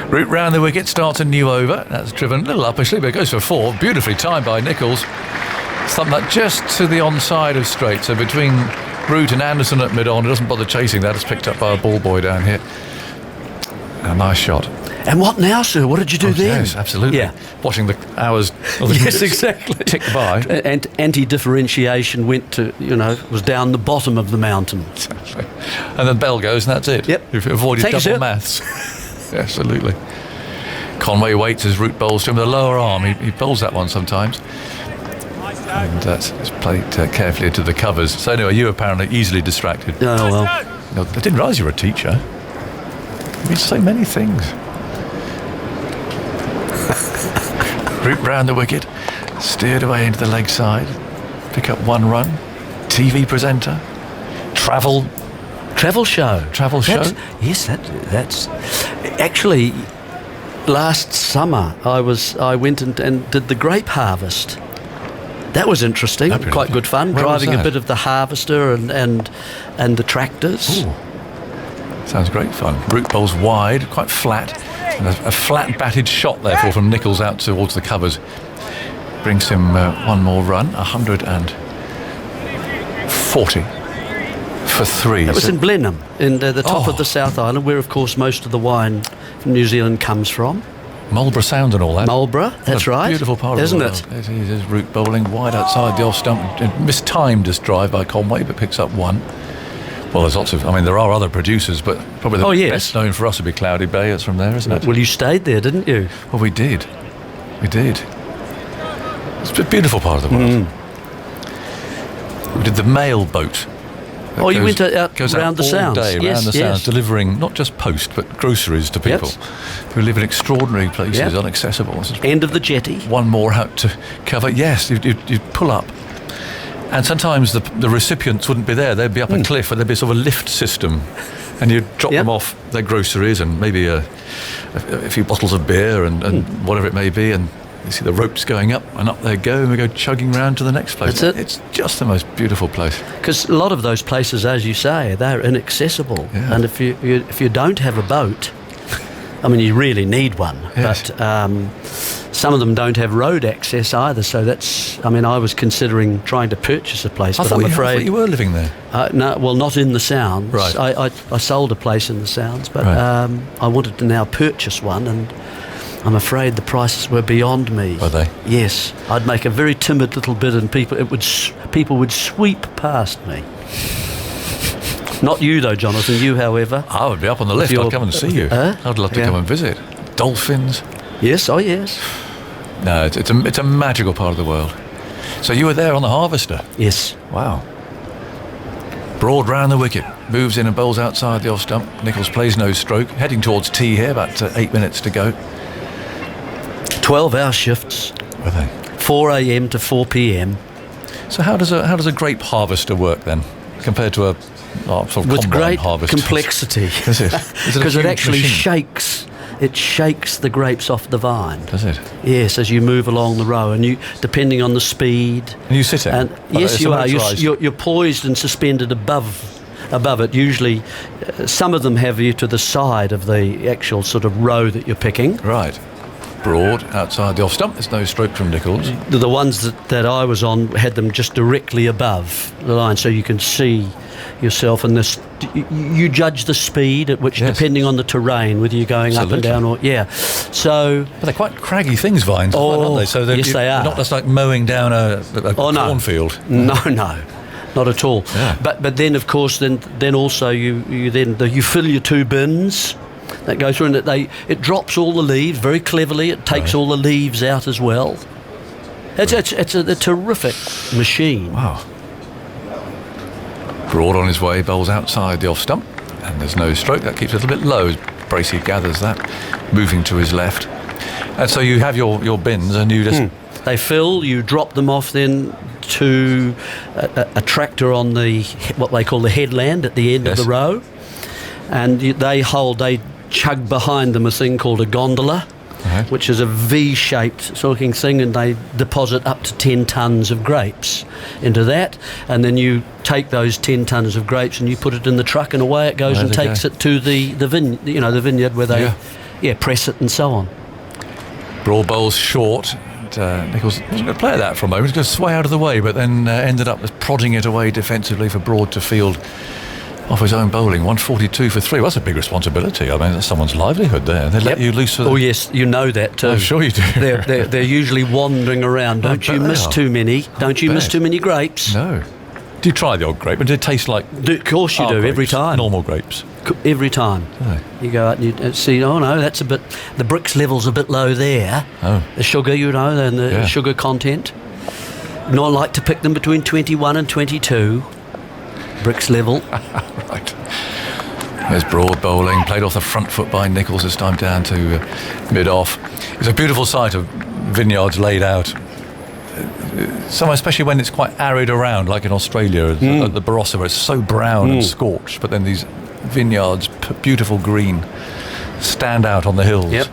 Route round the wicket, starts a new over. That's driven a little uppishly, but it goes for 4. Beautifully timed by Nicholls. Something that just to the onside of straight. So between Root and Anderson at mid-on, he doesn't bother chasing that. It's picked up by a ball boy down here. A nice shot. And what now, sir? What did you do then? Yes, absolutely. Yeah. Watching the hours of the yes, exactly. tick by. And anti-differentiation went to, was down the bottom of the mountain. And then bell goes and that's it. Yep. You've avoided double maths. Absolutely. Conway waits as Root bowls to him with a lower arm. He bowls that one sometimes. And it's played carefully into the covers. So anyway, you were apparently easily distracted. Oh, well. No, I didn't realise you were a teacher. It means so many things. Root round the wicket, steered away into the leg side, pick up one run. TV presenter, travel show. That's actually last summer. I went and did the grape harvest. That was interesting, quite good fun. Where driving was a that? bit of the harvester and the tractors. Ooh. Sounds great fun. Root bowls wide, quite flat. And a flat batted shot therefore from Nichols out towards the covers. Brings him one more run, 140 for 3. That was in Blenheim, in the top of the South Island, where of course most of the wine from New Zealand comes from. Marlborough Sound and all that. Marlborough, that's right. Beautiful part isn't of the world. It is root bowling wide outside the off stump. Mistimed this drive by Conway, but picks up one. Well, there's lots of. There are other producers, but probably the best known for us would be Cloudy Bay. It's from there, isn't it? Well, you stayed there, didn't you? Well, we did. It's a beautiful part of the world. We did the mail boat. You went out around the Sounds. Around the Sounds, delivering not just post, but groceries to people who live in extraordinary places, inaccessible. End of the jetty. One more out to cover. Yes, you'd pull up. And sometimes the recipients wouldn't be there. They'd be up a cliff, and there'd be sort of a lift system. And you'd drop them off their groceries and maybe a few bottles of beer and whatever it may be. And you see the ropes going up, and up they go, and we go chugging round to the next place. That's it. It's just the most beautiful place. Because a lot of those places, as you say, they're inaccessible. Yeah. And if you don't have a boat, you really need one. Yes. But some of them don't have road access either. So that's. I was considering trying to purchase a place, but I'm afraid. I thought you were living there. No, well, not in the Sounds. Right. I sold a place in the Sounds, but I wanted to now purchase one, and I'm afraid the prices were beyond me. Were they? Yes. I'd make a very timid little bid, and people would sweep past me. Not you, though, Jonathan. You, however. I would be up on the lift. I'd come and see you. I'd love to come and visit. Dolphins. Yes, oh yes. No, it's a magical part of the world. So you were there on the harvester? Yes. Wow. Broad round the wicket, moves in and bowls outside the off stump. Nichols plays no stroke, heading towards tea here, about 8 minutes to go. 12-hour shifts. Were they? 4 a.m. to 4 p.m. So how does a grape harvester work then, compared to a sort of with great harvester? Complexity? Is it? Because it actually shakes. It shakes the grapes off the vine. Does it? Yes, as you move along the row, and you, depending on the speed. And you sit it? Yes, you are. You're poised and suspended above it. Usually, some of them have you to the side of the actual sort of row that you're picking. Right. Broad outside the off stump. There's no stroke from Nichols. The ones that I was on had them just directly above the line, so you can see yourself. And this, you judge the speed at which, depending on the terrain, whether you're going up and down or So, but they're quite craggy things, vines, aren't they? So yes, they are. Not just like mowing down a cornfield. No, not at all. Yeah. But then, of course, then also you fill your 2 bins. That goes through, and it drops all the leaves very cleverly. It takes all the leaves out as well. It's a terrific machine. Wow. Broad on his way, bowls outside the off stump, and there's no stroke. That keeps it a little bit low as Bracey gathers that, moving to his left. And so you have your bins, and you just they fill. You drop them off then to a tractor on what they call the headland at the end of the row, and they chug behind them a thing called a gondola, which is a V-shaped sort of thing, and they deposit up to 10 tonnes of grapes into that, and then you take those 10 tonnes of grapes and you put it in the truck, and away it goes and takes it to the vineyard where they press it and so on. Broad bowls short. Nichols wasn't going to play that for a moment. He was going to sway out of the way, but then ended up prodding it away defensively for Broad to field off his own bowling. 142 for 3. Well, that's a big responsibility. That's someone's livelihood there. They let you loose for Oh yes, you know that too. I'm sure you do. They're usually wandering around. Don't you miss too many? Don't you miss too many grapes? No. Do you try the old grape? And do it taste like? Of course you do. Grapes, every time. Normal grapes. Every time. You go out and you see. Oh no, that's a bit. The Brix level's a bit low there. Oh. The sugar, and the sugar content. Not like to pick them between 21 and 22. Brix level. Right. There's Broad bowling, played off the front foot by Nicholls, this time down to mid-off. It's a beautiful sight of vineyards laid out. Somewhere, especially when it's quite arid around, like in Australia, at the Barossa, where it's so brown and scorched, but then these vineyards, beautiful green, stand out on the hills. Yep.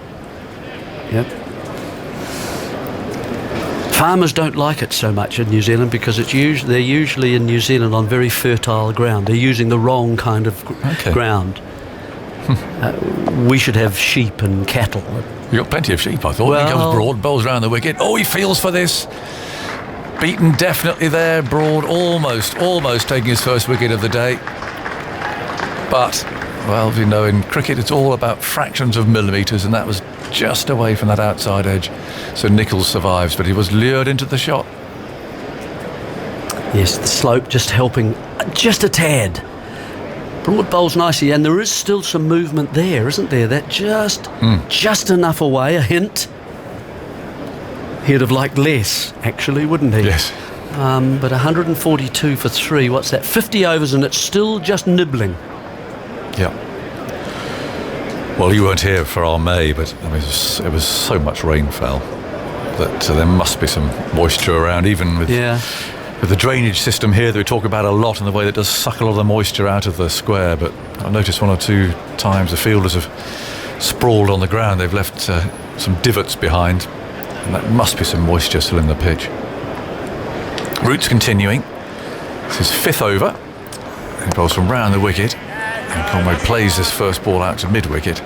Farmers don't like it so much in New Zealand because they're usually in New Zealand on very fertile ground. They're using the wrong kind of ground. We should have sheep and cattle. You've got plenty of sheep, I thought. Well, Here comes Broad, bowls round the wicket. Oh, he feels for this. Beaten definitely there. Broad almost taking his first wicket of the day. But, well, you know, in cricket it's all about fractions of millimetres, and that was just away from that outside edge. So Nicholls survives, but he was lured into the shot. Yes, the slope just helping just a tad. Broad bowls nicely, and there is still some movement there, isn't there? That just enough away, a hint. He'd have liked less, actually, wouldn't he? Yes. But 142 for 3, what's that? 50 overs, and it's still just nibbling. Yeah. Well, you weren't here for our May, but I mean, it was so much rain fell that there must be some moisture around, even with the drainage system here that we talk about a lot, and the way that does suck a lot of the moisture out of the square. But I noticed one or two times the fielders have sprawled on the ground. They've left some divots behind, and that must be some moisture still in the pitch. Root's continuing. This is 5th over. He bowls from round the wicket, and Conway plays this first ball out to mid-wicket.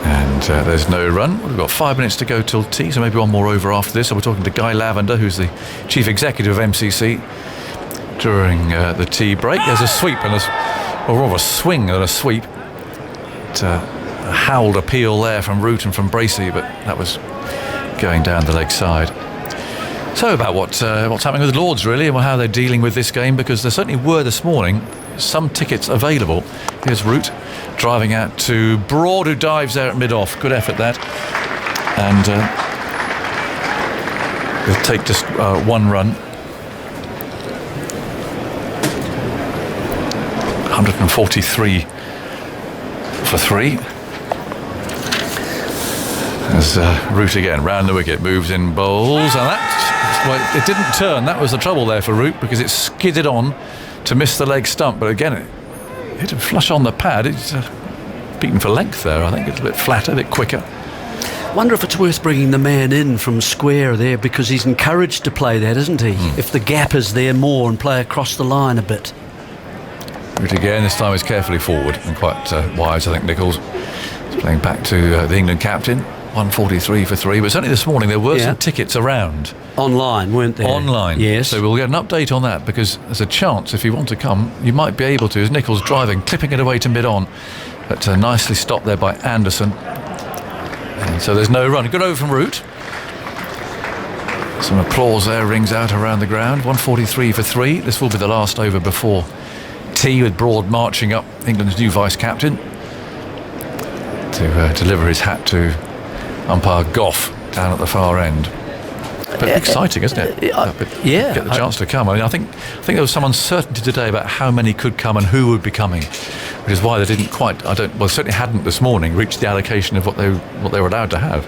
And there's no run. We've got 5 minutes to go till tea, so maybe one more over after this. So we're talking to Guy Lavender, who's the Chief Executive of MCC, during the tea break. There's a sweep, or rather a swing and a sweep. A howled appeal there from Root and from Bracey, but that was going down the leg side. So about what's happening with Lords, really, and how they're dealing with this game, because there certainly were this morning some tickets available. Here's Root driving out to Broad, who dives there at mid-off. Good effort, that. And he'll take just one run. 143 for 3. As Root again, round the wicket, moves in, bowls, and it didn't turn. That was the trouble there for Root, because it skidded on to miss the leg stump. But again, it hit him flush on the pad. It's beaten for length there. I think it's a bit flatter, a bit quicker. Wonder if it's worth bringing the man in from square there, because he's encouraged to play that, isn't he? If the gap is there more, and play across the line a bit. Root again, this time is carefully forward and quite wise. I think Nicholls is playing back to the England captain. 143 for 3, but certainly this morning there were some tickets around. Online, weren't there? Online. Yes. So we'll get an update on that, because there's a chance, if you want to come, you might be able to, as Nicholls driving, clipping it away to mid-on. But nicely stopped there by Anderson. And so there's no run. Good over from Root. Some applause there rings out around the ground. 143 for 3. This will be the last over before tea, with Broad marching up, England's new vice-captain, to deliver his hat to umpire Goff down at the far end. But exciting, isn't it? Get the chance to come. I mean, I think there was some uncertainty today about how many could come and who would be coming, which is why they didn't quite. Certainly hadn't this morning reached the allocation of what they were allowed to have.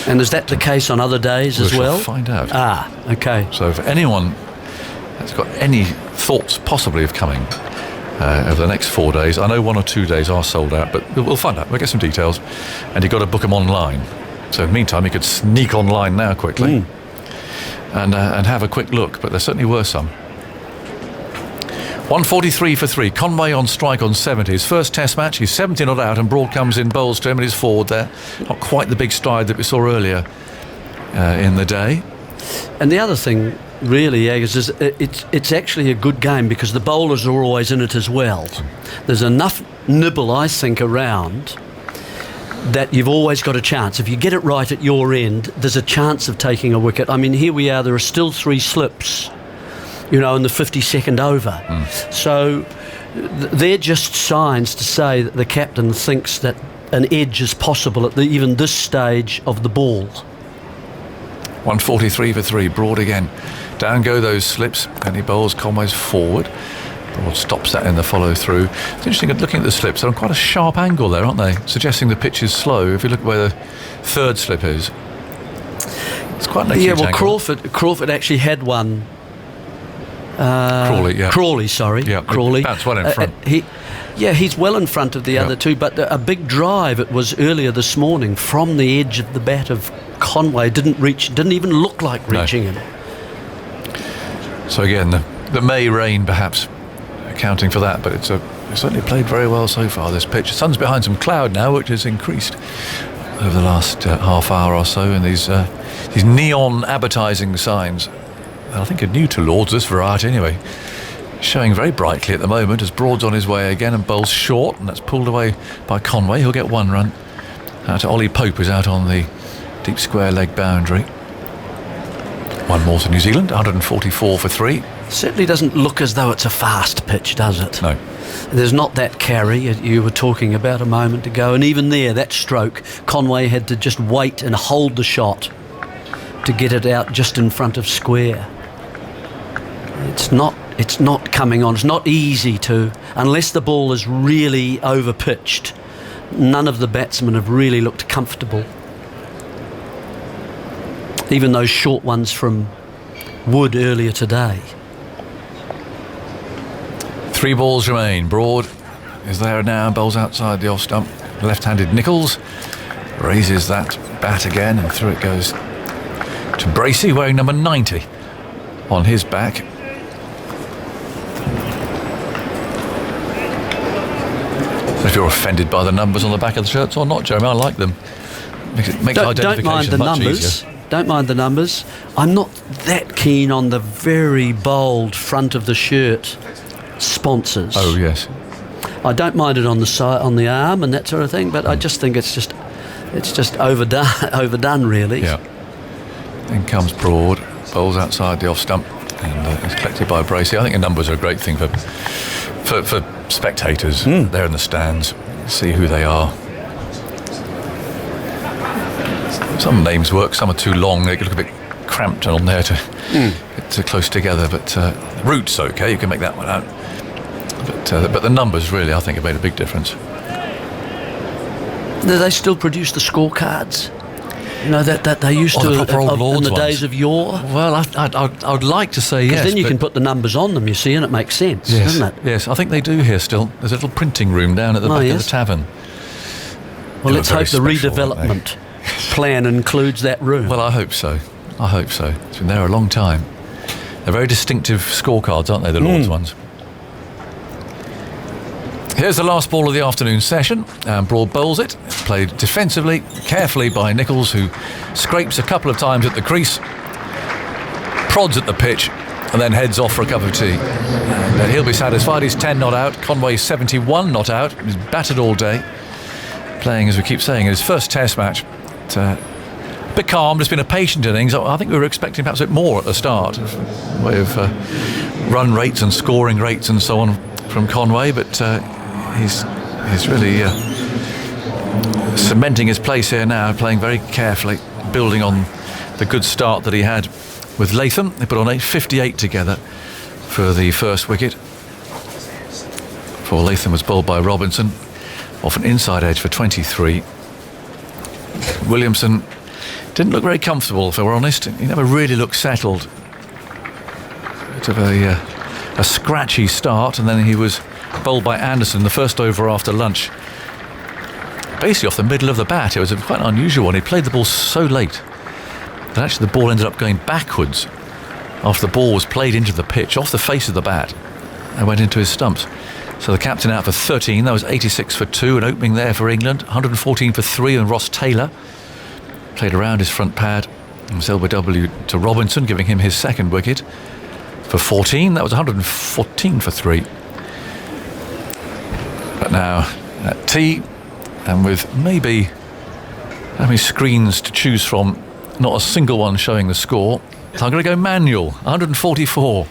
And is that the case on other days as well? We'll find out. Okay. So for anyone that's got any thoughts possibly of coming over the next 4 days, I know 1 or 2 days are sold out, but we'll find out. We'll get some details, and you've got to book them online. So in the meantime, you could sneak online now quickly and have a quick look. But there certainly were some. 143 for 3. Conway on strike on 70. His first Test match. He's 70 not out, and Broad comes in, bowls to him, and he's forward there. Not quite the big stride that we saw earlier in the day. And the other thing, really, is it's actually a good game, because the bowlers are always in it as well. There's enough nibble, I think, around that you've always got a chance. If you get it right at your end, there's a chance of taking a wicket. I mean, here we are, there are still 3 slips, in the 52nd over. So they're just signs to say that the captain thinks that an edge is possible at even this stage of the ball. 143 for 3. Broad again. Down go those slips, and he bowls Conway's forward. Broad stops that in the follow through. It's interesting looking at the slips. They're on quite a sharp angle there, aren't they? Suggesting the pitch is slow. If you look where the third slip is, it's quite an acute angle. Crawford actually had one. Crawley, yeah. Crawley, sorry. Yeah, Crawley. That's well in front. He's well in front of the other two, but a big drive it was earlier this morning from the edge of the bat of Conway didn't even look like reaching him. So again, the May rain perhaps accounting for that, but it's certainly played very well so far, this pitch. The sun's behind some cloud now, which has increased over the last half hour or so, and these neon advertising signs, I think are new to Lords, this variety anyway, showing very brightly at the moment as Broad's on his way again and bowls short, and that's pulled away by Conway. He'll get one run. Out to Ollie Pope, who's out on the deep square leg boundary. One more to New Zealand, 144 for 3. Certainly doesn't look as though it's a fast pitch, does it? No. There's not that carry you were talking about a moment ago, and even there, that stroke, Conway had to just wait and hold the shot to get it out just in front of square. It's not coming on. It's not easy to, unless the ball is really over-pitched. None of the batsmen have really looked comfortable. Even those short ones from Wood earlier today. 3 balls remain. Broad is there now, bowls outside the off stump. Left-handed Nichols raises that bat again, and through it goes to Bracey, wearing number 90 on his back. If you're offended by the numbers on the back of the shirts or not, Jeremy, I like them. Makes identification much easier. Don't mind the numbers. I'm not that keen on the very bold front of the shirt sponsors. Oh yes. I don't mind it on the side, on the arm and that sort of thing, but I just think it's just overdone really. Yeah. In comes Broad, bowls outside the off stump, and it's collected by Bracey. I think the numbers are a great thing for spectators. They're in the stands, see who they are. Some names work, some are too long, they look a bit cramped on there to get too close together, but Root's okay, you can make that one out. But the numbers really, I think, have made a big difference. Do they still produce the scorecards? You know, that they used to the proper old Lords in the ones. days of yore? Well, I would like to say yes. Because then you can put the numbers on them, you see, and it makes sense, doesn't it? Yes, I think they do here still. There's a little printing room down at the back of the tavern. Well, let's hope the redevelopment plan includes that room. Well, I hope so. It's been there a long time. They're very distinctive scorecards, aren't they, the Lords ones? Here's the last ball of the afternoon session. Broad bowls it. It's played defensively, carefully by Nichols, who scrapes a couple of times at the crease, prods at the pitch, and then heads off for a cup of tea. And he'll be satisfied. He's 10 not out. Conway's 71 not out. He's battered all day. Playing, as we keep saying, his first test match. A bit calm, it's been a patient innings. I think we were expecting perhaps a bit more at the start, way of run rates and scoring rates and so on from Conway, but he's really cementing his place here now, playing very carefully, building on the good start that he had with Latham. They put on 58 together for the first wicket. For Latham was bowled by Robinson off an inside edge for 23. Williamson didn't look very comfortable, if we're honest. He never really looked settled. Bit of a scratchy start, and then he was bowled by Anderson the first over after lunch, basically off the middle of the bat. It was a quite an unusual one. He played the ball so late that actually the ball ended up going backwards after the ball was played into the pitch, off the face of the bat, and went into his stumps. So the captain out for 13. That was 86 for 2, an opening there for England. 114 for 3, and Ross Taylor played around his front pad. It was LBW to Robinson, giving him his second wicket for 14. That was 114 for 3. But now at tea, and with maybe how many screens to choose from, not a single one showing the score. So I'm going to go manual. 144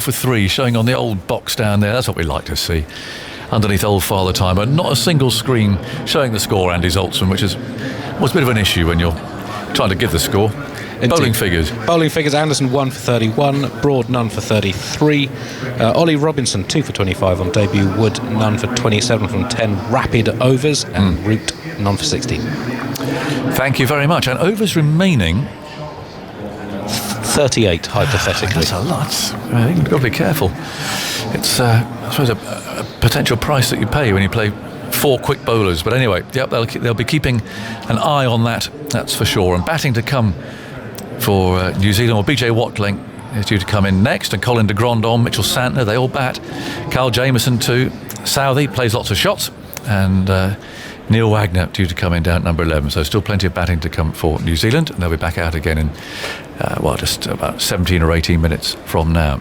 for 3, showing on the old box down there. That's what we like to see underneath old Father Timer. Not a single screen showing the score, Andy Zoltzman, which was a bit of an issue when you're trying to give the score. Bowling figures. Bowling figures, Anderson 1 for 31, Broad none for 33, Ollie Robinson 2 for 25 on debut, Wood none for 27 from 10 rapid overs, and Root none for 60. Thank you very much. And overs remaining 38 hypothetically. That's a lot. You've got to be careful. It's I suppose a potential price that you pay when you play 4 quick bowlers. But anyway, yep, they'll be keeping an eye on that, that's for sure. And batting to come for New Zealand, or BJ Watling is due to come in next, and Colin de Grandon, Mitchell Santner, they all bat. Carl Jamieson too. Southey plays lots of shots, and Neil Wagner due to come in down at number 11. So still plenty of batting to come for New Zealand, and they'll be back out again in just about 17 or 18 minutes from now.